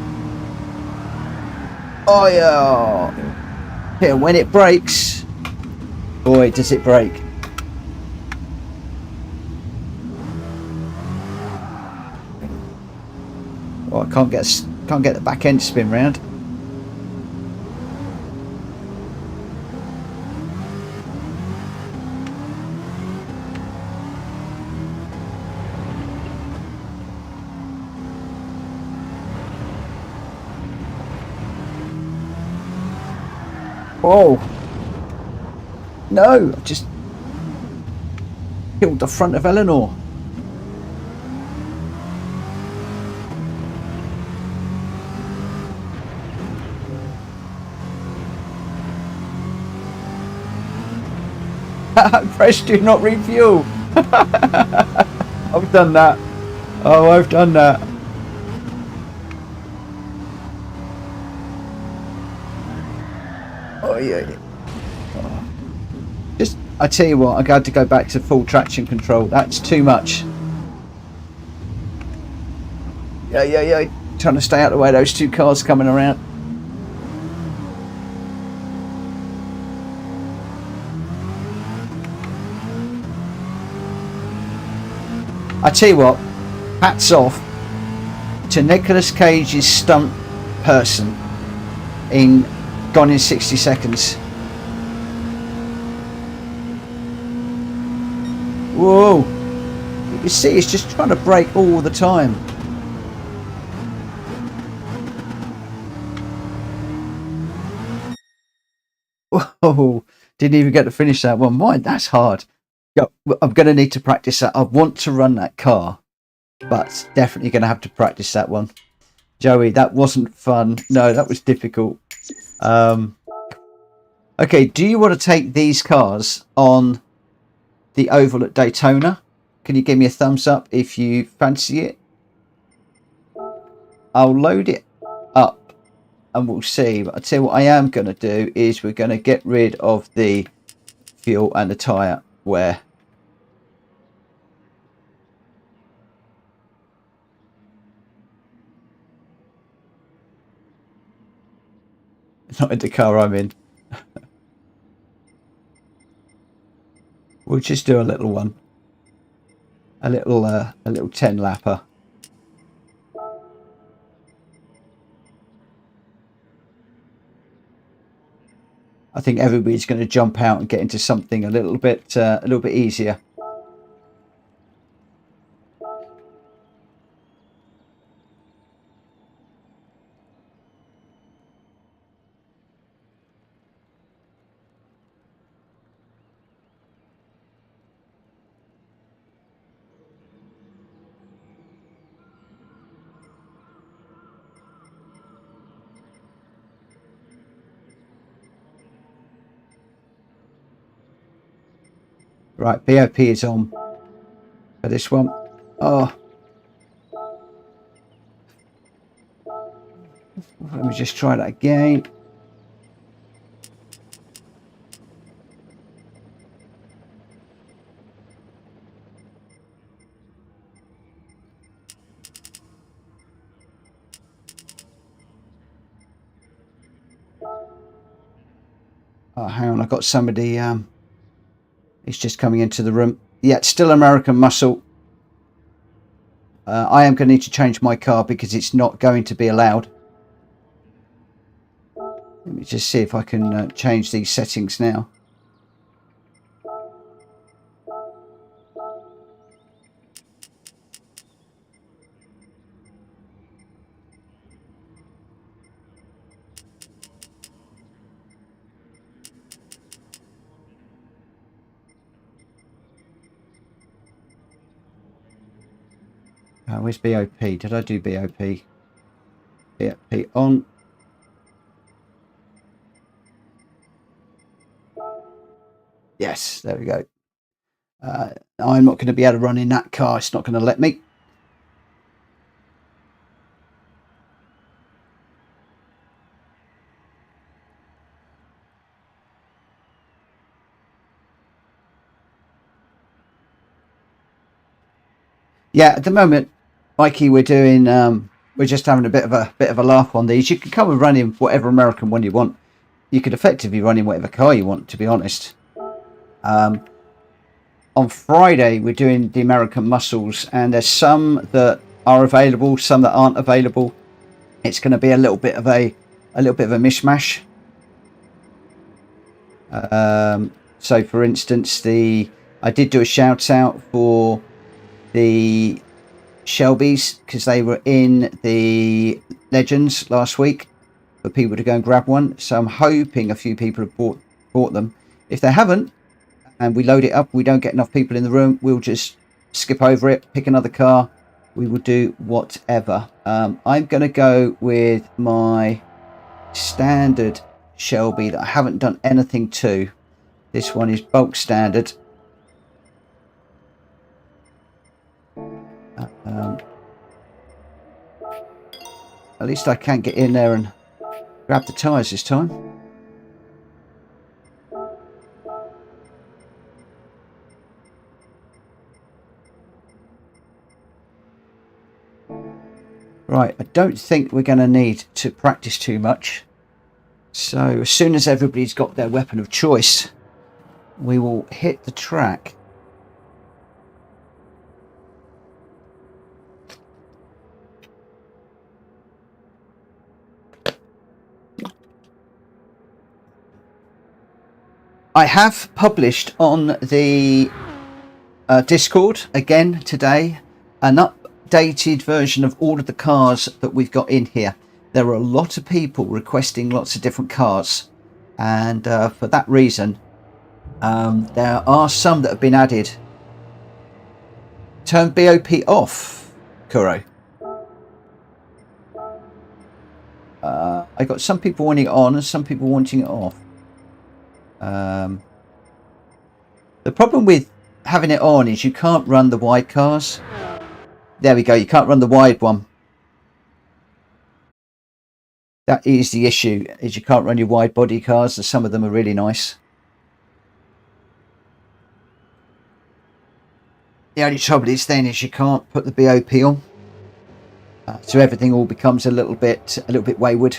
Oh yeah! Here, when it breaks, boy, does it break! Oh, I can't get the back end to spin round. Oh no, I just killed the front of Eleanor. Press do not refuel. I've done that. Oh, I've done that. Oh yeah. Oh. Just, I tell you what, I got to go back to full traction control. That's too much. Yeah. Trying to stay out of the way of those two cars coming around. I tell you what, hats off to Nicolas Cage's stunt person in Gone in 60 Seconds. Whoa! You can see it's just trying to brake all the time. Whoa! Didn't even get to finish that one. Why? That's hard. I'm going to need to practice that. I want to run that car, but definitely going to have to practice that one. Joey, that wasn't fun. No, that was difficult. Okay, do you want to take these cars on the oval at Daytona? Can you give me a thumbs up if you fancy it? I'll load it up and we'll see. But I tell you what I am going to do is we're going to get rid of the fuel and the tyre wear. Not in the car I'm in. We'll just do a little one. A little 10 lapper. I think everybody's going to jump out and get into something a little bit easier. Right, BOP is on for this one. Oh, let me just try that again. Oh, hang on, I've got somebody, he's just coming into the room. Yeah, it's still American Muscle. I am going to need to change my car because it's not going to be allowed. Let me just see if I can change these settings now. Where's BOP? Did I do BOP? BOP on. Yes, there we go. I'm not going to be able to run in that car. It's not going to let me. Yeah, at the moment, Mikey, we're doing. We're just having a bit of a laugh on these. You can come and run in whatever American one you want. You could effectively run in whatever car you want, to be honest. On Friday, we're doing the American Muscles, and there's some that are available, some that aren't available. It's going to be a little bit of a mishmash. So, for instance, I did do a shout out for the Shelbys because they were in the Legends last week for people to go and grab one. So I'm hoping a few people have bought them. If they haven't, and we load it up, we don't get enough people in the room, we'll just skip over it, pick another car. We will do whatever. I'm going to go with my standard Shelby that I haven't done anything to. This one is bulk standard. At least I can get in there and grab the tyres this time. Right, I don't think we're going to need to practice too much. So as soon as everybody's got their weapon of choice, we will hit the track. I have published on the Discord again today an updated version of all of the cars that we've got in here. There are a lot of people requesting lots of different cars, and for that reason there are some that have been added. Turn BOP off, Kuro. I got some people wanting it on and some people wanting it off. The problem with having it on is you can't run the wide cars. There we go, you can't run the wide one. That is the issue, is you can't run your wide body cars, and some of them are really nice. The only trouble is then is you can't put the BOP on. So everything all becomes a little bit wayward.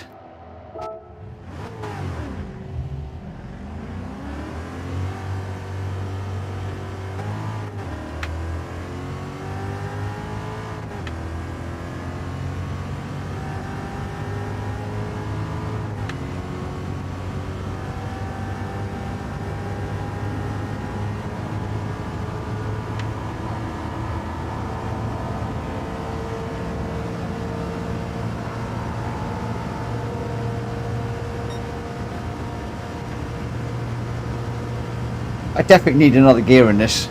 I definitely need another gear in this.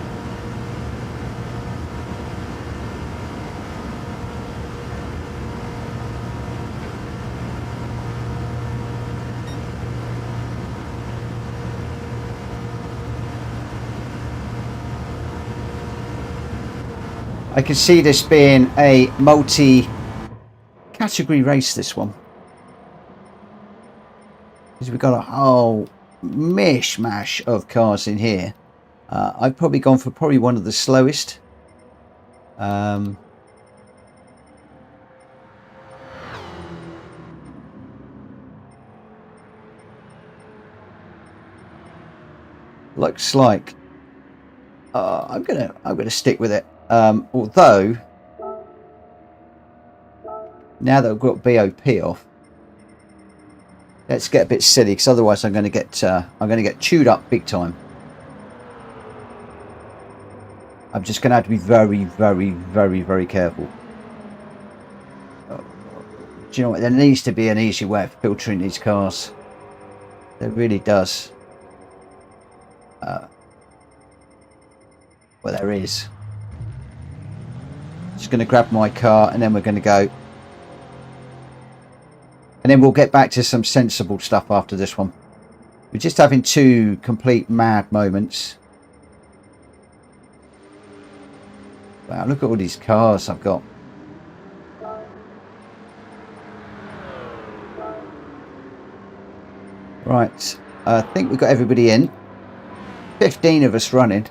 I can see this being a multi-category race, this one. Because we've got a whole mishmash of cars in here. I've probably gone for one of the slowest. Looks like I'm gonna stick with it. Although now that I've got BOP off, let's get a bit silly, because otherwise I'm gonna get chewed up big time. I'm just gonna have to be very, very, very, very careful. Do you know what? There needs to be an easy way of filtering these cars. There really does. Well, there is. Just going to grab my car and then we're going to go. And then we'll get back to some sensible stuff after this one. We're just having two complete mad moments. Wow, look at all these cars I've got. Right, I think we've got everybody in. 15 of us running.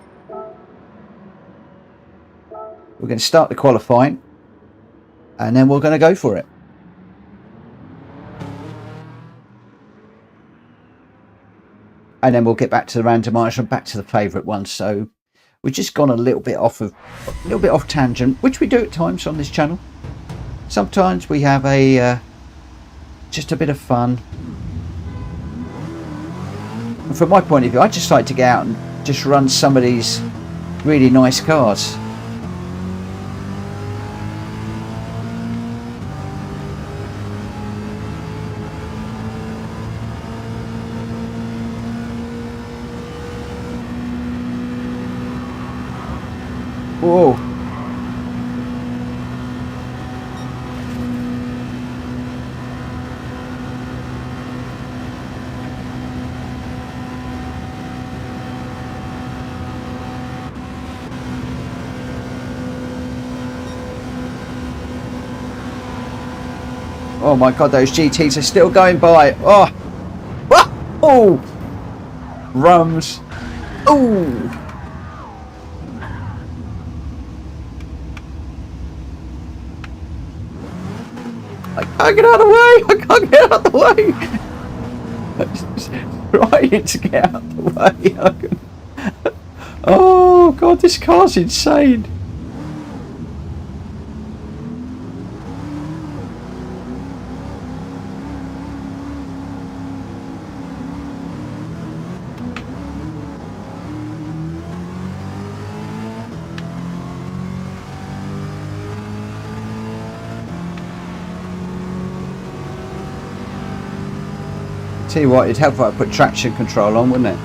We're going to start the qualifying and then we're going to go for it. And then we'll get back to the randomizer and back to the favourite one. So we've just gone a little bit off tangent, which we do at times on this channel. Sometimes we have just a bit of fun. And from my point of view, I just like to get out and just run some of these really nice cars. Whoa. Oh my god, those GTs are still going by. Oh, oh, rums. Oh. I can't get out of the way! I can't get out of the way! I'm just trying to get out of the way. Oh god, this car's insane! Tell you what, it'd help if I put traction control on, wouldn't it?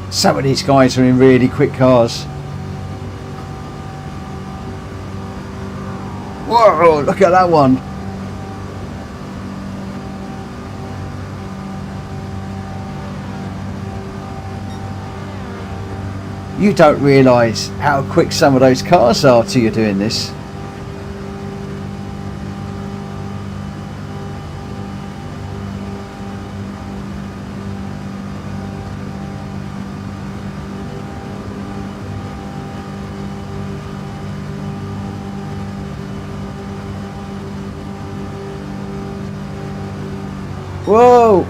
Some of these guys are in really quick cars. Whoa, look at that one. You don't realise how quick some of those cars are till you're doing this. Whoa!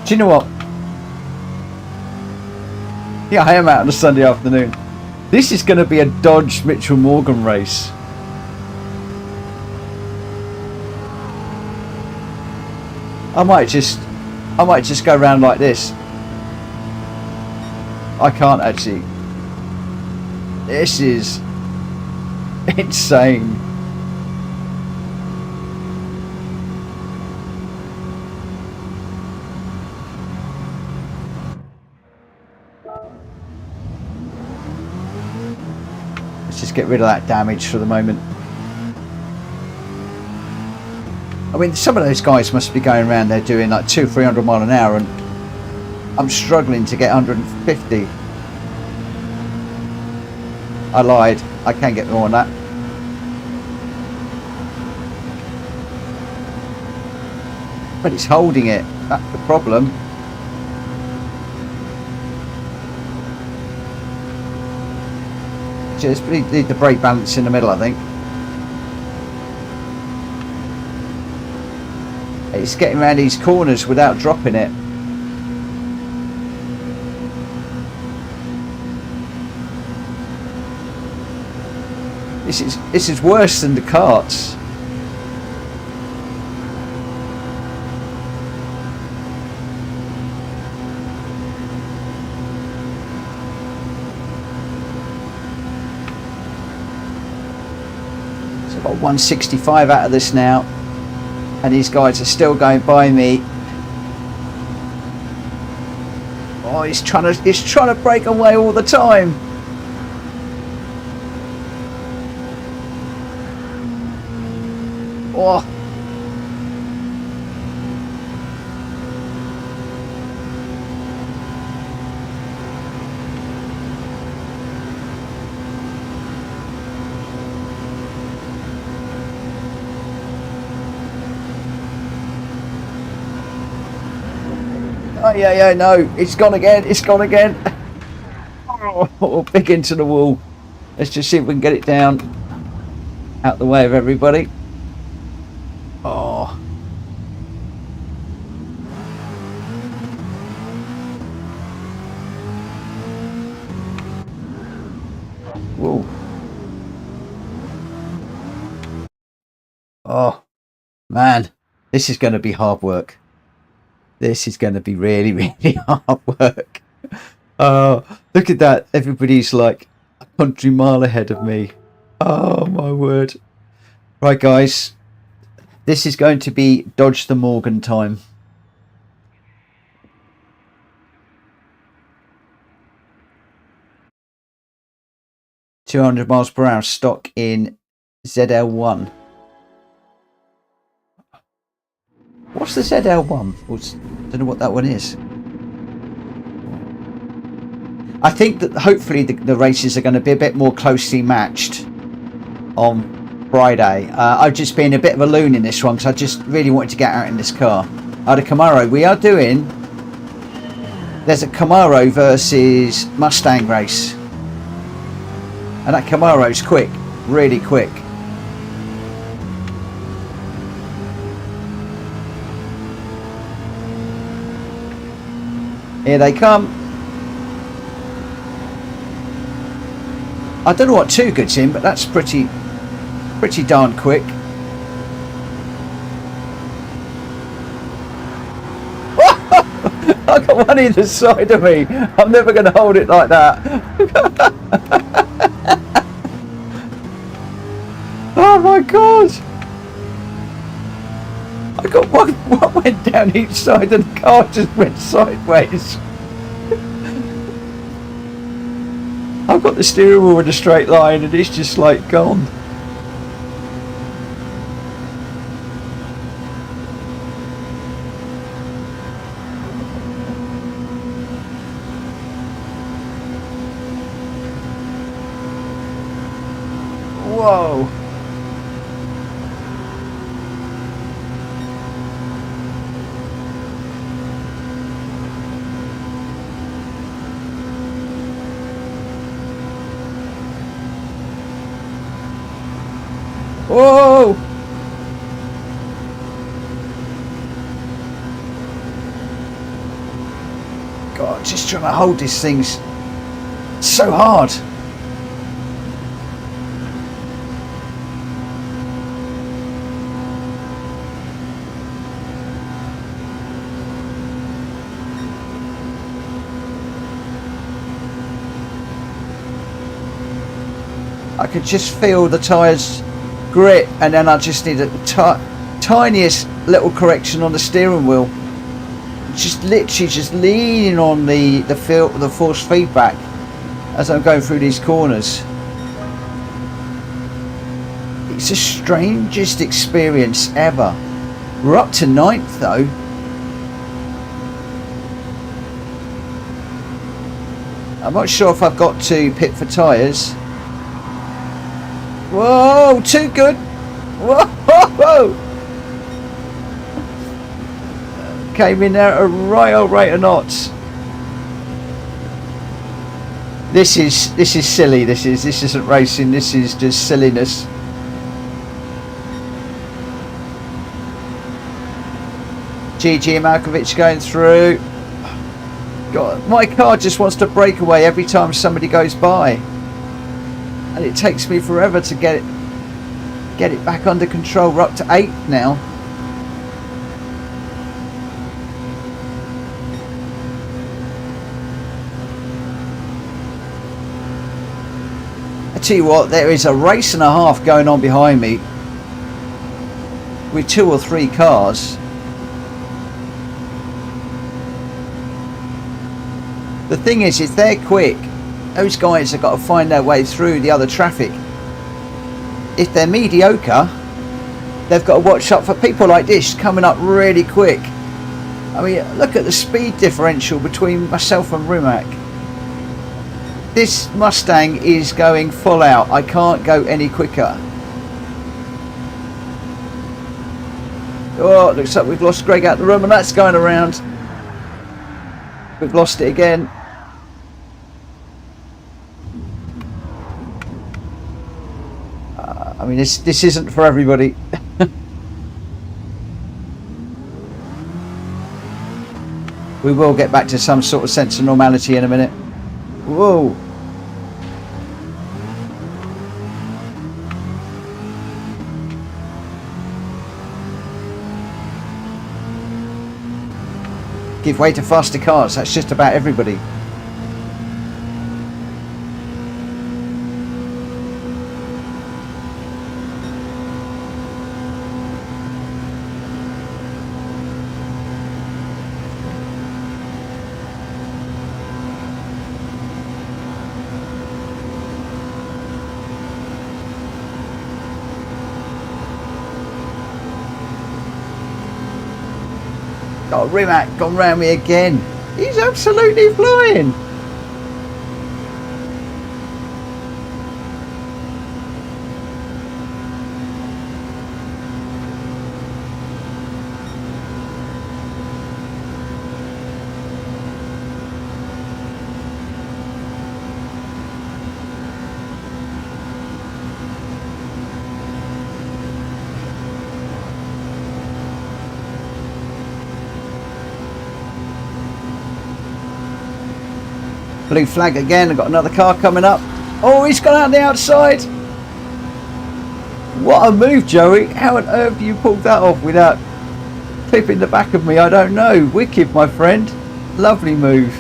Do you know what? Yeah, I am out on a Sunday afternoon. This is going to be a Dodge Mitchell Morgan race. I might just go around like this. I can't actually. This is insane. Let's just get rid of that damage for the moment. I mean, some of those guys must be going around there doing like 200-300 mile an hour, and I'm struggling to get 150. I lied. I can get more than that. But it's holding it. That's the problem. Just need the brake balance in the middle, I think. It's getting around these corners without dropping it. This is worse than the karts. So I've got 165 out of this now, and these guys are still going by me. Oh, he's trying to break away all the time. Oh. Oh yeah, no, it's gone again, Oh, big into the wall. Let's just see if we can get it down out the way of everybody. Oh. Whoa. Oh, man. This is going to be hard work. This is going to be really, really hard work. Oh, look at that. Everybody's like a country mile ahead of me. Oh, my word. Right, guys. This is going to be Dodge the Morgan time. .200 miles per hour stock in ZL1. What's the ZL1? I don't know what that one is. I think that hopefully the races are going to be a bit more closely matched on Friday. I've just been a bit of a loon in this one because I just really wanted to get out in this car. The Camaro, we are doing, there's a Camaro versus Mustang race, and that Camaro's quick, really quick. Here they come. I don't know what Too Good's in, but that's pretty darn quick. I got one either side of me. I'm never going to hold it like that. Oh my god! I got one went down each side and the car just went sideways. I've got the steering wheel in a straight line and it's just like gone. Whoa. Whoa! God, just trying to hold these things so hard. I could just feel the tyres grit, and then I just need a tiniest little correction on the steering wheel. Just literally just leaning on the force feedback as I'm going through these corners. It's the strangest experience ever. We're up to 9th though. I'm not sure if I've got to pit for tyres. Whoa, too good. Whoa, whoa, whoa. Came in there at a right old rate of knots. This is silly. This isn't racing. This is just silliness. GG Malkovich going through. God, my car just wants to break away every time somebody goes by, and it takes me forever to get it back under control. We're up to 8th now. I tell you what, there is a race and a half going on behind me with 2 or 3 cars. The thing is, if they're quick, those guys have got to find their way through the other traffic. If they're mediocre, they've got to watch out for people like this coming up really quick. I mean, look at the speed differential between myself and Rimac. This Mustang is going full out. I can't go any quicker. Oh, it looks like we've lost Greg out the room, and that's going around. We've lost it again. I mean, this isn't for everybody. We will get back to some sort of sense of normality in a minute. Whoa. Give way to faster cars. That's just about everybody. Oh, Rimac gone round me again. He's absolutely flying. Blue flag again. I've got another car coming up. Oh, he's gone out the outside. What a move, Joey. How on earth you pulled that off without clipping the back of me? I don't know. Wicked, my friend. Lovely move.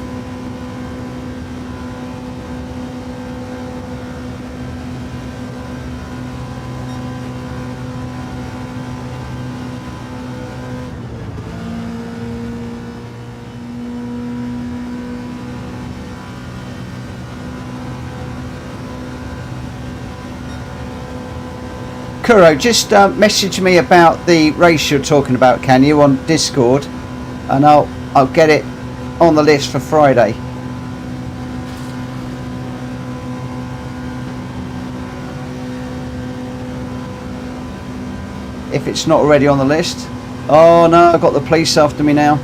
Kuro, just message me about the race you're talking about, can you, on Discord, and I'll get it on the list for Friday. If it's not already on the list. Oh no, I've got the police after me now.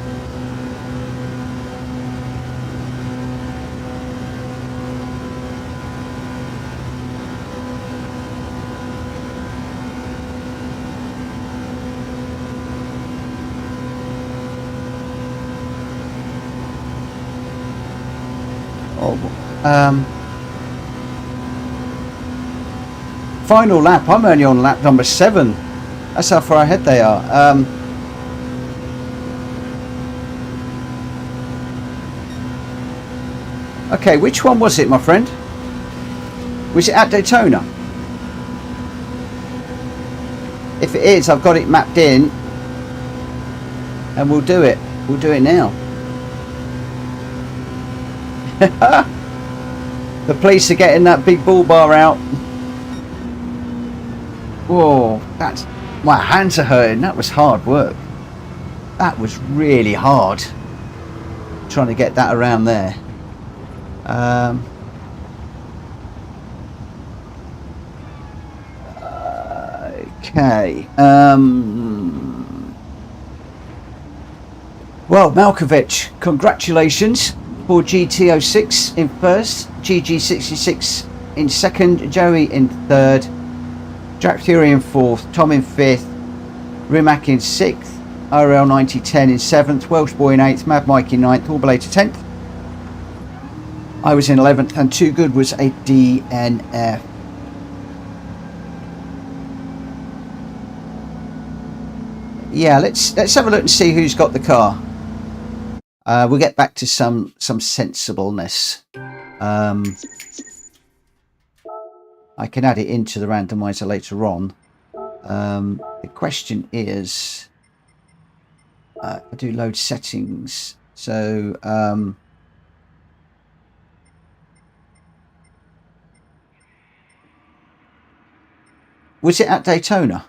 Final lap. I'm only on lap number 7. That's how far ahead they are. Okay, which one was it, my friend? Was it at Daytona? If it is, I've got it mapped in, and we'll do it. We'll do it now. The police are getting that big bull bar out. Whoa, that's... my hands are hurting. That was hard work. That was really hard. Trying to get that around there. Okay. Well, Malkovich, congratulations for GT06 in first, GG66 in second, Joey in third, Jack Fury in fourth, Tom in fifth, Rimac in sixth, RL9010 in seventh, Welsh Boy in eighth, Mad Mike in ninth, All Belated 10th. I was in 11th, and Too Good was a DNF. Yeah, let's have a look and see who's got the car. We'll get back to some sensibleness. I can add it into the randomizer later on. The question is, I do load settings. So was it at Daytona?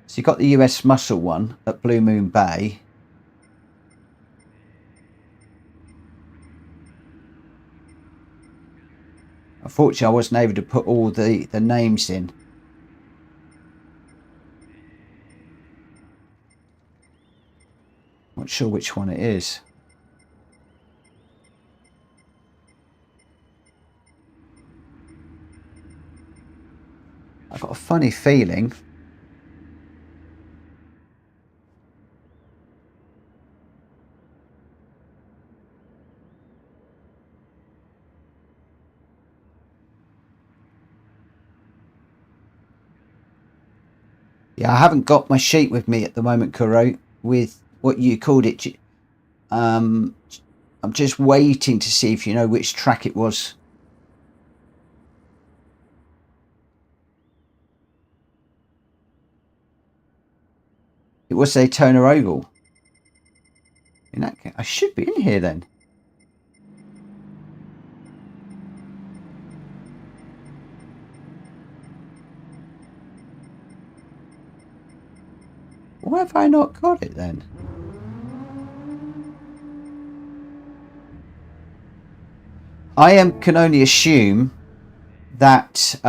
So you got the US Muscle one at Blue Moon Bay. Unfortunately, I wasn't able to put all the names in. Not sure which one it is. I've got a funny feeling. Yeah, I haven't got my sheet with me at the moment, Kuro, with what you called it. I'm just waiting to see if you know which track it was. It was Daytona Oval. In that case, I should be in here then. Why have I not got it then? I can only assume that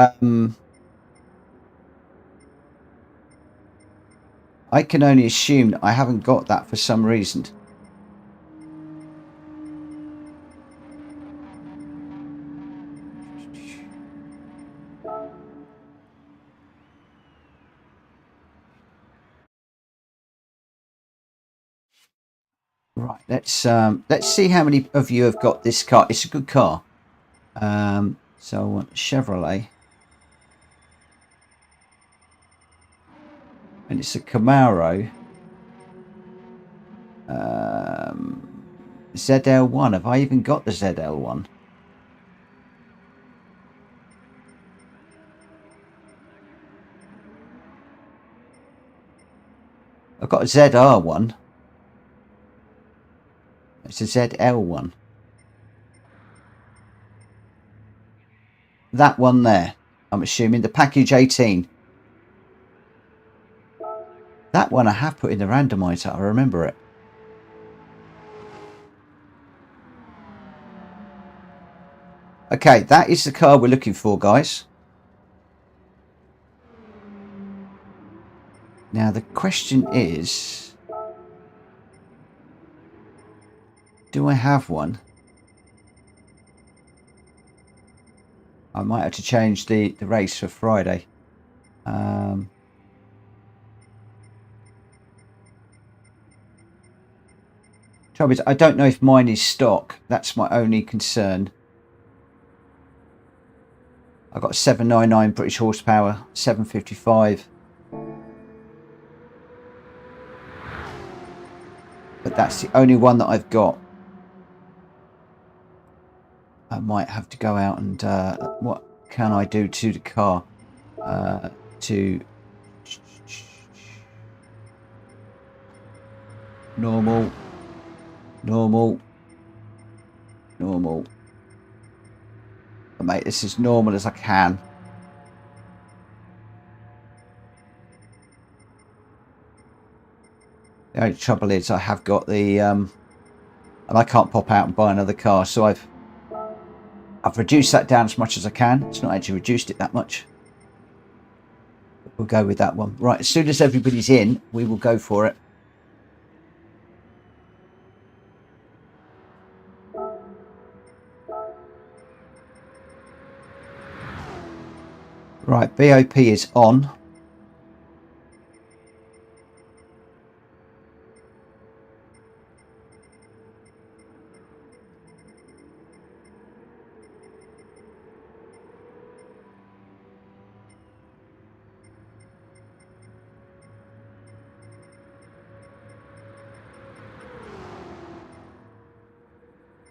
I can only assume that I haven't got that for some reason. Right, let's see how many of you have got this car. It's a good car. So I want Chevrolet. And it's a Camaro. ZL1. Have I even got the ZL1? I've got a ZR1. It's a ZL1. That one there, I'm assuming, the package 18. That one I have put in the randomizer, I remember it. Okay, that is the car we're looking for, guys. Now the question is, do I have one? I might have to change the race for Friday. Trouble is, I don't know if mine is stock. That's my only concern. I've got 799 British horsepower, 755. But that's the only one that I've got. I might have to go out and what can I do to the car? To normal, normal, normal. But mate, this is normal as I can. The only trouble is I have got the and I can't pop out and buy another car, so I've reduced that down as much as I can. It's not actually reduced it that much. But we'll go with that one. Right, as soon as everybody's in, we will go for it. Right, BOP is on.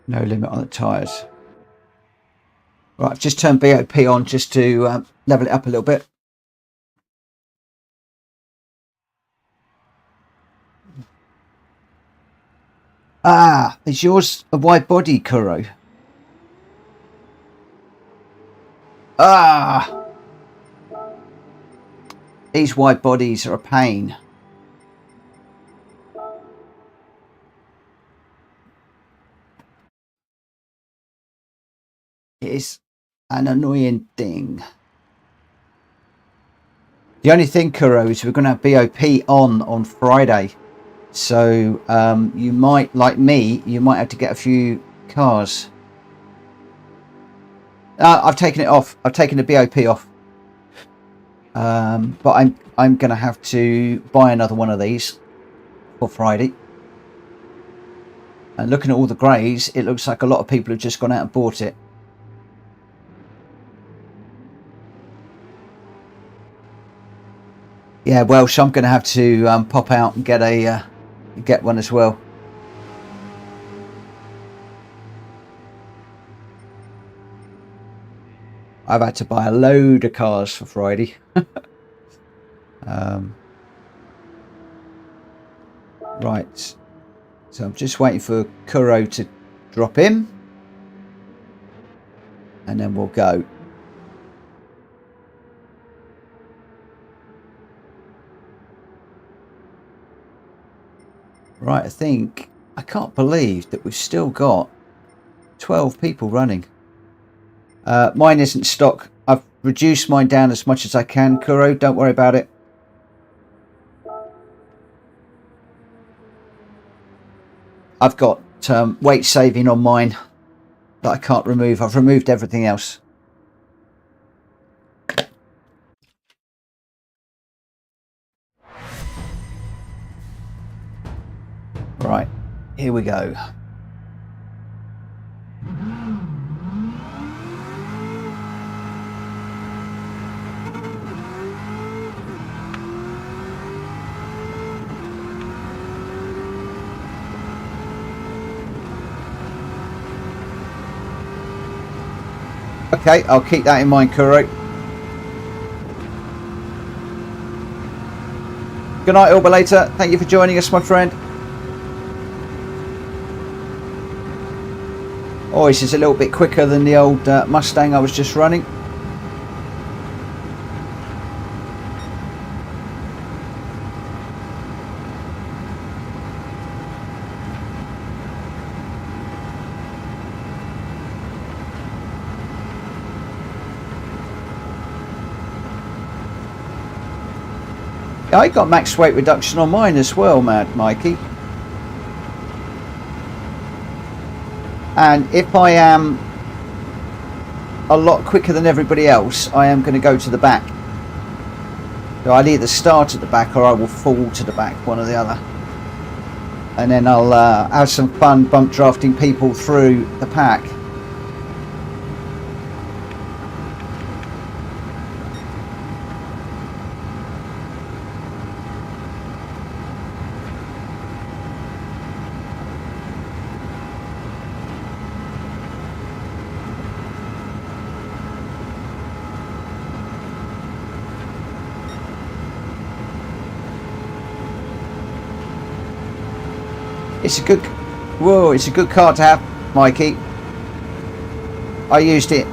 No limit on the tyres. Right, I've just turned BOP on just to level it up a little bit. Ah, is yours a wide body, Kuro? Ah! These wide bodies are a pain. It is an annoying thing. The only thing, Kuro, is we're going to have BOP on Friday. So you might, like me, you might have to get a few cars. I've taken it off. I've taken the BOP off. But I'm going to have to buy another one of these for Friday. And looking at all the greys, it looks like a lot of people have just gone out and bought it. Yeah, Welsh, I'm going to have to pop out and get one as well. I've had to buy a load of cars for Friday. Right, so I'm just waiting for Kuro to drop in, and then we'll go. Right, I can't believe that we've still got 12 people running. Mine isn't stock. I've reduced mine down as much as I can, Kuro, don't worry about it. I've got weight saving on mine that I can't remove. I've removed everything else. Right, here we go. Okay, I'll keep that in mind, Kuro. Good night, Orbalator. Thank you for joining us, my friend. Oh, this is a little bit quicker than the old Mustang I was just running. I got max weight reduction on mine as well, Mad Mikey. And if I am a lot quicker than everybody else, I am going to go to the back. So I'll either start at the back or I will fall to the back, one or the other. and then I'll have some fun bump drafting people through the pack. It's a good, whoa! It's a good car to have, Mikey. I used it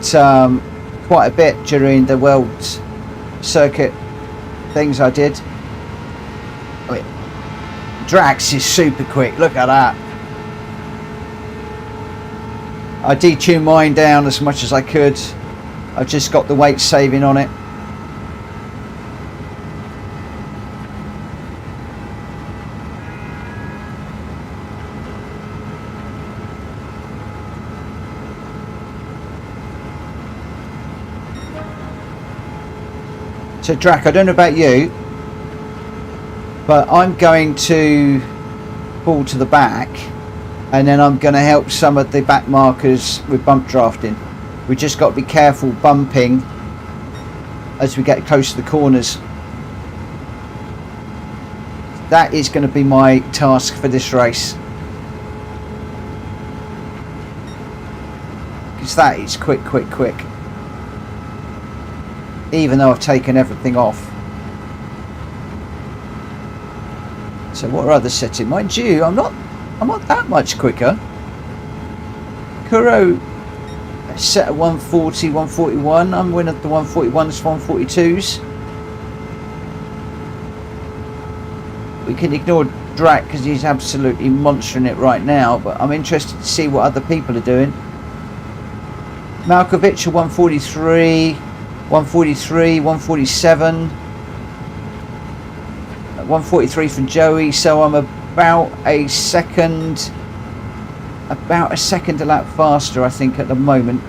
quite a bit during the World Circuit things I did. I mean, Drax is super quick. Look at that. I detuned mine down as much as I could. I've just got the weight saving on it. So Drac, I don't know about you, but I'm going to pull to the back, and then I'm going to help some of the back markers with bump drafting. We just got to be careful bumping as we get close to the corners. That is going to be my task for this race, because that is quick. Even though I've taken everything off. So what are other settings? Mind you, I'm not that much quicker. Kuro set at 140, 141. I'm winning at the 141s, 142s. We can ignore Drac because he's absolutely monstering it right now, but I'm interested to see what other people are doing. Malkovich at 143. 143, 147, 143 from Joey, so I'm about a second a lap faster, I think, at the moment.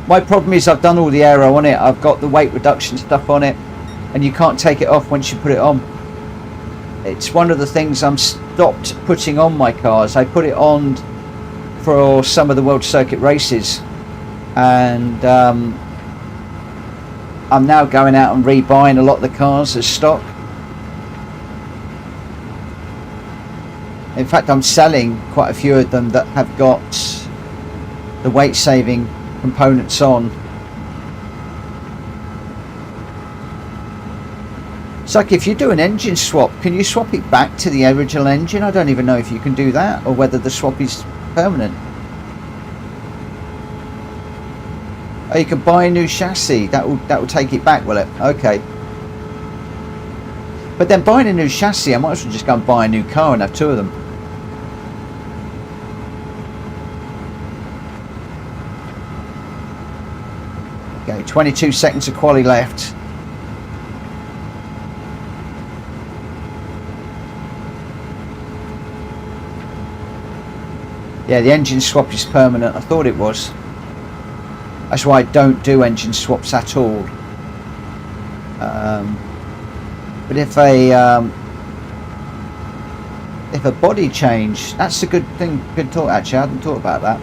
My problem is I've done all the aero on it, I've got the weight reduction stuff on it, and you can't take it off once you put it on. It's one of the things I'm stopped putting on my cars. I put it on for some of the World Circuit races, and I'm now going out and rebuying a lot of the cars as stock. In fact, I'm selling quite a few of them that have got the weight saving components on. It's like if you do an engine swap, can you swap it back to the original engine? I don't even know if you can do that, or whether the swap is permanent. Oh, you can buy a new chassis. That will take it back, will it? Okay. But then buying a new chassis, I might as well just go and buy a new car and have two of them. Okay, 22 seconds of quali left. Yeah, the engine swap is permanent. I thought it was. That's why I don't do engine swaps at all. But if a body change, that's a good thing. Good thought, actually. I hadn't thought about that.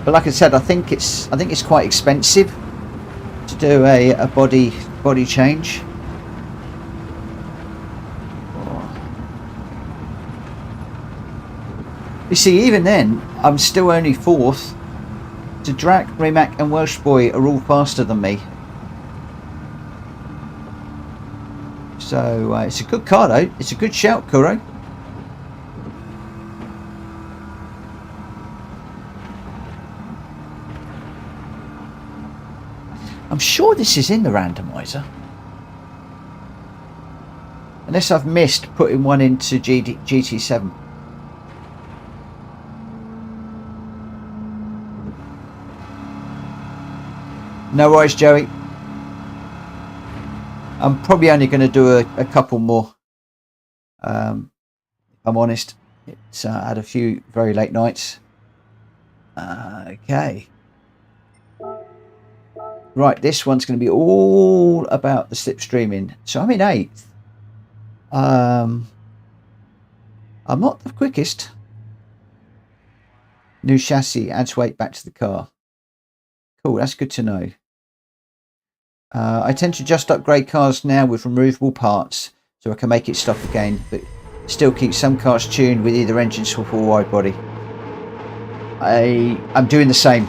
But like I said, I think it's quite expensive to do a body change. You see, even then, I'm still only fourth. So Drac, Rimac and Welsh Boy are all faster than me. So it's a good car though. It's a good shout, Kuro. I'm sure this is in the randomizer. Unless I've missed putting one into GT7. No worries, Joey. I'm probably only going to do a couple more. If I'm honest, it's had a few very late nights. Okay. Right, this one's going to be all about the slipstreaming. So I'm in 8th. I'm not the quickest. New chassis adds weight back to the car. Cool, that's good to know. I tend to just upgrade cars now with removable parts so I can make it stop again, but still keep some cars tuned with either engine swap or wide body. I'm doing the same.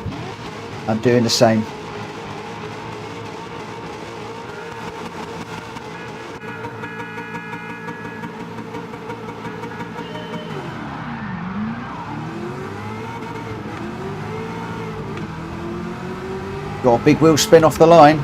I'm doing the same. Got a big wheel spin off the line.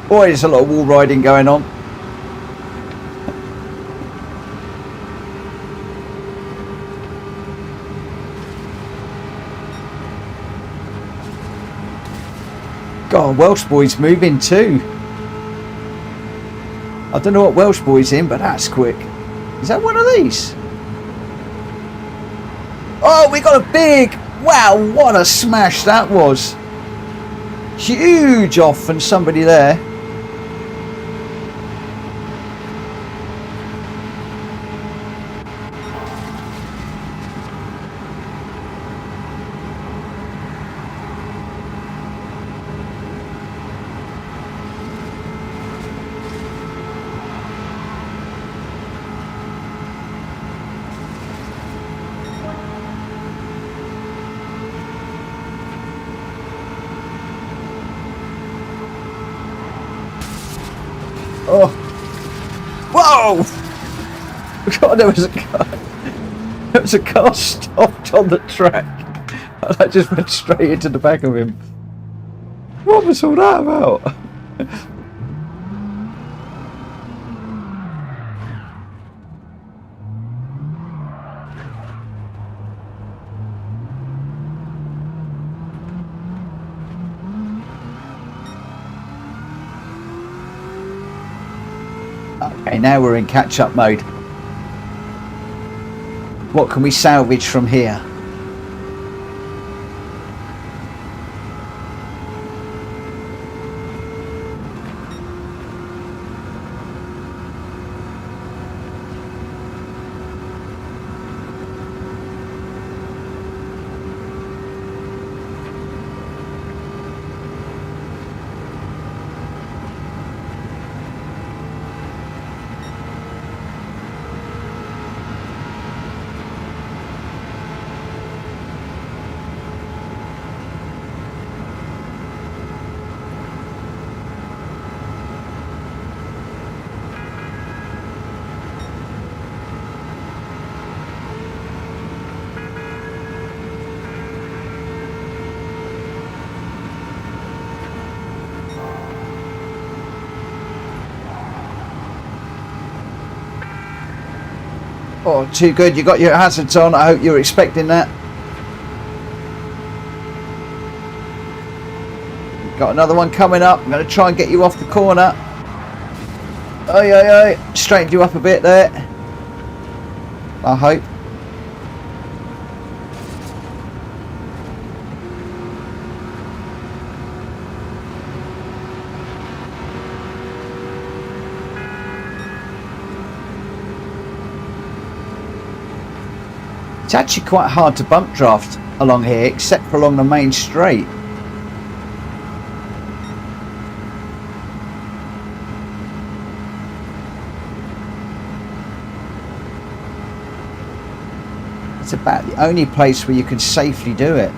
Boy, there's a lot of wall riding going on. God, Welsh boy's moving too. I don't know what Welsh boy's in, but that's quick. Is that one of these? Oh, we got a big... Wow, what a smash that was. Huge off from somebody there. Oh, whoa! God, there was a car stopped on the track, and I just went straight into the back of him. What was all that about? Okay, now we're in catch-up mode. What can we salvage from here? Oh, too good. You got your hazards on. I hope you're expecting that. Got another one coming up. I'm going to try and get you off the corner. Oi. Straightened you up a bit there, I hope. It's actually quite hard to bump draft along here, except for along the main straight. It's about the only place where you can safely do it.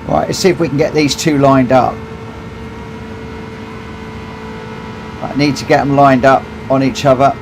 Right, let's see if we can get these two lined up. I need to get them lined up on each other.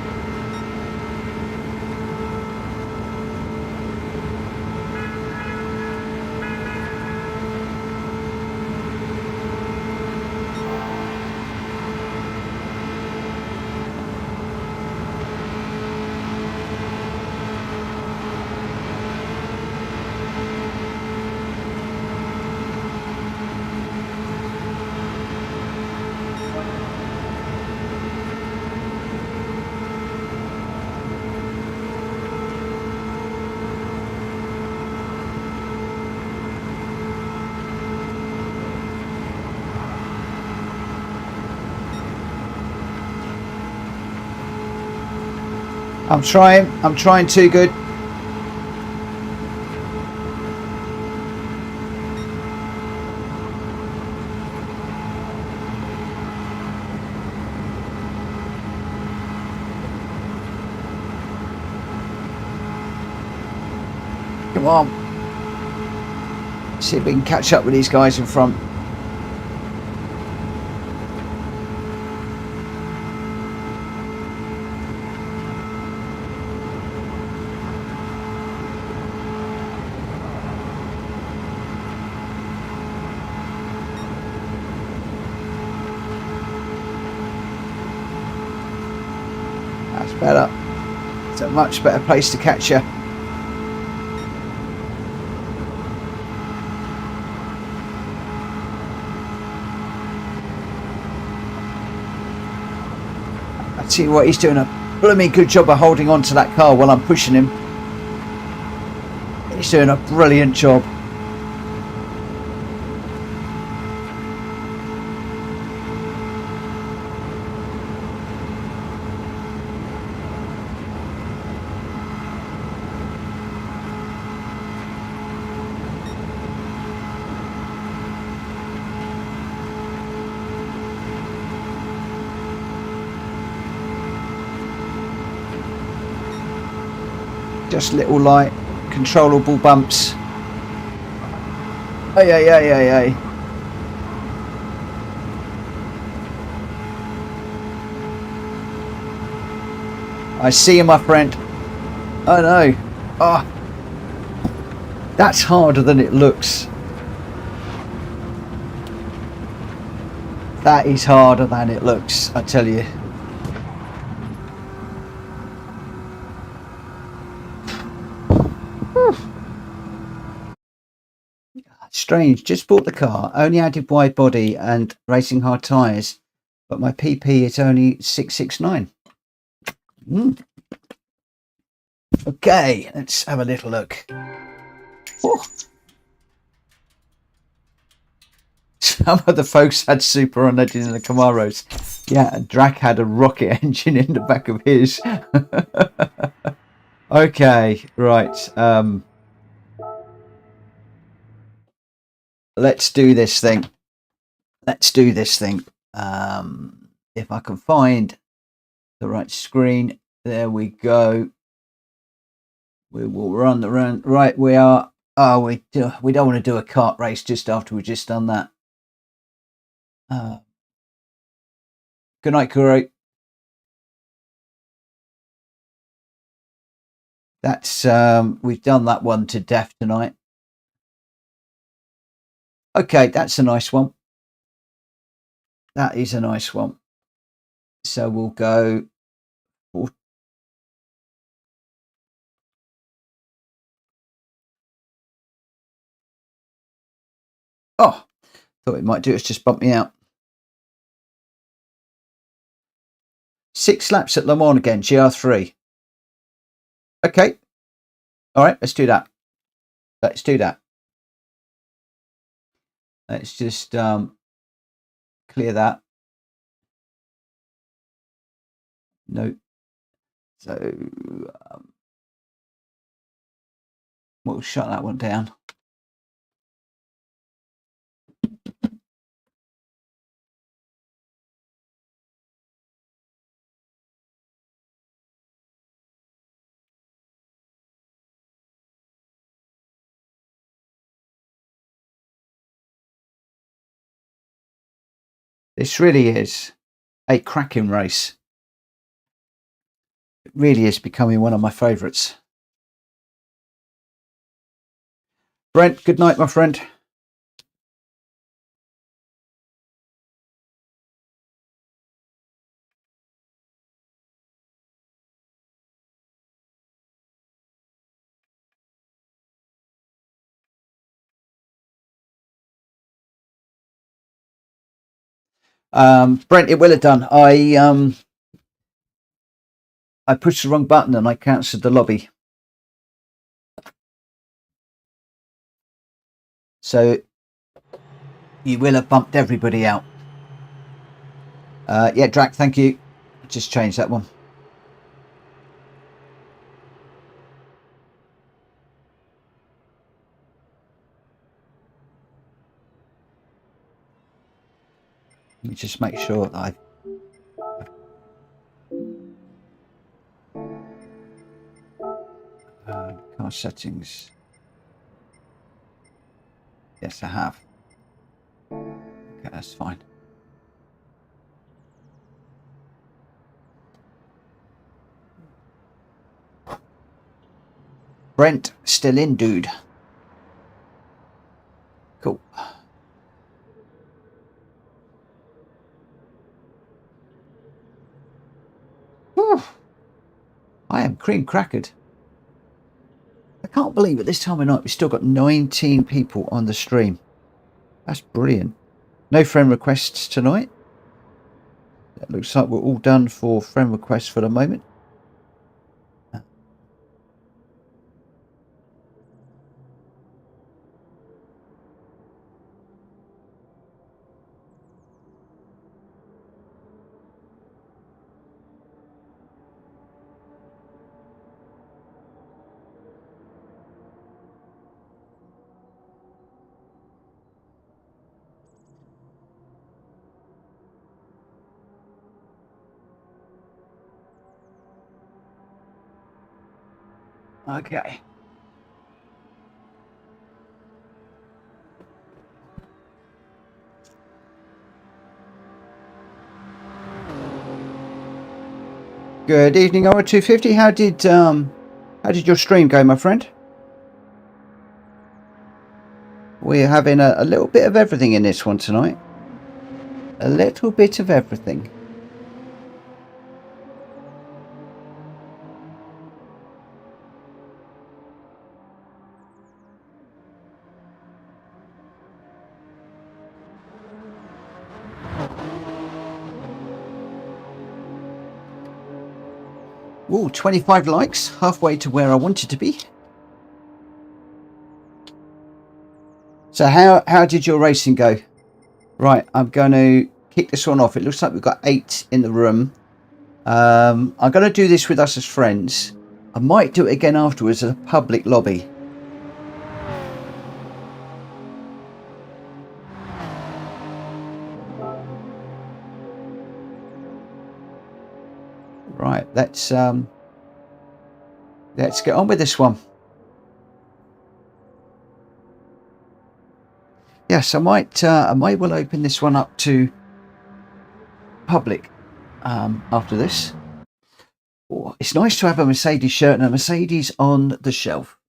I'm trying too good. Come on. See if we can catch up with these guys in front. That's better. It's a much better place to catch you. I tell you what, he's doing a blooming good job of holding on to that car while I'm pushing him. He's doing a brilliant job. Just little light controllable bumps. Hey, hey, hey, hey, hey. I see you, my friend. Oh no. Oh, that's harder than it looks. That is harder than it looks, I tell you. Strange, just bought the car, only added wide body and racing hard tyres, but my PP is only 669. Okay, let's have a little look. Oh. Some of the folks had super on edges in the Camaros. Yeah, Drac had a rocket engine in the back of his. Okay, right. Let's do this thing. If I can find the right screen, there we go. We will run the run. Right, we are. Oh, we don't want to do a kart race just after we've just done that. Good night, Kuro. That's we've done that one to death tonight. Okay, that's a nice one. That is a nice one. So we'll go. Oh, thought it might do is just bump me out. 6 laps at Le Mans again, GR3. Okay. All right, let's do that. Let's do that. Let's just clear that. No. So we'll shut that one down. This really is a cracking race. It really is becoming one of my favourites. Brent, good night, my friend. Brent, it will have done. I pushed the wrong button and I cancelled the lobby. So you will have bumped everybody out. Yeah, Drac, thank you. Just changed that one. Let me just make sure that car settings. Yes, I have. Okay, that's fine. Brent, still in, dude. Cool. Whew. I am cream crackered. I can't believe at this time of night we've still got 19 people on the stream. That's brilliant. No friend requests tonight. It looks like we're all done for friend requests for the moment. Okay. Good evening, R250. How did your stream go, my friend? We're having a little bit of everything in this one tonight. A little bit of everything. Ooh, 25 likes, halfway to where I wanted to be. So how did your racing go? Right, I'm going to kick this one off. It looks like we've got 8 in the room. I'm going to do this with us as friends. I might do it again afterwards as a public lobby. Right, let's get on with this one. Yes, I might well open this one up to public after this. Oh, it's nice to have a Mercedes shirt and a Mercedes on the shelf.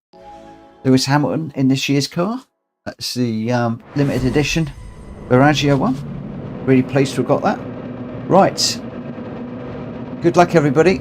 Lewis Hamilton in this year's car. That's the limited edition Bellagio one. Really pleased to have got that. Right. Good luck, everybody.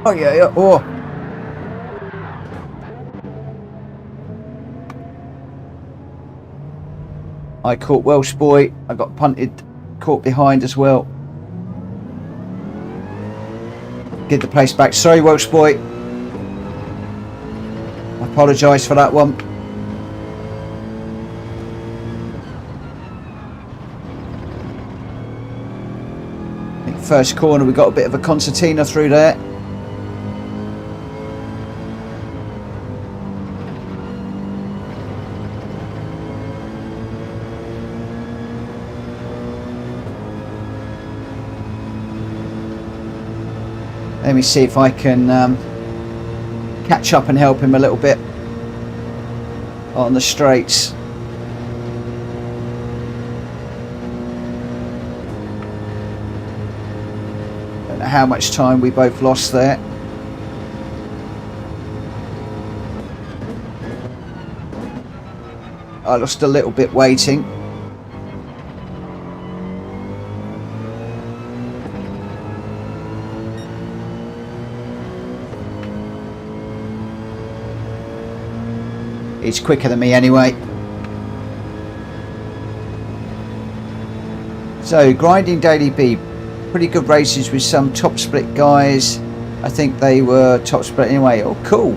Oh yeah. Oh. I caught Welsh Boy. I got punted, caught behind as well. Give the place back. Sorry, Welsh Boy. I apologise for that one. First corner, we got a bit of a concertina through there. Let me see if I can catch up and help him a little bit on the straights. Don't know how much time we both lost there. I lost a little bit waiting. He's quicker than me anyway. So, grinding Daily B, pretty good races with some top split guys. I think they were top split anyway. Oh, cool.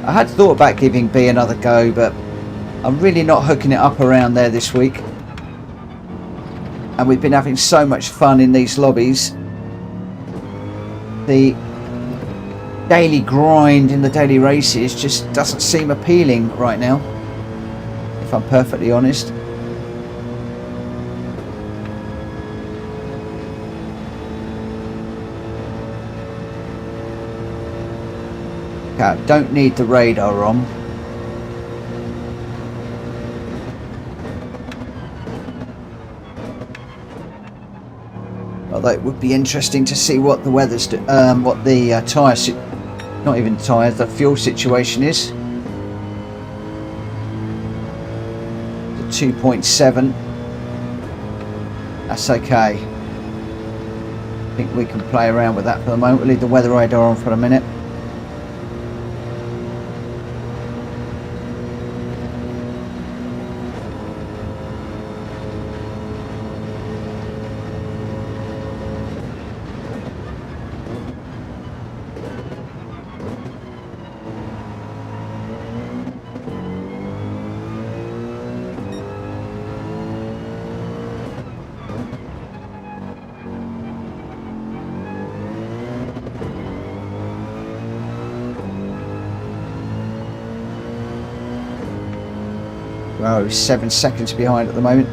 I had thought about giving B another go, but I'm really not hooking it up around there this week. And we've been having so much fun in these lobbies. The daily grind in the daily races just doesn't seem appealing right now, if I'm perfectly honest. Okay, I don't need the radar on. Although it would be interesting to see what the weather's what the tyres, not even tyres, the fuel situation is. The 2.7. That's okay. I think we can play around with that for the moment. We'll leave the weather radar on for a minute. Oh, 7 seconds behind at the moment.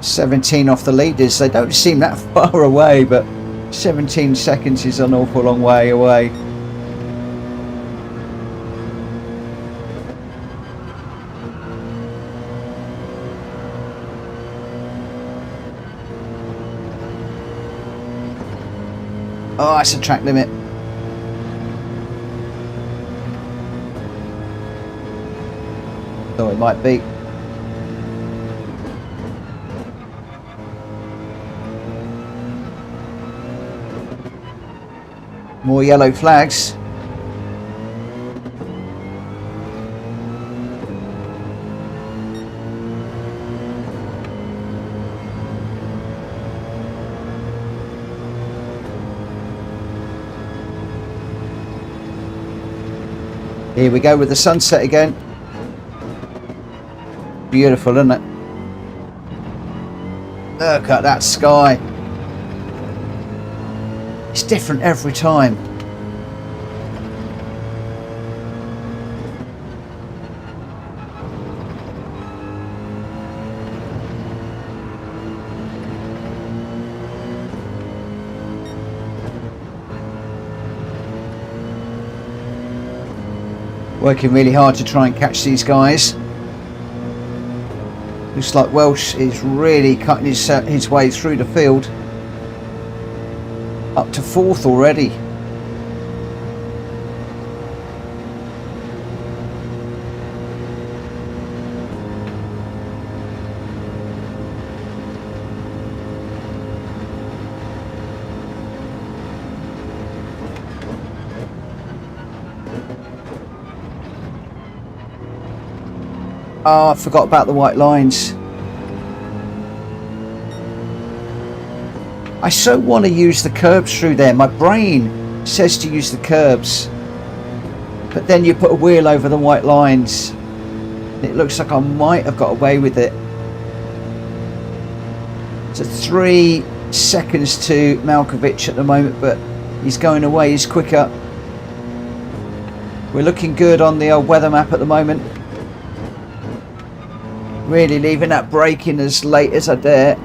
$17 off the leaders. They don't seem that far away, but 17 seconds is an awful long way away. Oh, that's a track limit. So it might be. More yellow flags. Here we go with the sunset again. Beautiful, isn't it? Look at that sky. It's different every time. Working really hard to try and catch these guys. Looks like Welsh is really cutting his way through the field. Up to 4th already. Oh, I forgot about the white lines. I so want to use the curbs through there. My brain says to use the curbs, but then you put a wheel over the white lines. It looks like I might have got away with it. So 3 seconds to Malkovich at the moment, but he's going away. He's quicker. We're looking good on the old weather map at the moment. Really leaving that brake in as late as I dare.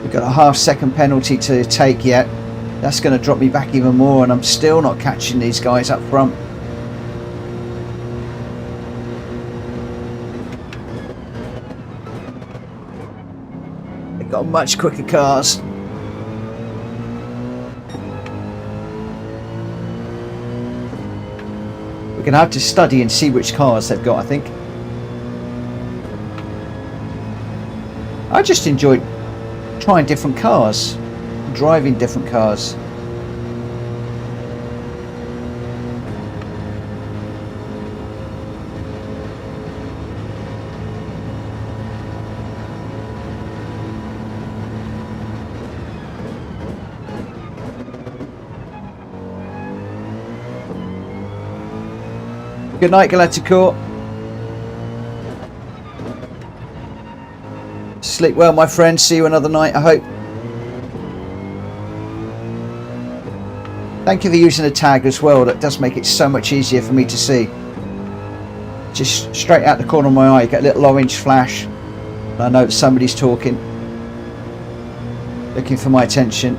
We've got a half-second penalty to take yet. That's going to drop me back even more, and I'm still not catching these guys up front. They've got much quicker cars. We're going to have to study and see which cars they've got, I think. I just enjoyed trying different cars, driving different cars. Good night, Galacticore. Sleep well, my friend. See you another night, I hope. Thank you for using the tag as well. That does make it so much easier for me to see. Just straight out the corner of my eye, you get a little orange flash. And I know that somebody's talking, looking for my attention.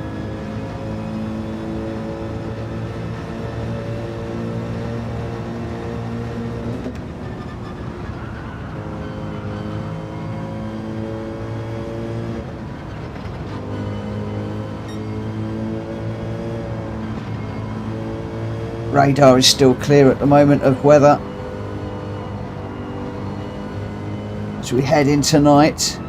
Radar is still clear at the moment of weather as we head in tonight.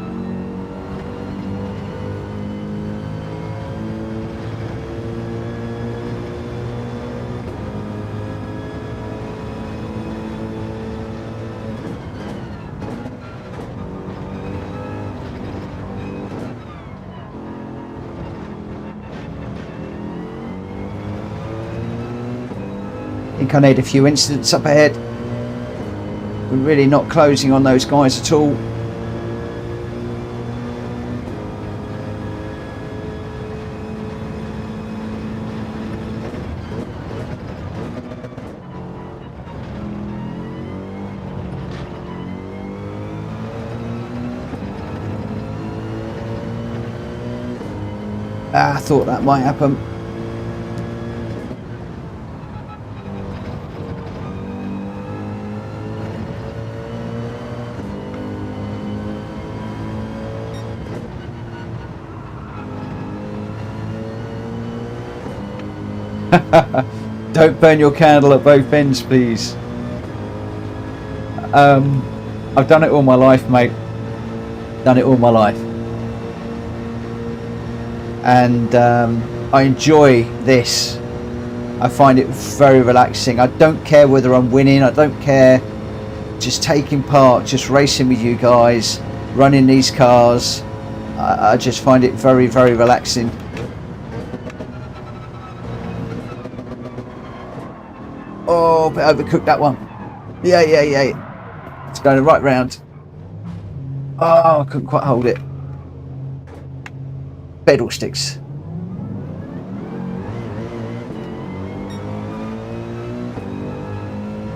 I think I need a few incidents up ahead. We're really not closing on those guys at all. I thought that might happen. Don't burn your candle at both ends, please. I've done it all my life, mate. Done it all my life. And I enjoy this. I find it very relaxing. I don't care whether I'm winning. I don't care. Just taking part, just racing with you guys, running these cars. I just find it very, very relaxing. Oh, but overcooked that one. Yeah. It's going right round. Oh, I couldn't quite hold it. Pedal sticks.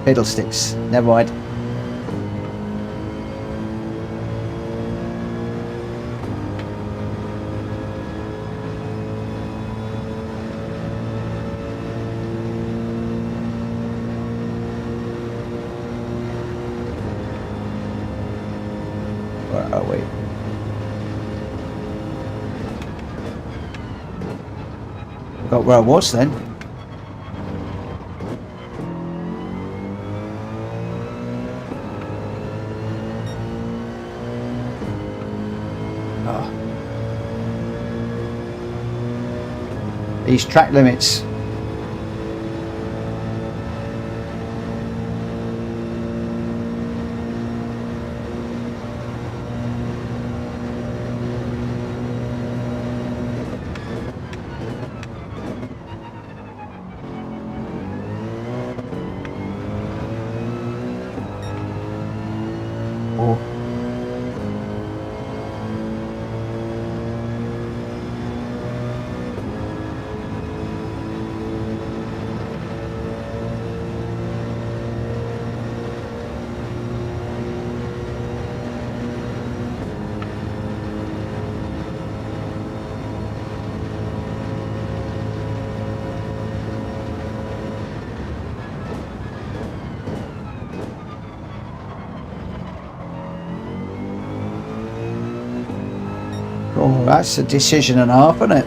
Pedal sticks. Never mind. Where are we? Got where I was then. these track limits. Oh. Oh, that's a decision and a half, isn't it?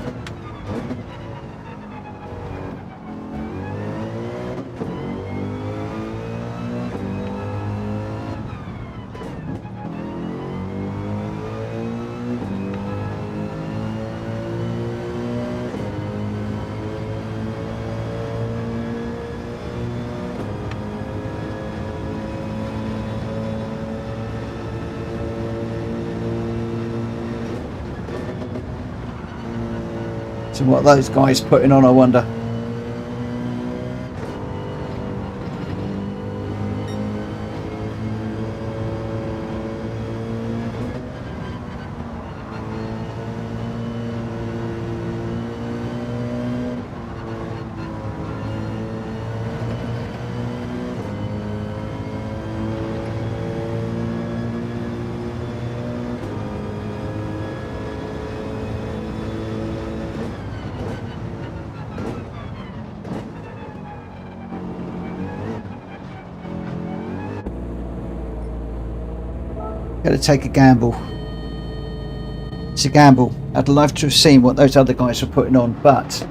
So what are those guys putting on, I wonder? Got to take a gamble. It's a gamble. I'd love to have seen what those other guys were putting on, but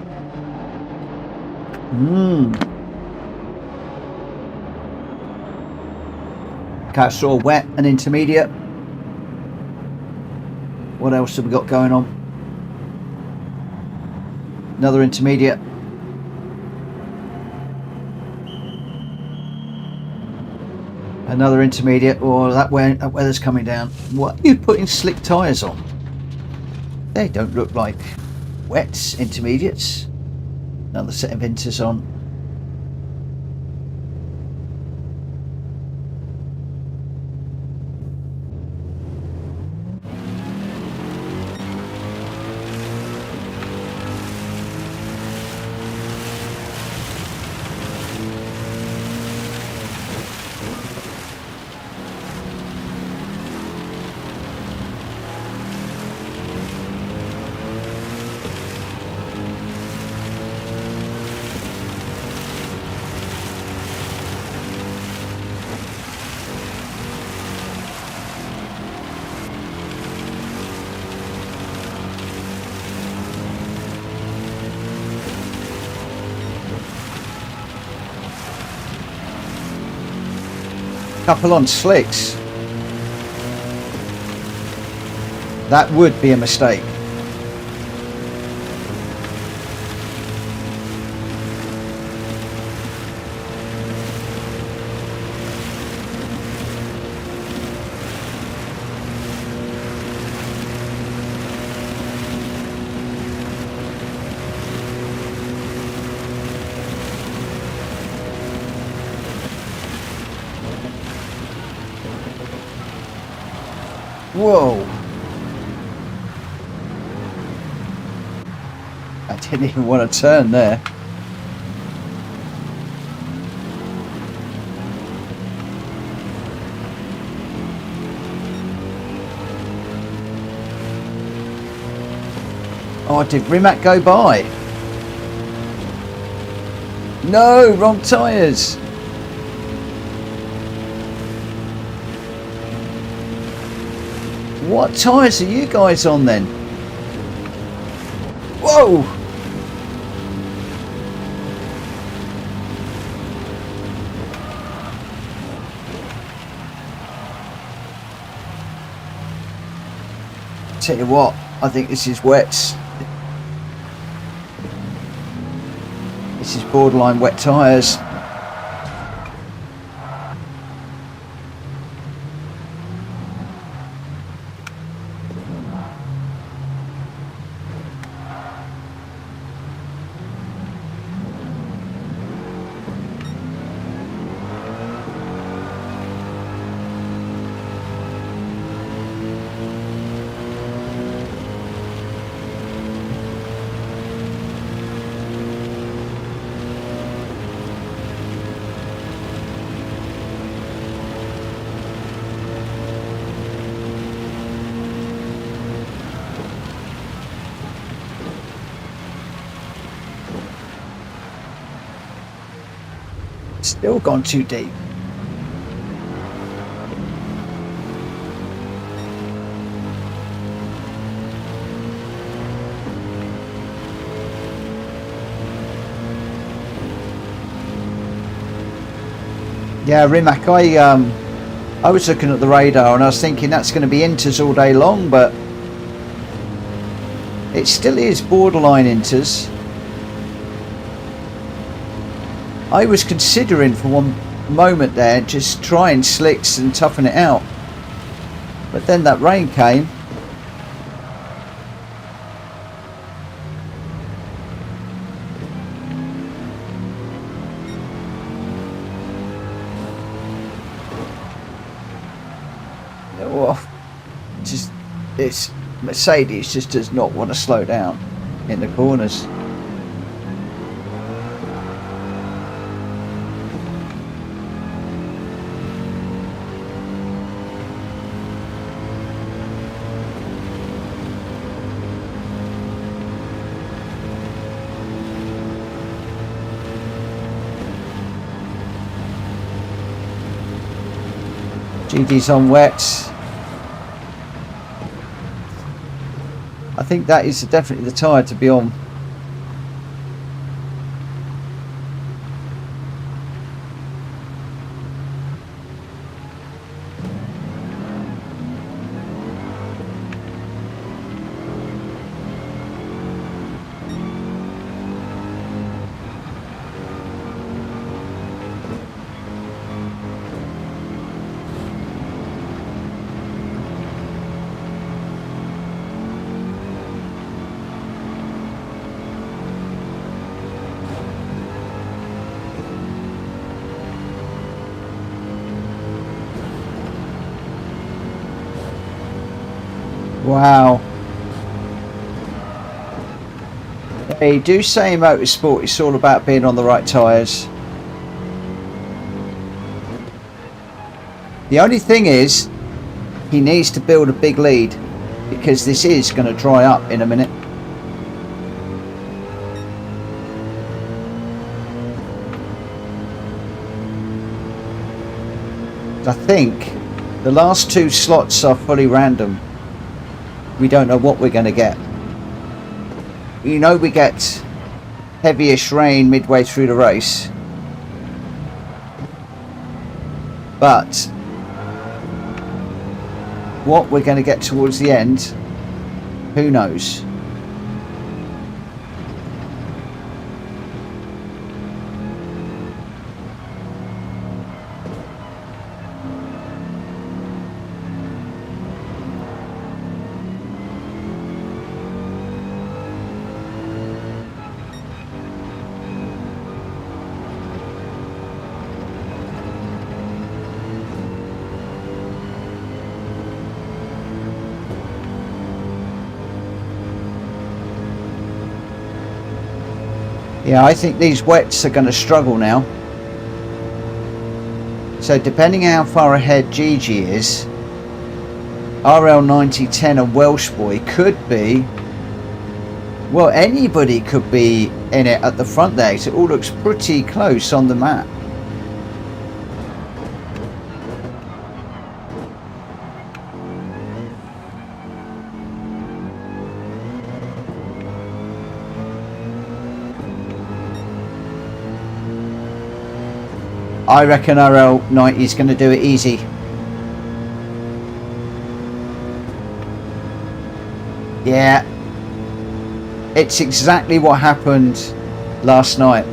okay, I saw wet and intermediate. What else have we got going on? Another intermediate. Another intermediate. Oh, that weather's coming down. What are you putting slick tyres on? They don't look like wets, intermediates. Another set of inters on. Couple on slicks. That would be a mistake. Whoa. I didn't even want to turn there. Oh, did Rimac go by? No, wrong tyres. What tyres are you guys on then? Whoa! Tell you what, I think this is wets. This is borderline wet tyres. Still gone too deep. Yeah, Rimac, I was looking at the radar and I was thinking that's going to be inters all day long, but it still is borderline inters. I was considering for one moment there just trying slicks and toughen it out, but then that rain came. Oh, just this Mercedes just does not want to slow down in the corners. GD's on wet. I think that is definitely the tyre to be on. Wow. They do say in motorsport it's all about being on the right tyres. The only thing is he needs to build a big lead because this is going to dry up in a minute. I think the last two slots are fully random. We don't know what we're going to get. You know, we get heavyish rain midway through the race, but what we're going to get towards the end, who knows? Yeah, I think these wets are going to struggle now. So depending how far ahead Gigi is, RL9010 and Welsh Boy could be, well, anybody could be in it at the front there. So it all looks pretty close on the map. I reckon RL90 is going to do it easy. Yeah, it's exactly what happened last night.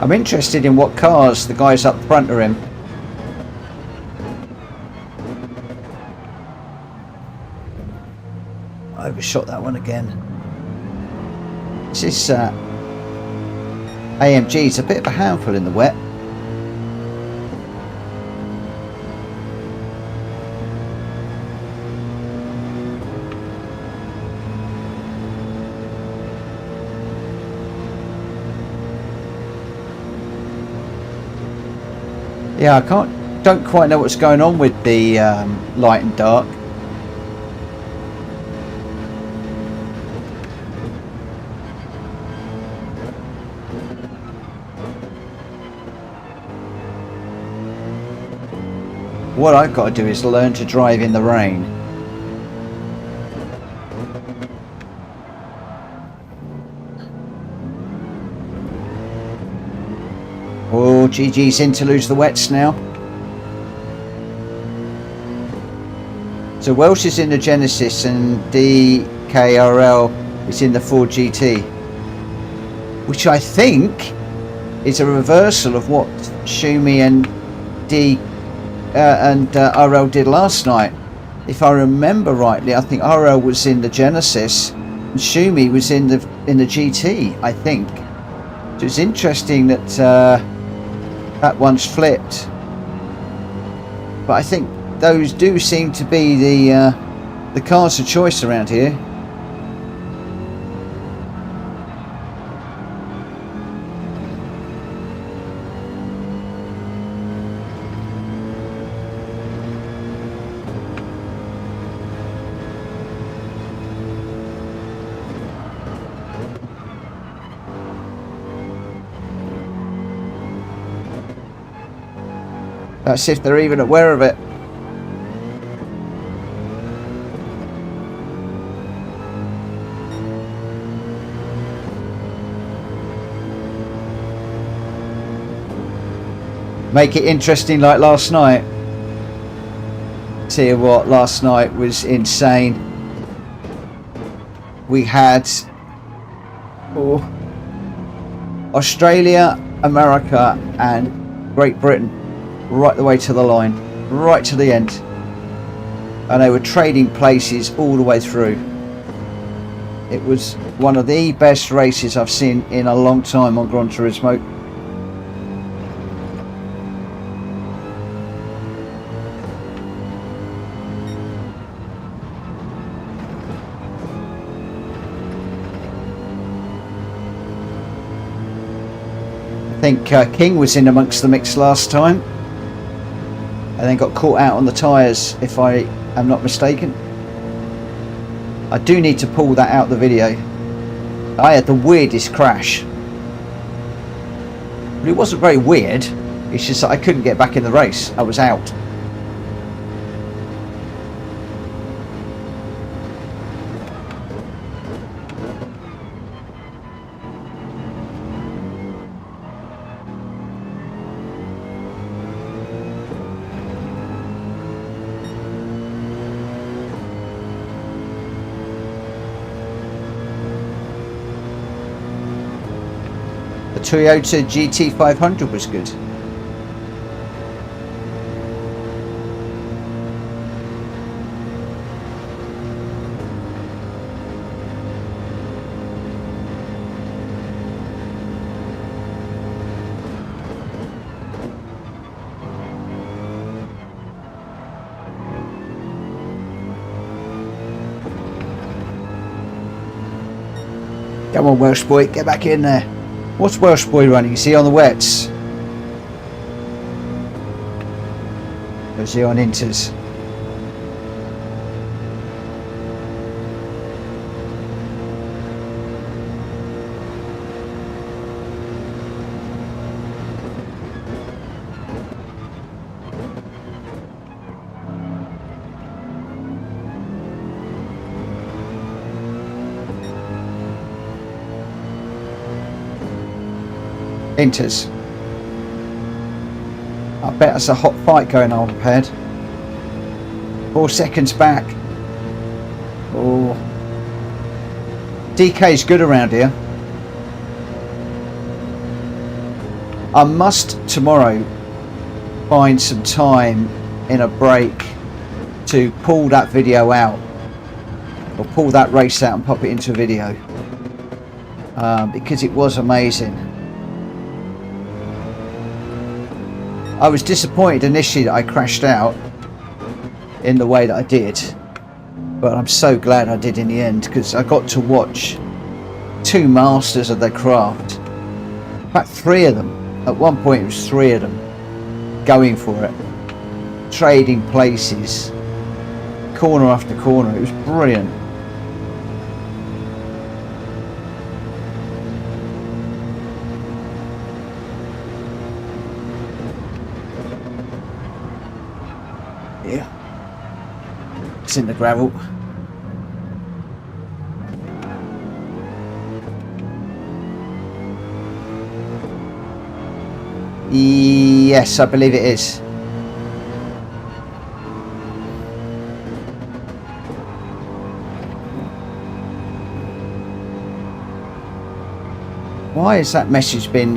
I'm interested in what cars the guys up front are in. I overshot that one again. This AMG is a bit of a handful in the wet. Yeah, I don't quite know what's going on with the light and dark. What I've got to do is learn to drive in the rain. Oh, GG's in to lose the wets now. So Welsh is in the Genesis and DKRL is in the Ford GT, which I think is a reversal of what Shumi and RL did last night. If I remember rightly, I think RL was in the Genesis and Shumi was in the GT, I think. So it's interesting that that one's flipped, but I think those do seem to be the cars of choice around here. That's if they're even aware of it. Make it interesting like last night. Tell you what, last night was insane. We had Australia, America and Great Britain right the way to the line, right to the end, and they were trading places all the way through. It was one of the best races I've seen in a long time on Gran Turismo. I think King was in amongst the mix last time and then got caught out on the tyres, if I am not mistaken. I do need to pull that out of the video. I had the weirdest crash. But it wasn't very weird, it's just that I couldn't get back in the race. I was out. Toyota GT500 was good. Come on, Welsh boy, get back in there. What's Welsh boy running? You see on the wets? Or is he on inters? Inters. I bet that's a hot fight going on ahead. 4 seconds back. Oh, DK's good around here. I must tomorrow find some time in a break to pull that video out, or pull that race out and pop it into a video, because it was amazing. I was disappointed initially that I crashed out in the way that I did, but I'm so glad I did in the end, because I got to watch two masters of their craft. In fact, three of them. At one point it was three of them going for it, trading places, corner after corner. It was brilliant. Yeah, it's in the gravel. Yes, I believe it is. Why has that message been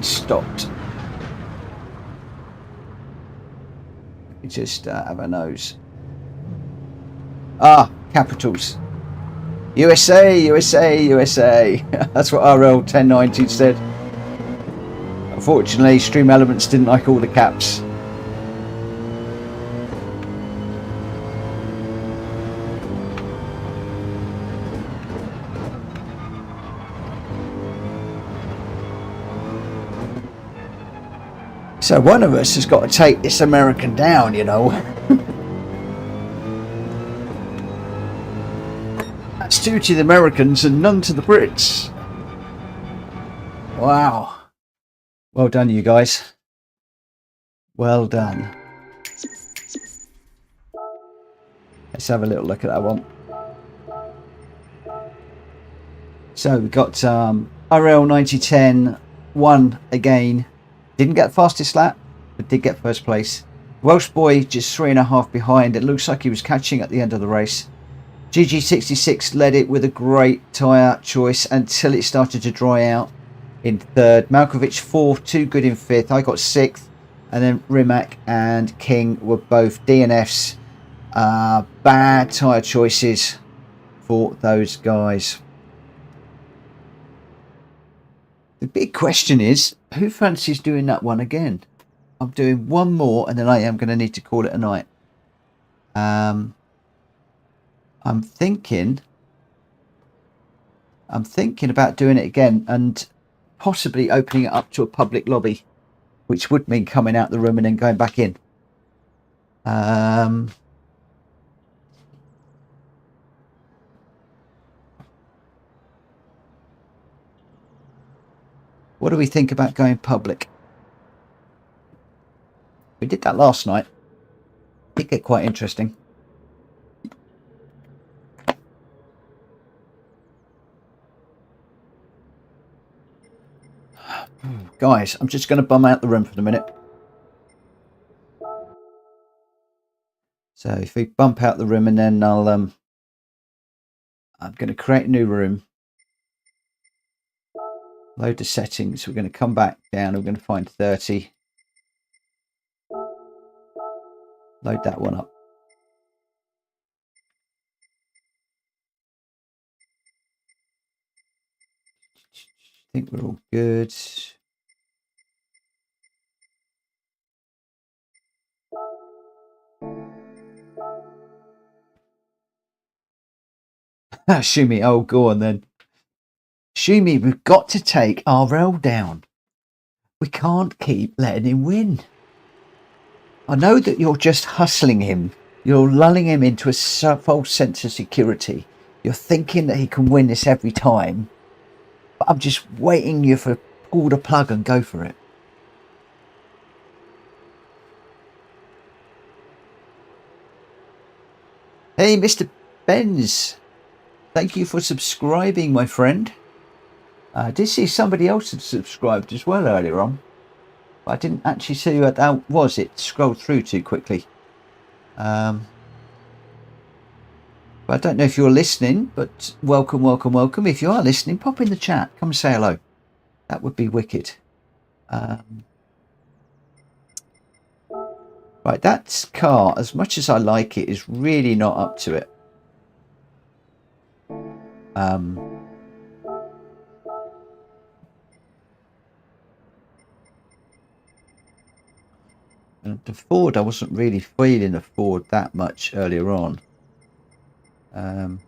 stopped? Let me just have a nose. Ah, capitals. USA, USA, USA. That's what RL 1090 said. Unfortunately, Stream Elements didn't like all the caps. So one of us has got to take this American down, you know. That's two to the Americans and none to the Brits. Wow. Well done, you guys. Well done. Let's have a little look at that one. So we got RL 9010 won again. Didn't get fastest lap, but did get first place. Welsh boy just 3.5 behind. It looks like he was catching at the end of the race. GG66 led it with a great tyre choice until it started to dry out in third. Malkovich fourth, too good in fifth. I got sixth, and then Rimac and King were both DNFs. Bad tyre choices for those guys. The big question is, who fancies doing that one again? I'm doing one more, and then I am going to need to call it a night. I'm thinking about doing it again and possibly opening it up to a public lobby, which would mean coming out the room and then going back in. What do we think about going public? We did that last night. It did get quite interesting. Guys, I'm just going to bum out the room for the minute. So if we bump out the room, and then I'm going to create a new room. Load the settings. We're going to come back down. We're going to find 30. Load that one up. I think we're all good. Shumi, oh, go on then. Shumi, we've got to take RL down. We can't keep letting him win. I know that you're just hustling him. You're lulling him into a false sense of security. You're thinking that he can win this every time. But I'm just waiting you for pull the plug and go for it. Hey, Mr. Benz. Thank you for subscribing, my friend. I did see somebody else had subscribed as well earlier on. But I didn't actually see who that was. It scrolled through too quickly. But I don't know if you're listening, but welcome, welcome, welcome. If you are listening, pop in the chat. Come and say hello. That would be wicked. Right, that car, as much as I like it, is really not up to it. And the Ford, I wasn't really feeling the Ford that much earlier on. I'll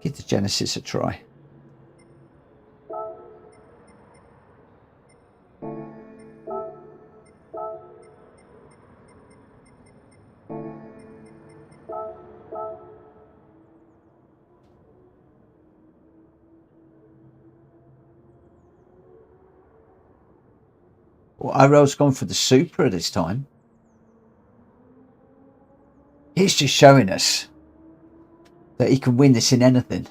give the Genesis a try. Well, Irel's gone for the Supra this time. He's just showing us that he can win this in anything.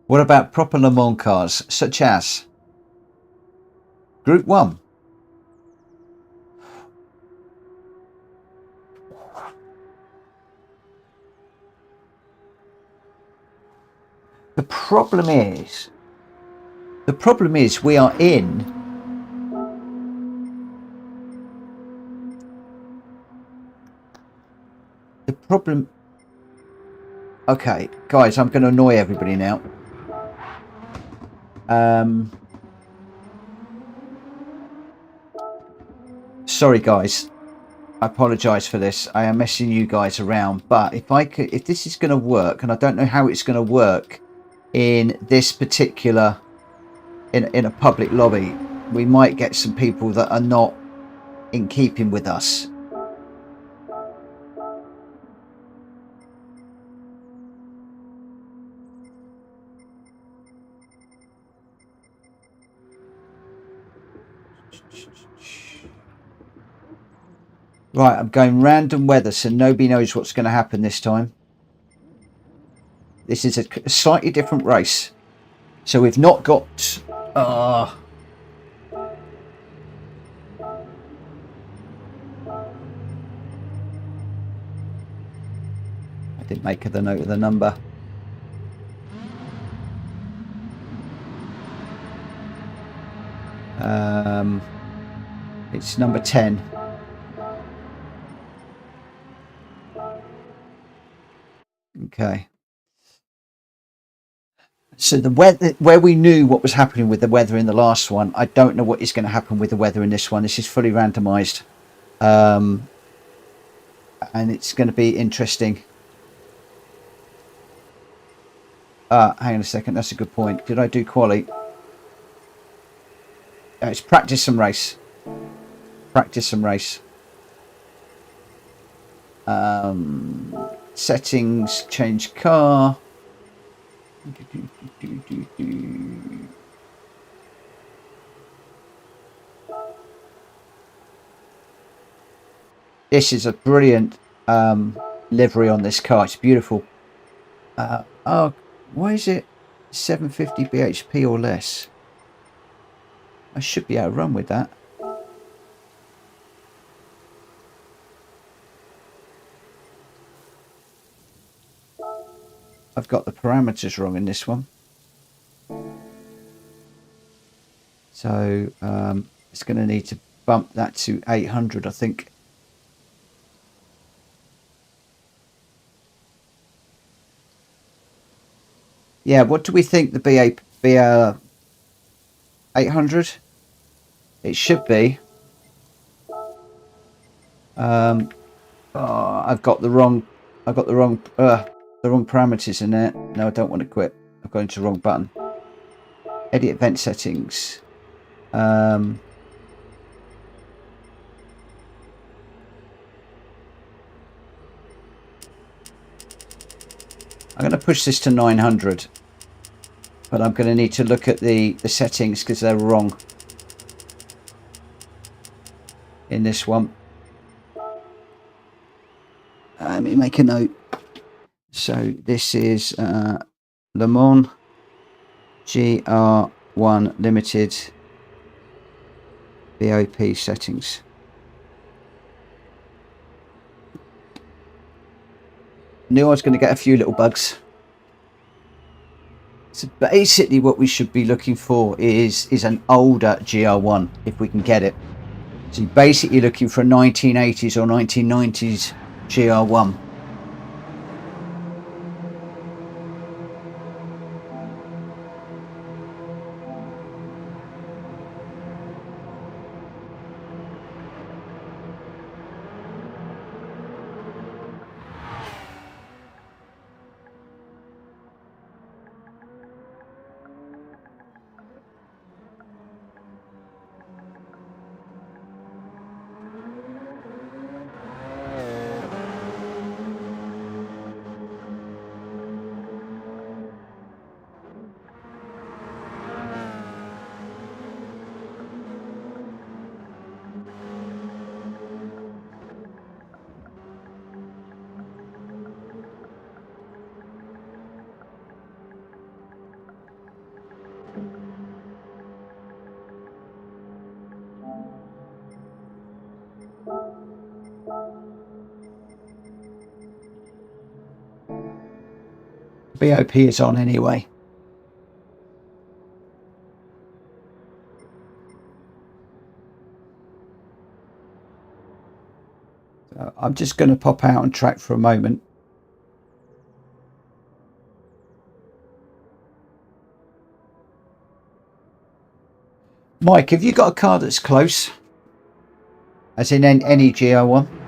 What about proper Le Mans cars, such as Group 1? The problem is we are in the problem. Okay, guys, I'm going to annoy everybody now. Sorry, guys. I apologise for this. I am messing you guys around, but if this is going to work, and I don't know how it's going to work in this particular in a public lobby, we might get some people that are not in keeping with us. Right, I'm going random weather, so nobody knows what's going to happen this time. This is a slightly different race. So we've not got... I didn't make the note of the number. It's number 10. Okay. So the weather, where we knew what was happening with the weather in the last one, I don't know what is going to happen with the weather in this one. This is fully randomized. And it's going to be interesting. Hang on a second. That's a good point. Did I do quali? It's practice and race. Practice and race. Settings, change car. This is a brilliant livery on this car. It's beautiful. Oh, why is it 750 bhp or less? I should be able to run with that. I've got the parameters wrong in this one. So it's going to need to bump that to 800, I think. Yeah, what do we think the BA 800? It should be. I've got the wrong parameters in there. No, I don't want to quit. I've gone into the wrong button. Edit event settings. I'm going to push this to 900, but I'm going to need to look at the settings because they're wrong in this one. Let me make a note. So this is Le Mans GR1 Limited BOP settings. Knew I was going to get a few little bugs. So basically what we should be looking for is an older GR1 if we can get it. So you're basically looking for a 1980s or 1990s GR1. BOP is on anyway. So I'm just going to pop out on track for a moment. Mike, have you got a car that's close? As in any GR1?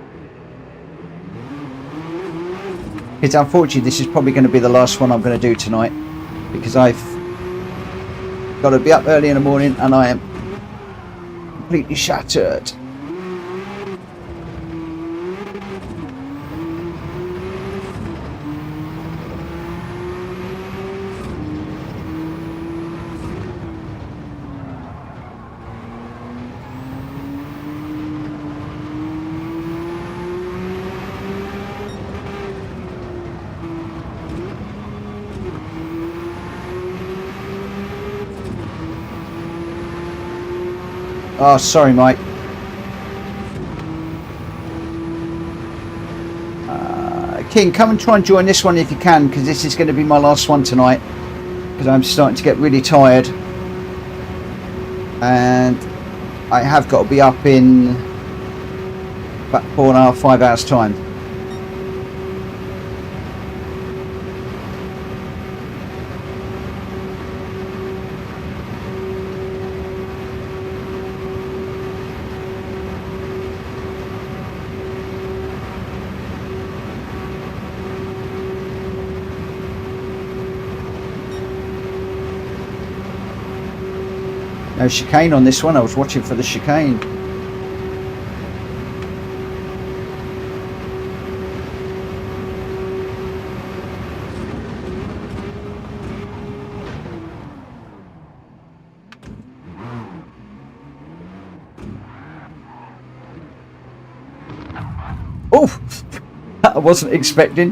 Because unfortunately this is probably going to be the last one I'm going to do tonight, because I've got to be up early in the morning and I am completely shattered. Oh, sorry, Mike. King, come and try and join this one if you can, because this is going to be my last one tonight, because I'm starting to get really tired. And I have got to be up in about 4.5, 5 hours time. No chicane on this one. I was watching for the chicane. Oh, that I wasn't expecting.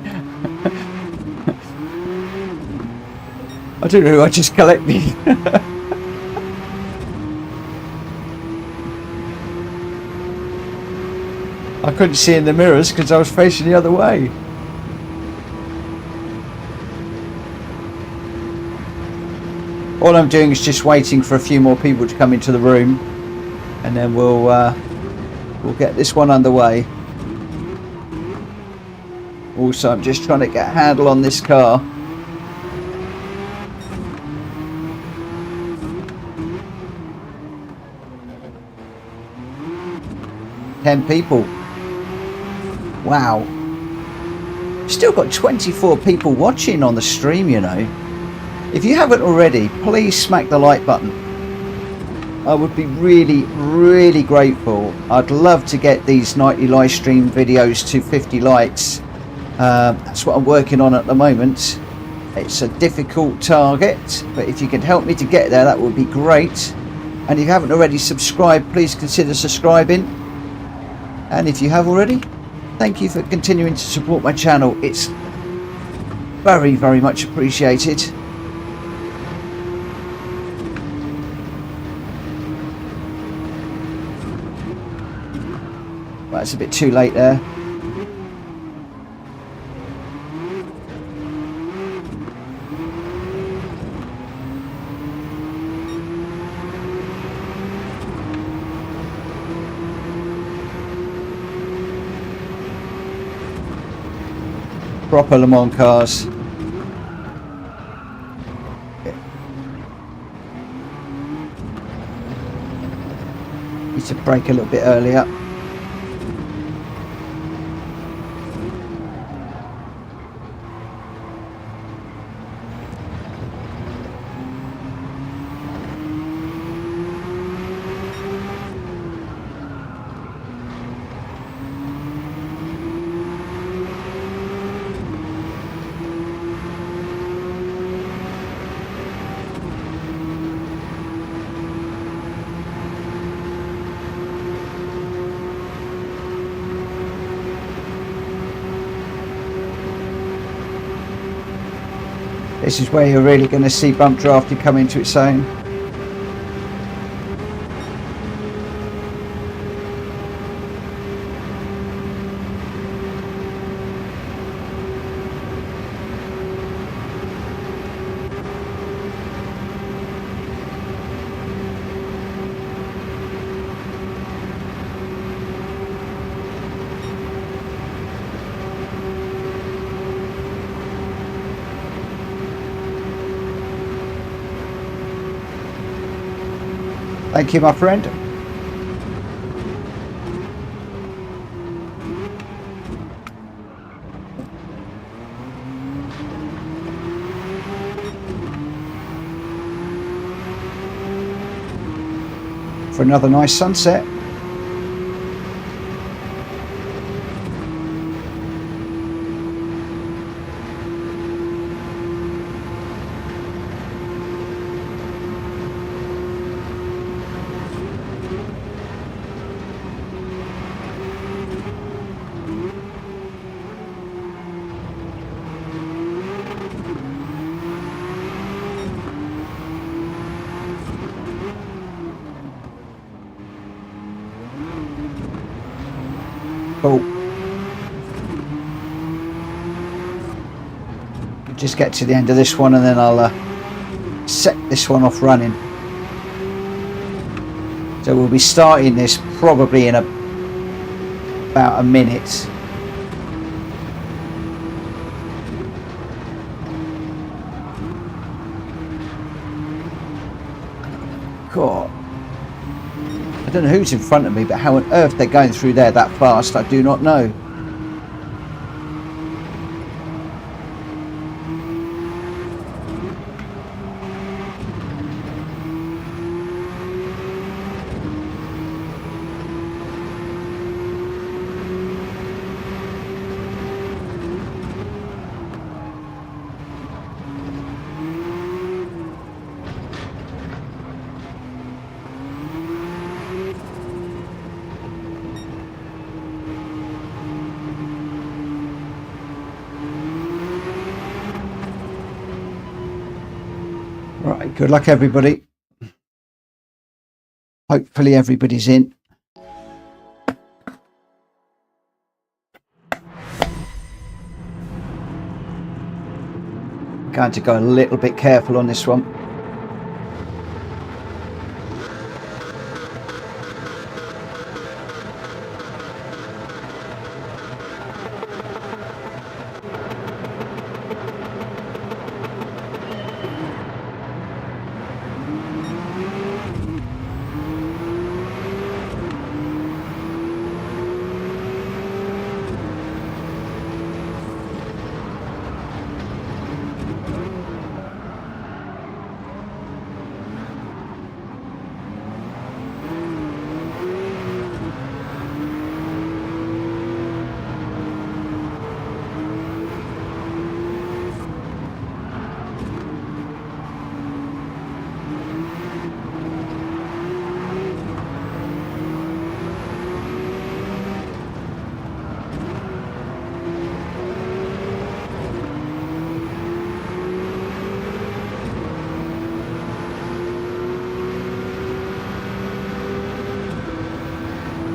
I don't know who I just collected. I couldn't see in the mirrors because I was facing the other way. All I'm doing is just waiting for a few more people to come into the room, and then we'll get this one underway. Also, I'm just trying to get a handle on this car. Ten people. Wow. Still got 24 people watching on the stream, you know. If you haven't already, please smack the like button. I would be really, really grateful. I'd love to get these nightly live stream videos to 50 likes. That's what I'm working on at the moment. It's a difficult target, but if you can help me to get there, that would be great. And if you haven't already subscribed, please consider subscribing. And if you have already, thank you for continuing to support my channel. It's Very, very much appreciated. Well, it's a bit too late there. Proper Le Mans cars. Need to brake a little bit earlier. This is where you're really going to see bump drafting come into its own. Thank you, my friend. For another nice sunset. Cool. Just get to the end of this one and then I'll set this one off running. So we'll be starting this probably in about a minute. God. I don't know who's in front of me, but how on earth they're going through there that fast, I do not know. Right, good luck everybody. Hopefully everybody's in. Going to go a little bit careful on this one.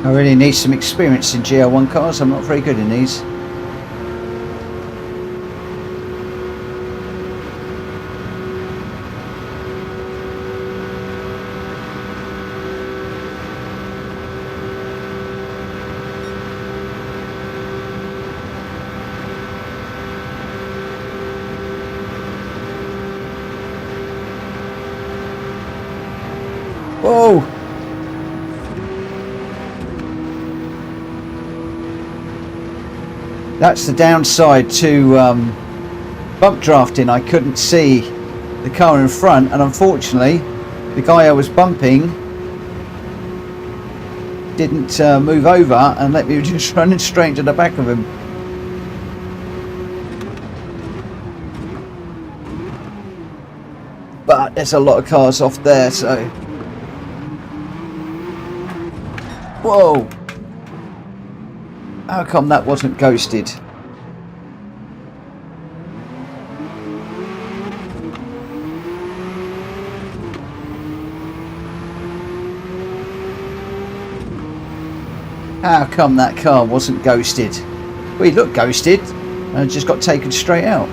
I really need some experience in GL1 cars. I'm not very good in these. Whoa! That's the downside to bump drafting. I couldn't see the car in front, and unfortunately the guy I was bumping didn't move over and let me just running straight into the back of him. But there's a lot of cars off there, so... Whoa! How come that wasn't ghosted? How come that car wasn't ghosted? Well, he looked ghosted and just got taken straight out.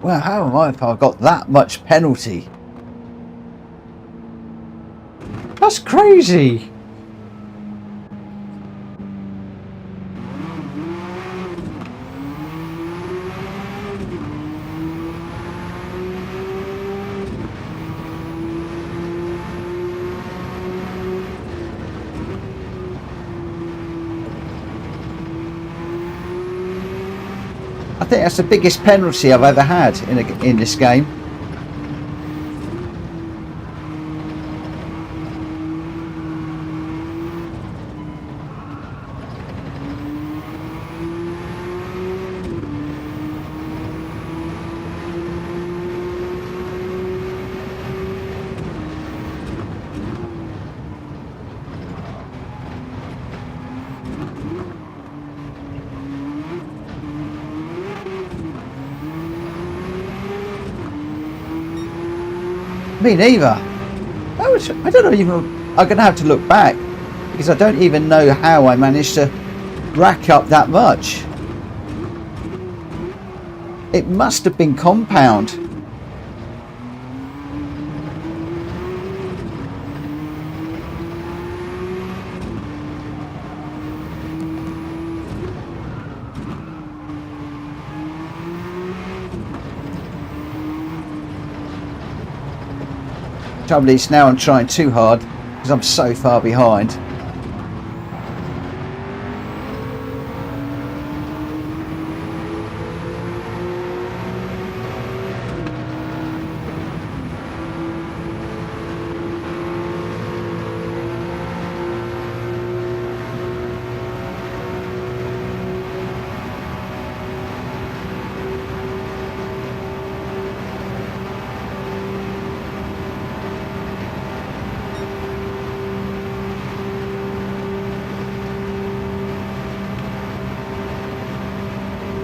Well, how am I if I got that much penalty? That's crazy. I think that's the biggest penalty I've ever had in this game. Me neither. I don't know even. I'm going to have to look back because I don't even know how I managed to rack up that much. It must have been compound. Trouble is now I'm trying too hard because I'm so far behind.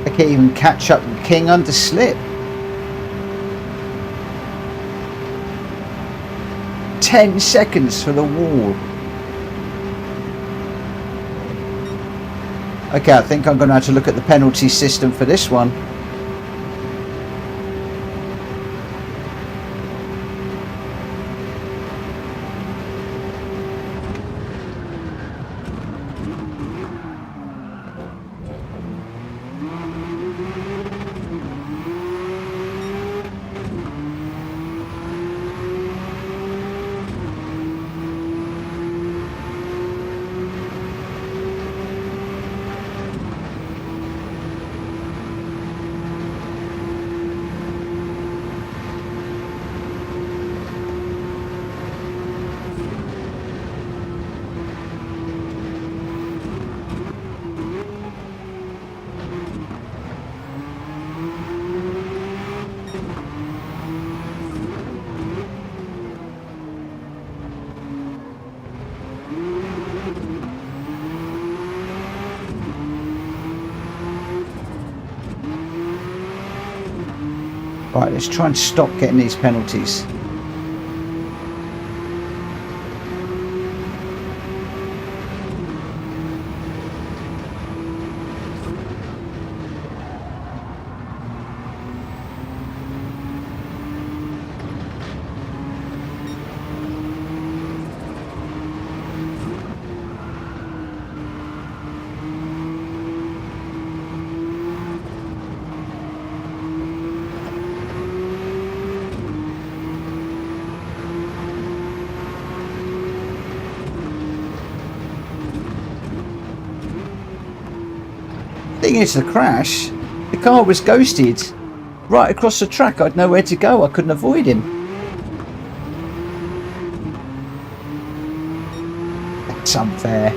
I can't even catch up with King under slip. 10 seconds for the wall. Okay, I think I'm going to have to look at the penalty system for this one. Right, let's try and stop getting these penalties. Thing is, the crash, the car was ghosted right across the track. I'd nowhere to go. I couldn't avoid him. That's unfair.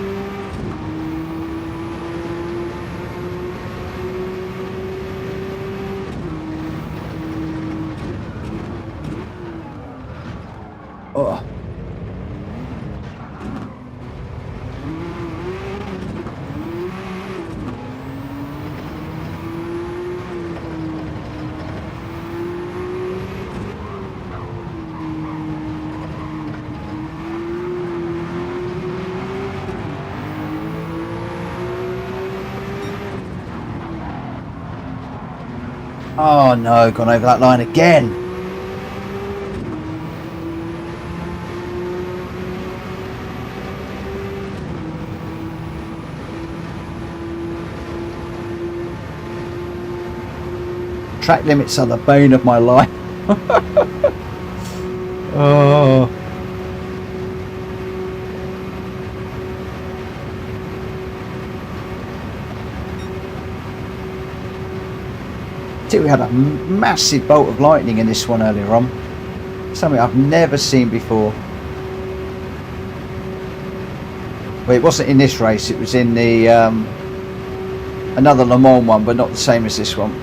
Oh. Oh no, gone over that line again. Track limits are the bane of my life. Oh. We had a massive bolt of lightning in this one earlier on. Something I've never seen before. Well, it wasn't in this race, it was in the another Le Mans one, but not the same as this one.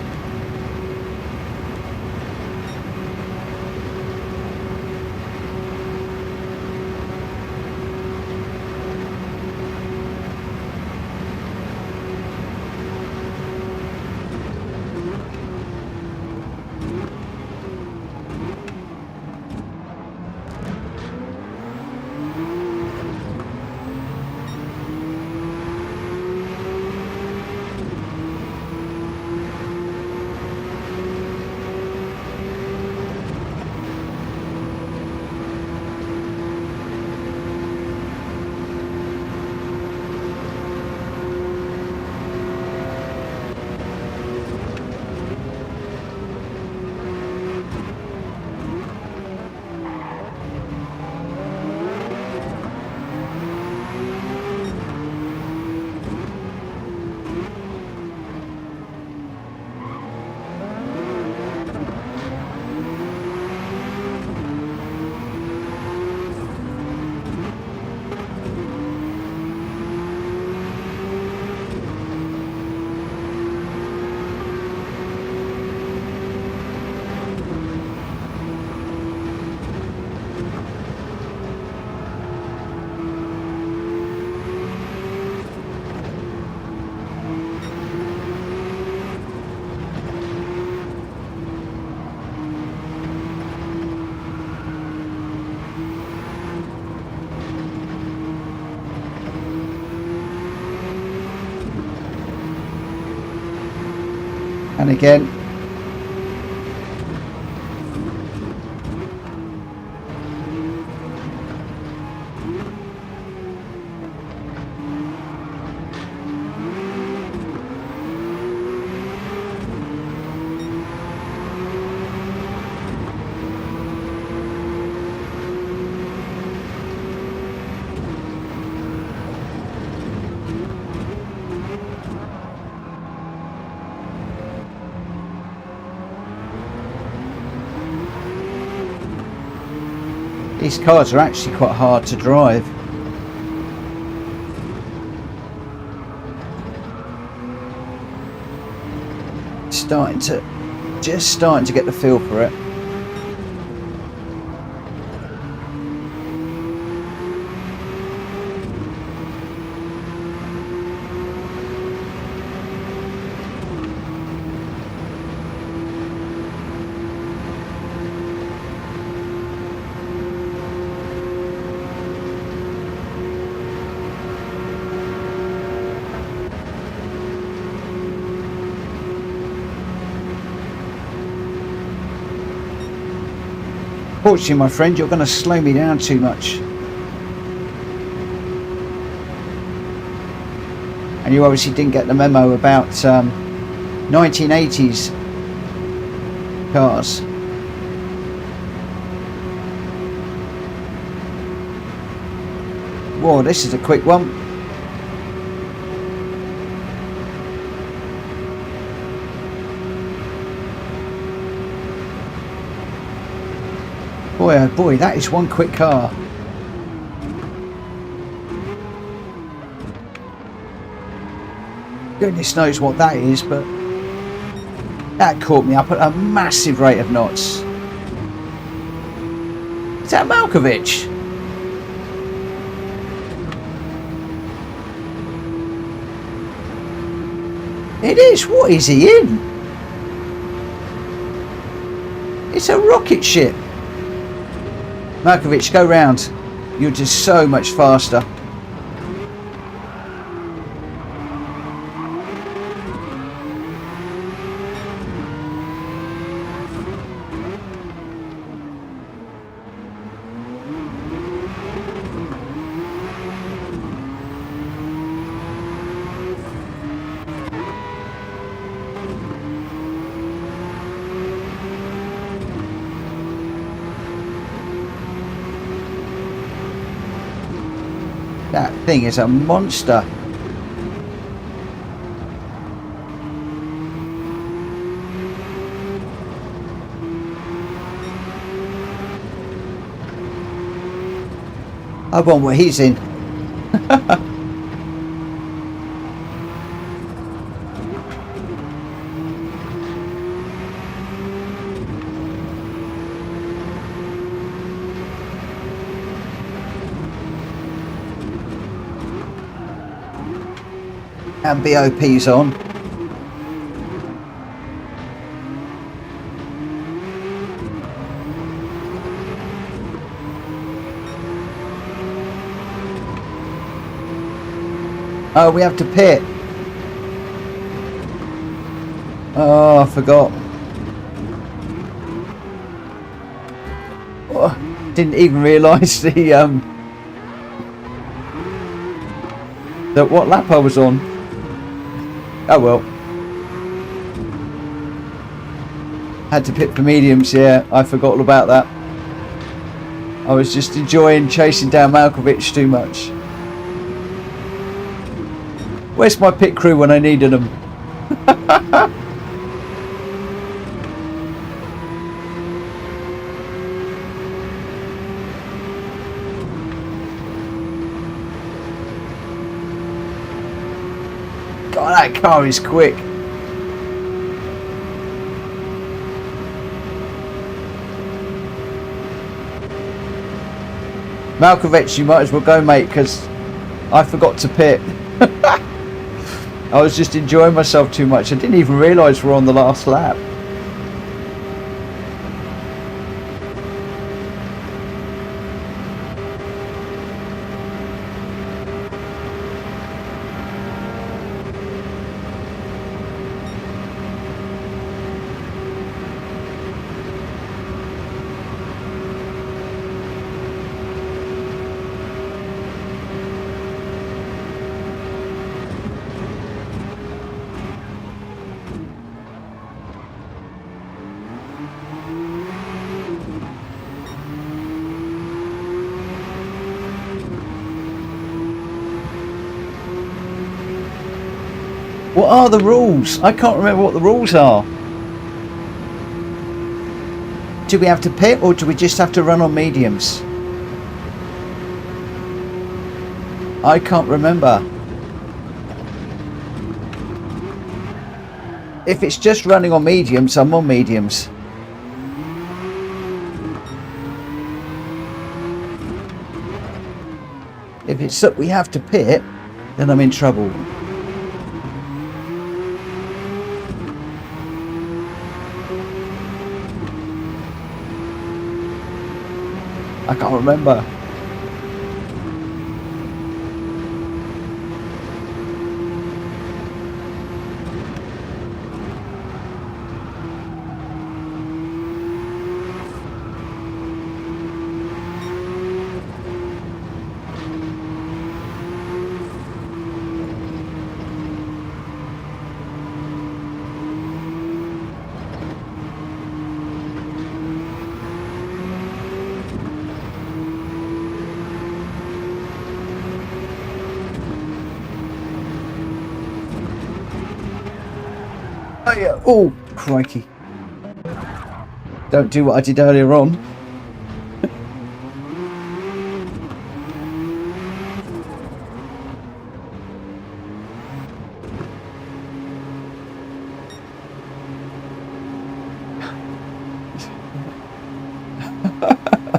And again, these cars are actually quite hard to drive. Just starting to get the feel for it. Unfortunately, my friend, you're going to slow me down too much. And you obviously didn't get the memo about 1980s cars. Whoa, this is a quick one. Boy, oh boy, that is one quick car. Goodness knows what that is, but that caught me up at a massive rate of knots. Is that Malkovich? It is. What is he in? It's a rocket ship. Malkovich, go round. You're just so much faster. That thing is a monster. I want what he's in. And BOP's on. Oh, we have to pit. Oh, I forgot. Oh, didn't even realise the that what lap I was on. Oh well. Had to pit for mediums, yeah, I forgot all about that. I was just enjoying chasing down Malkovich too much. Where's my pit crew when I needed them? God, that car is quick. Malkovich, you might as well go, mate, because I forgot to pit. I was just enjoying myself too much. I didn't even realise we're on the last lap. What are the rules? I can't remember what the rules are. Do we have to pit or do we just have to run on mediums? I can't remember. If it's just running on mediums, I'm on mediums. If it's that we have to pit, then I'm in trouble. I can't remember. yeah. Oh, crikey. Don't do what I did earlier on.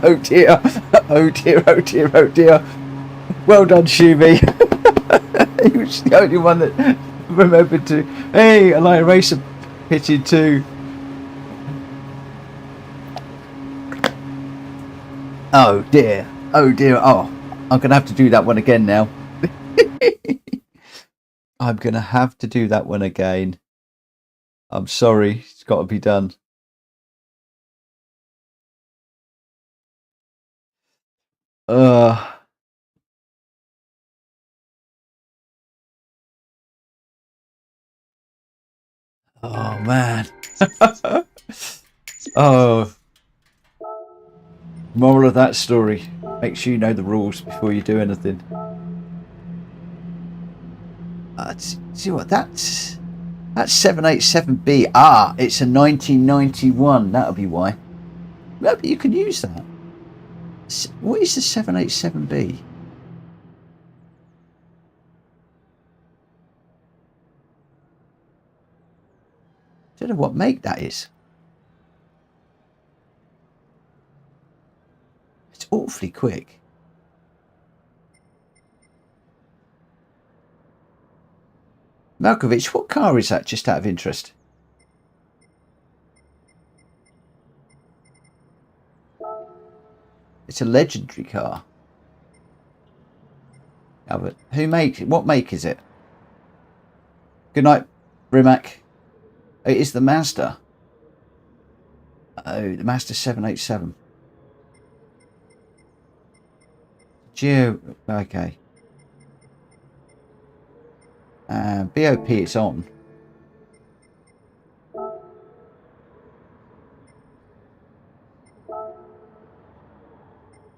Oh dear. Oh dear, oh dear, oh dear. Well done, Shumi. He was the only one that remembered to. Hey, a Lion Racer pitted too. Oh dear. Oh dear. Oh, I'm going to have to do that one again now. I'm going to have to do that one again. I'm sorry. It's got to be done. Oh man. Oh. Moral of that story. Make sure you know the rules before you do anything. See what that's 787B. Ah, it's a 1991. That'll be why. Maybe you can use that. What is the 787B? Don't know what make that is. It's awfully quick. Malkovich, what car is that, just out of interest? It's a legendary car. Oh, but who makes it? What make is it? Good night, Rimac. It is the Mazda. Oh, the Mazda 787. Geo. Okay. BOP it's on.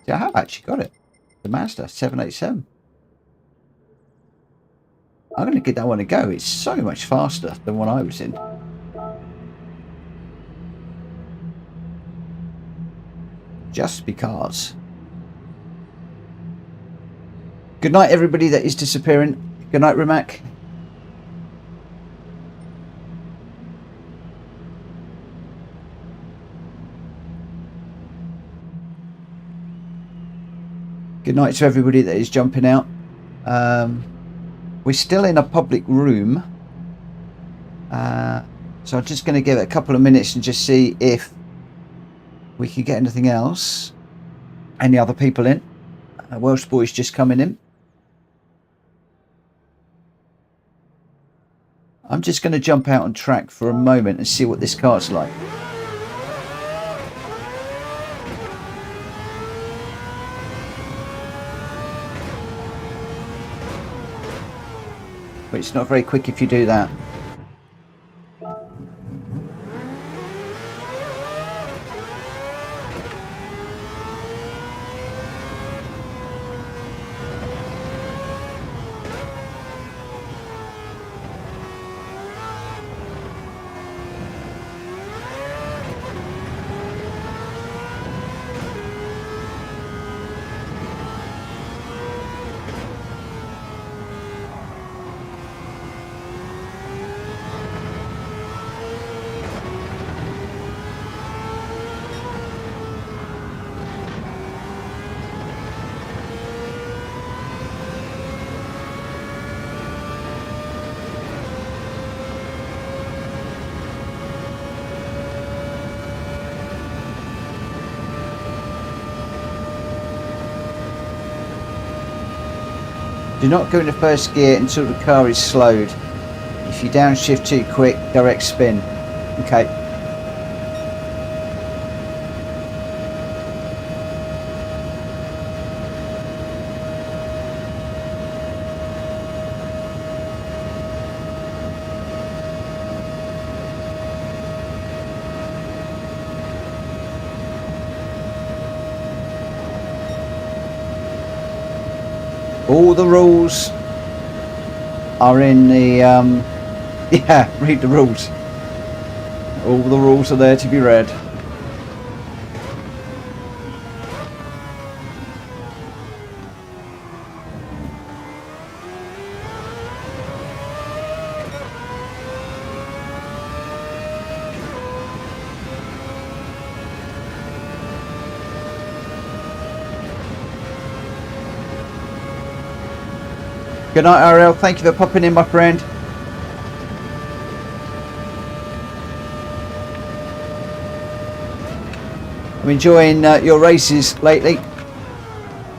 See, I have actually got it. The Mazda 787. I'm going to give that one a go. It's so much faster than what I was in. Just because. Good night, everybody that is disappearing. Good night, Rimac. Good night to everybody that is jumping out. We're still in a public room. So I'm just going to give it a couple of minutes and just see if we can get anything else. Any other people in? Welsh boy's just coming in. I'm just going to jump out on track for a moment and see what this car's like. But it's not very quick if you do that. Do not go into first gear until the car is slowed. If you downshift too quick, direct spin. Okay. All the rules are in the yeah, read the rules. All the rules are there to be read. Good night, Ariel. Thank you for popping in, my friend. I'm enjoying your races lately.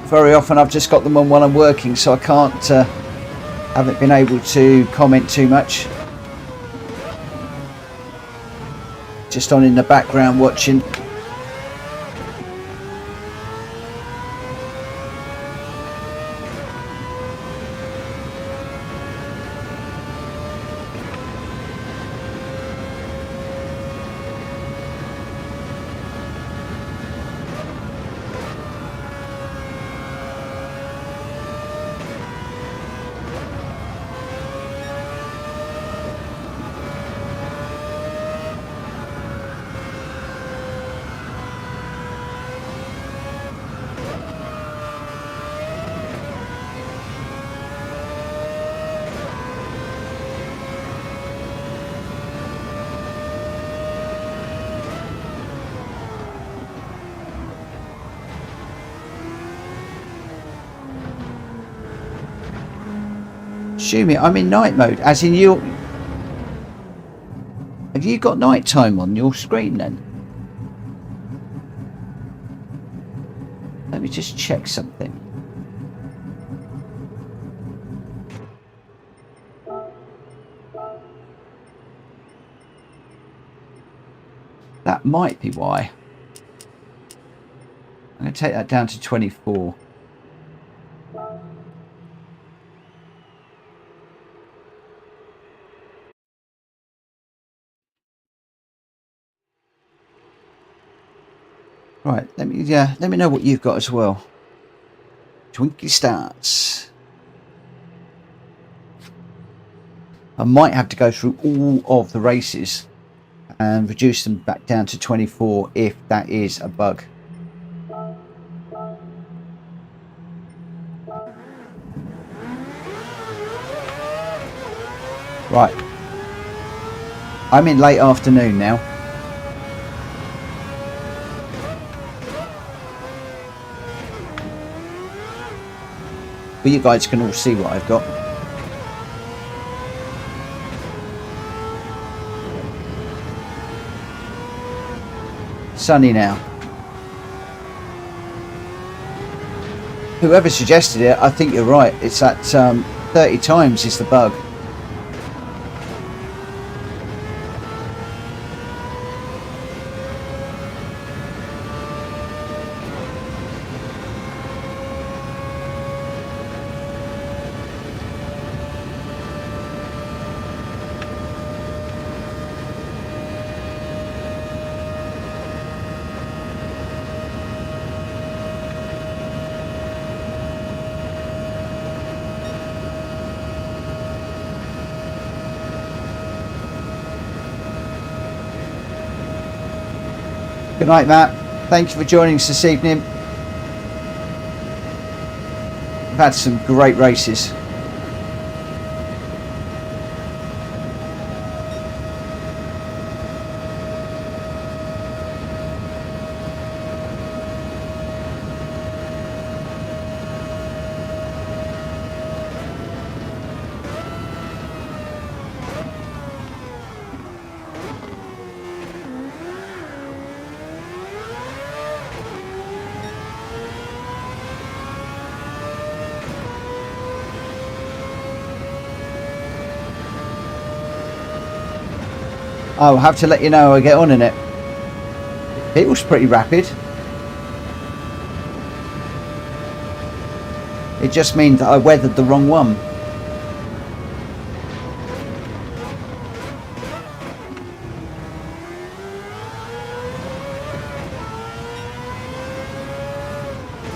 Very often I've just got them on while I'm working, so I can't, haven't been able to comment too much. Just on in the background watching. Assuming I'm in night mode, as in you. Have you got night time on your screen then? Let me just check something. That might be why. I'm going to take that down to 24. Right, let me know what you've got as well. Twinkly starts. I might have to go through all of the races and reduce them back down to 24 if that is a bug. Right. I'm in late afternoon now. But you guys can all see what I've got. Sunny now. Whoever suggested it, I think you're right. It's that 30 times is the bug. Good night, Matt. Thank you for joining us this evening. We've had some great races. I'll have to let you know how I get on in it. It was pretty rapid. It just means that I weathered the wrong one.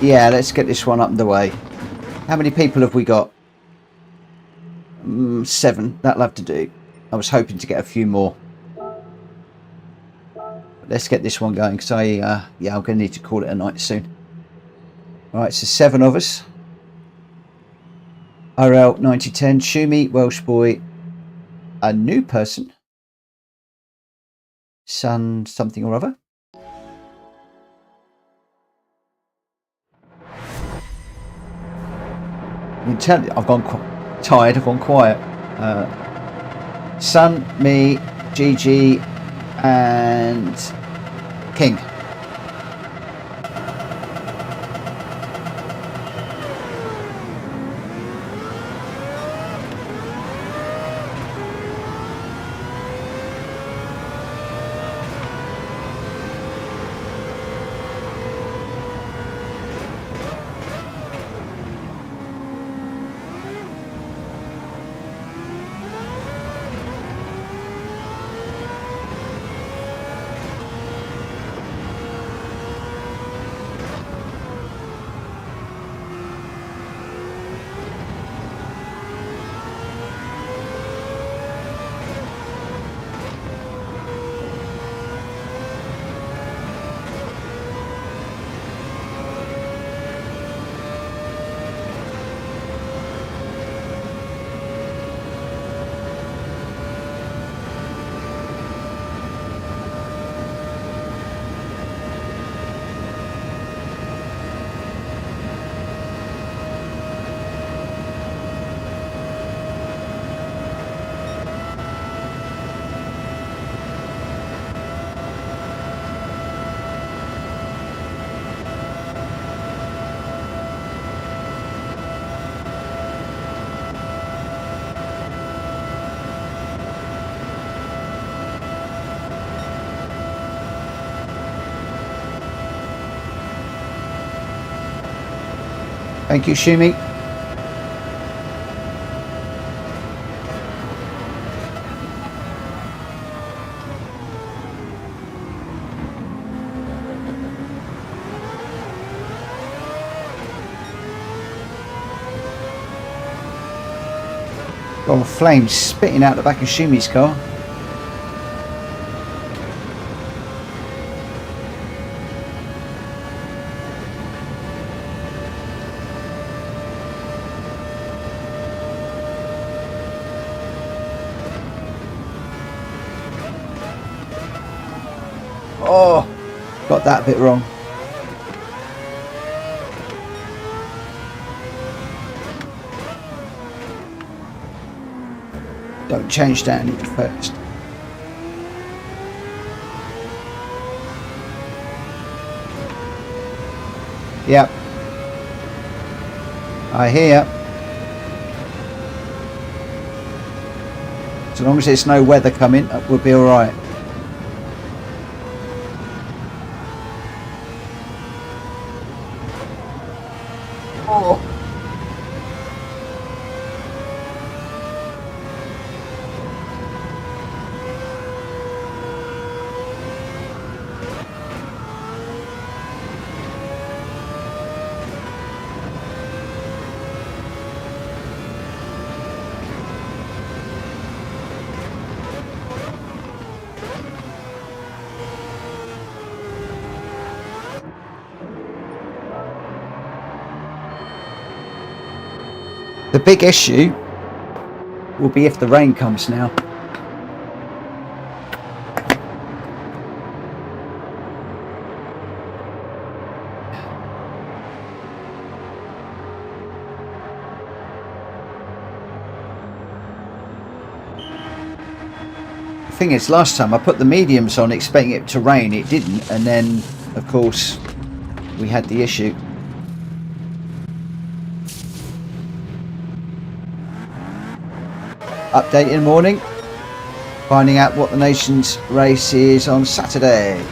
Yeah, let's get this one up the way. How many people have we got? 7. That'll have to do. I was hoping to get a few more. Let's get this one going, because yeah, I'm going to need to call it a night soon. All right, so 7 of us. RL 9010, Shumi, Welsh boy, a new person, son something or other. You can tell I've gone tired, I've gone quiet. Son, me, Gigi, and King. Thank you, Shumi. Got flames spitting out the back of Shumi's car. Oh, got that bit wrong. Don't change that into first. Yep. I hear. As long as there's no weather coming, we'll be all right. Oh. The big issue will be if the rain comes now. The thing is, last time I put the mediums on expecting it to rain, it didn't, and then of course we had the issue. Update in the morning, finding out what the nation's race is on Saturday.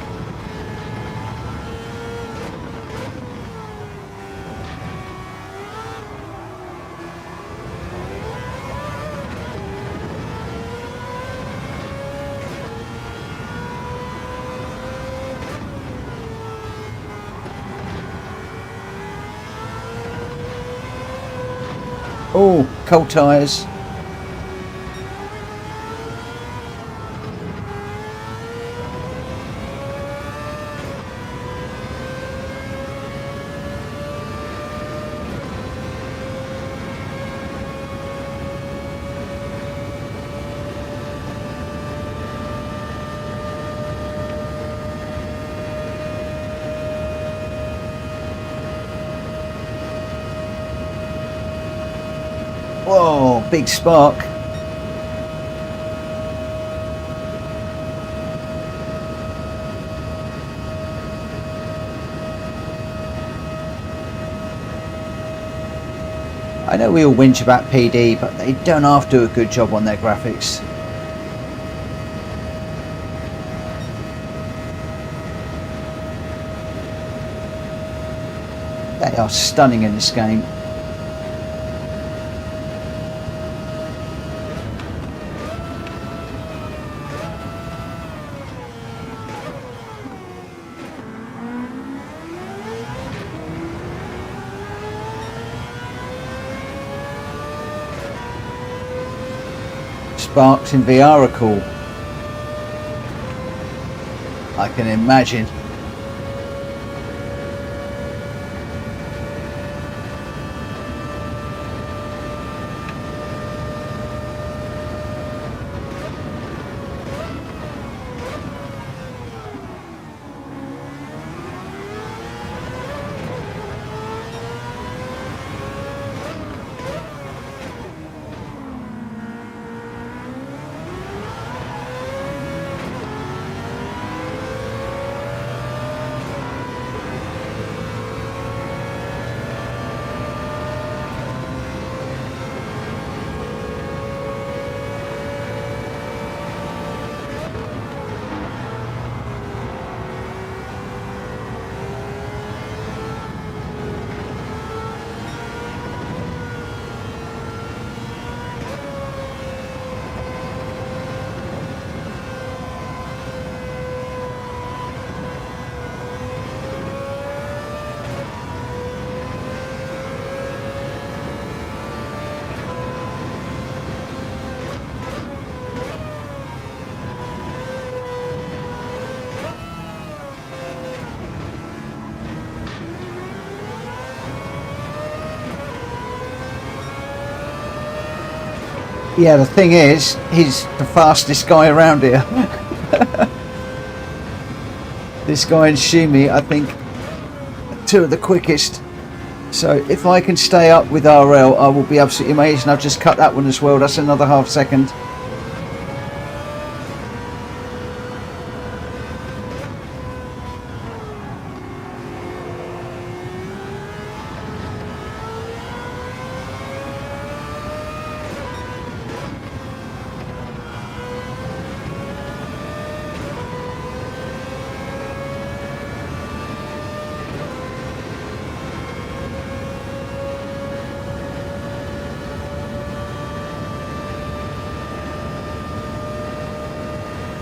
Oh, cold tyres. Whoa, big spark. I know we all whinge about PD, but they don't half do a good job on their graphics. They are stunning in this game. Sparks in VR are cool. I can imagine. Yeah, the thing is, he's the fastest guy around here. This guy and Shimi, I think, two of the quickest. So if I can stay up with RL, I will be absolutely amazing. I've just cut that one as well. That's another half second.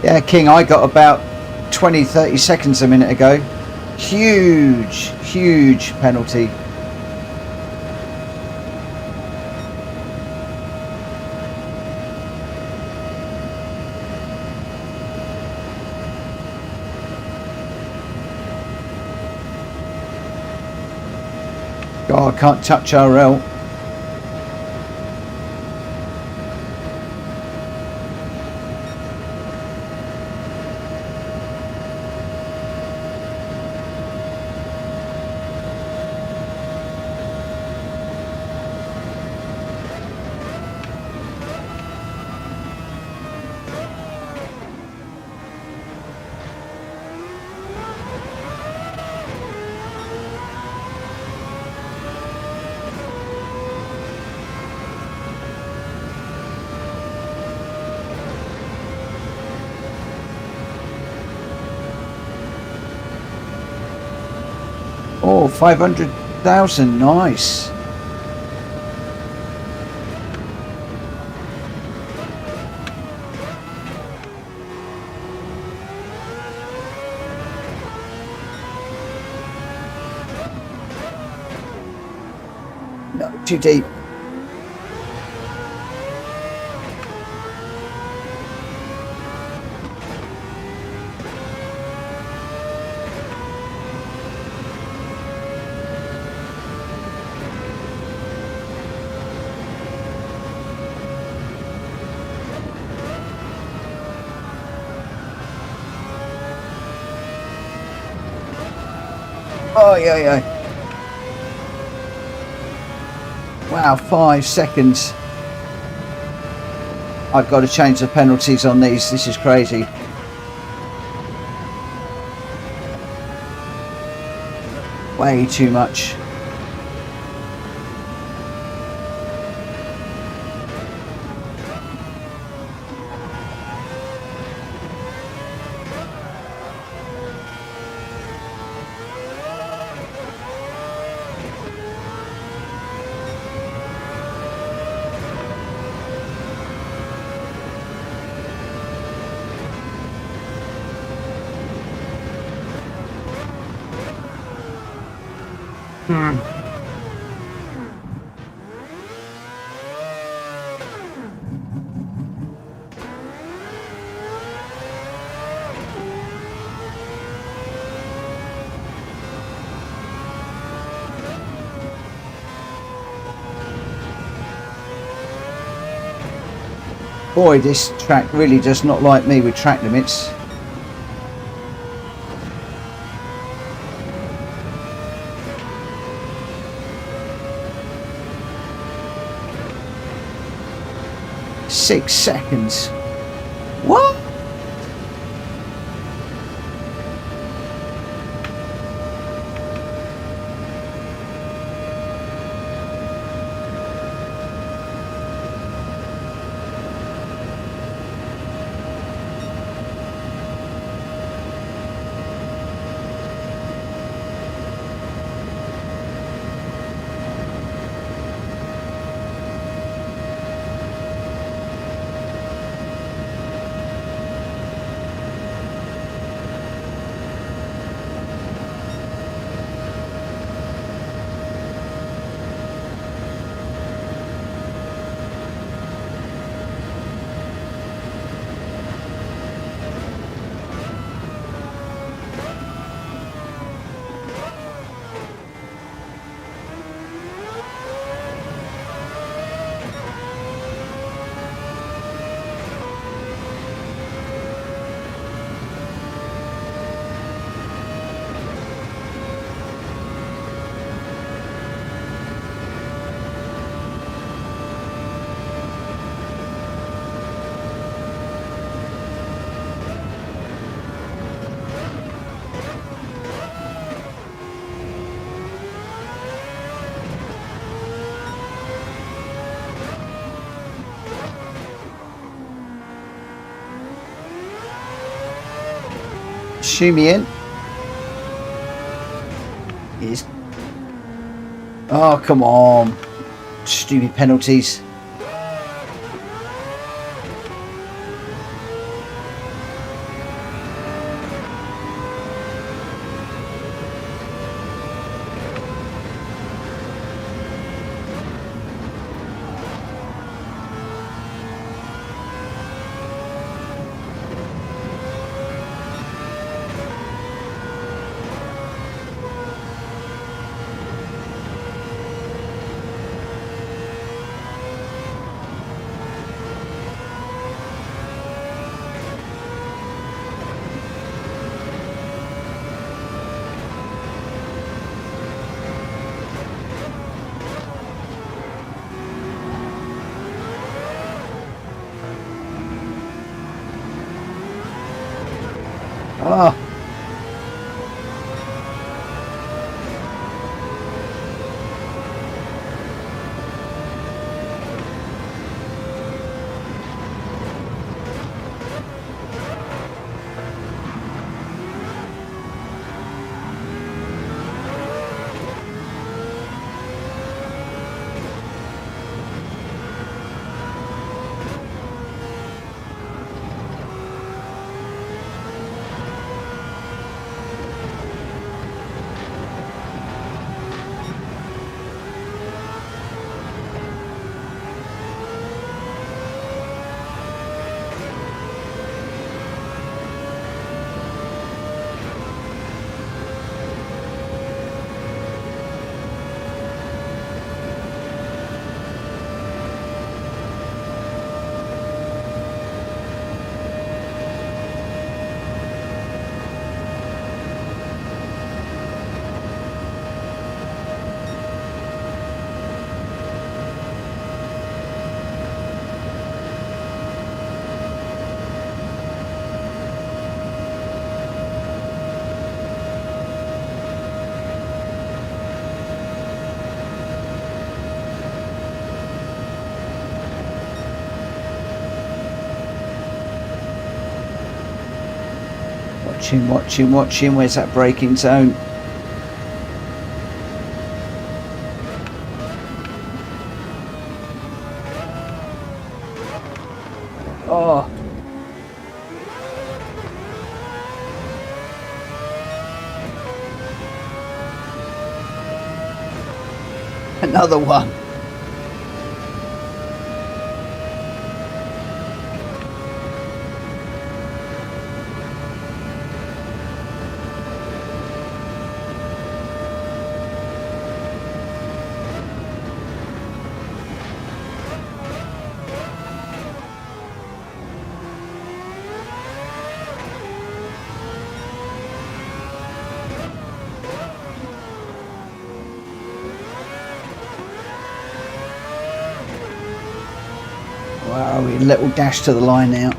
Yeah, King, I got about 20-30 seconds a minute ago. Huge, huge penalty. God, I can't touch RL. Oh, 500,000, nice. No, too deep. Oh, yeah. Wow, 5 seconds. I've got to change the penalties on these. This is crazy. Way too much. Boy, this track really does not like me with track limits. Six seconds. What? Shoe me in. Is. Oh, come on. Stupid penalties. Watching. Where's that braking zone? Oh. Another one. Wow, we little dash to the line now.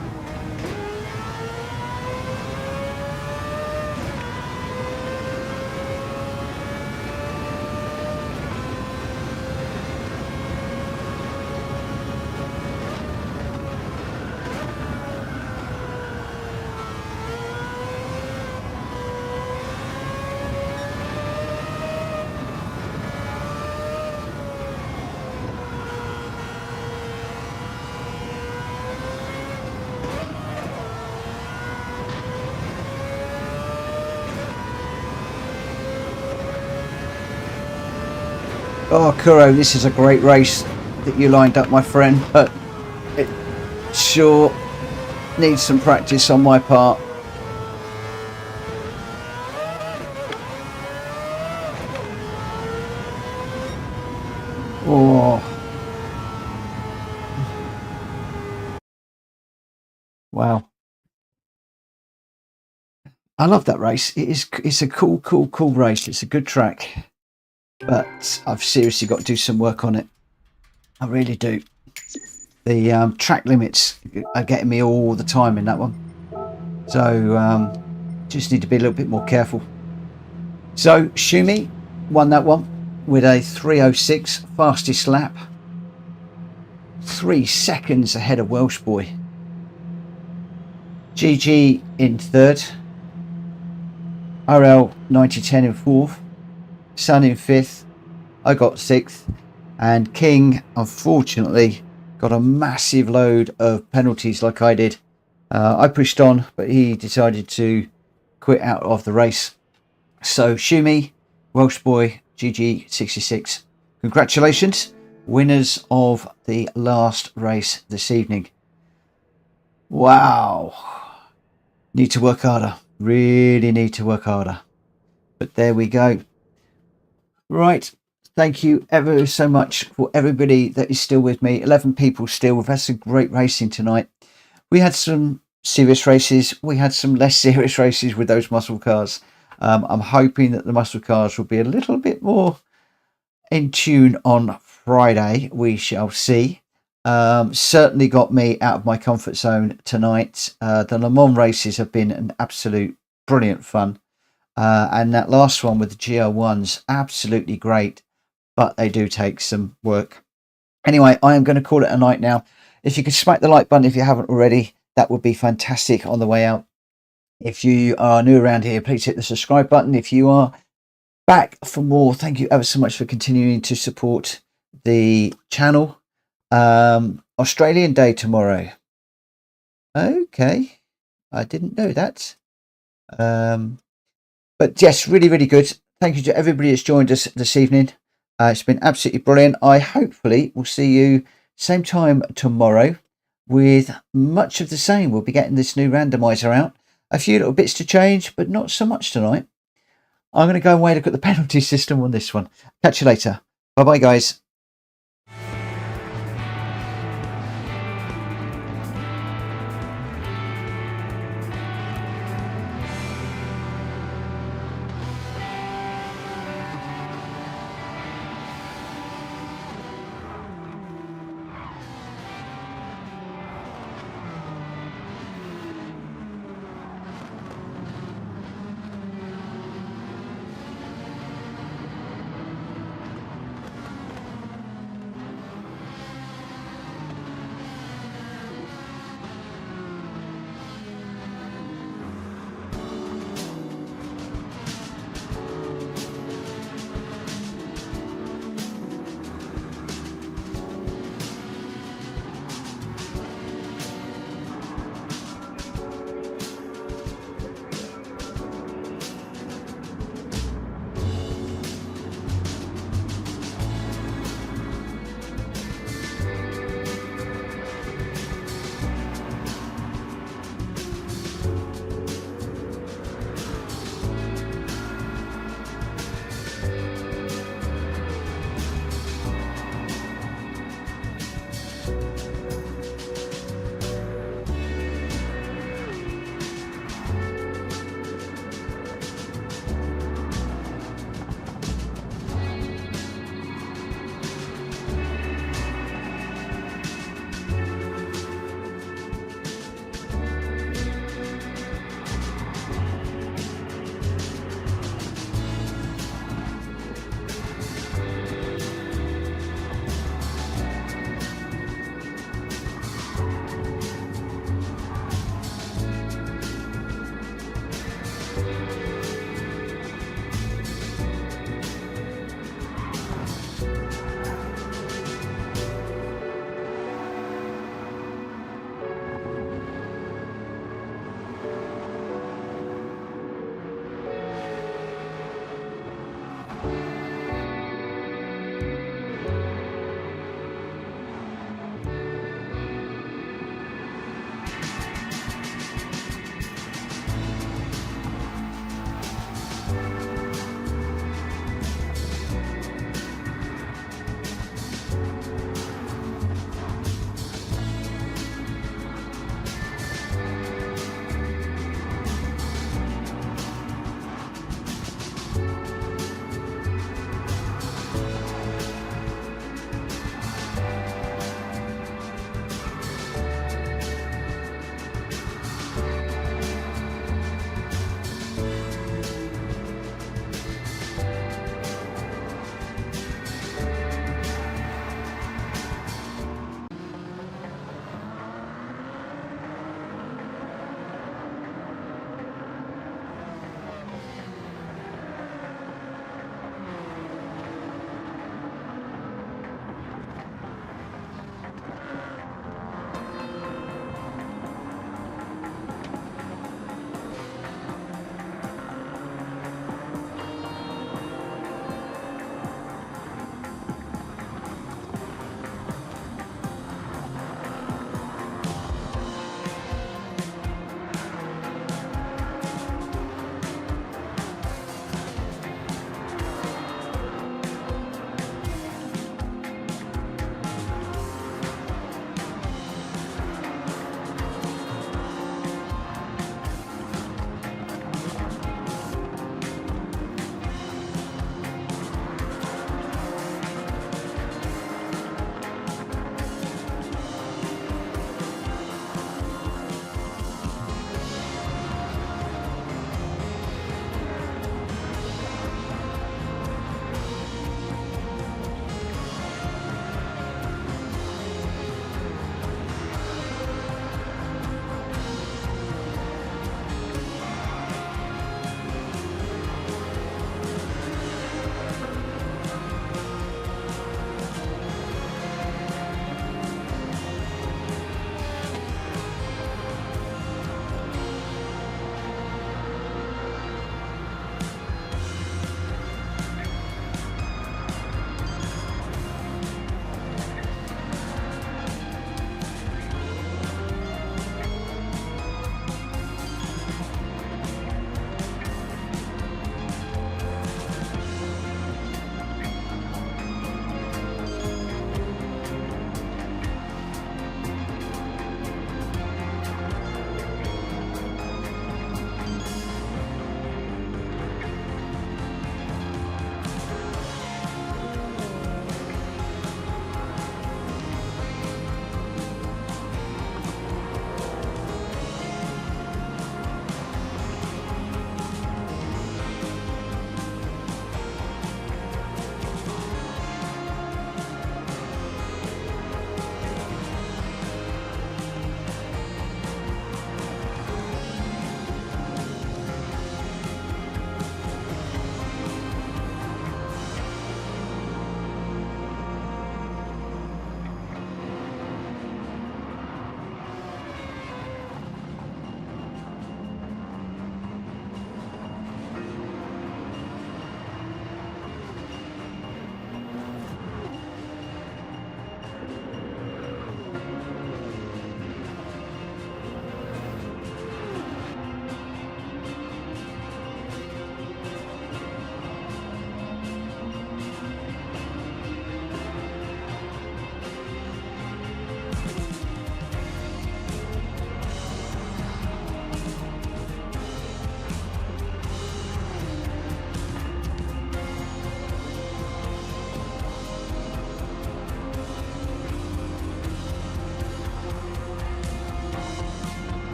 Oh, Kuro, this is a great race that you lined up, my friend, but it sure needs some practice on my part. Oh. Wow. I love that race. It's a cool race. It's a good track. But I've seriously got to do some work on it. I really do. The track limits are getting me all the time in that one. So just need to be a little bit more careful. So Shumi won that one with a 3:06 fastest lap. 3 seconds ahead of Welsh Boy. GG in third. RL 9010 in fourth. Sun in fifth. I got sixth, and King unfortunately got a massive load of penalties like I did. I pushed on, but he decided to quit out of the race. So Shumi, Welsh Boy, GG 66. Congratulations, winners of the last race this evening. Wow, need to work harder. Really need to work harder. But there we go. Right, thank you ever so much for everybody that is still with me. 11 people still. We've had some great racing tonight. We had some serious races. We had some less serious races with those muscle cars. I'm hoping that the muscle cars will be a little bit more in tune on Friday. We shall see. Certainly got me out of my comfort zone tonight. The Le Mans races have been an absolute brilliant fun. And that last one with the GR1's absolutely great, but they do take some work. Anyway, I am going to call it a night now. If you could smack the like button if you haven't already, that would be fantastic on the way out. If you are new around here, please hit the subscribe button. If you are back for more, thank you ever so much for continuing to support the channel. Australian Day tomorrow. Okay, I didn't know that. But yes, really good. Thank you to everybody that's joined us this evening. It's been absolutely brilliant. I hopefully will see you same time tomorrow with much of the same. We'll be getting this new randomizer out. A few little bits to change, but not so much tonight. I'm going to go away and look at the penalty system on this one. Catch you later. Bye-bye, guys.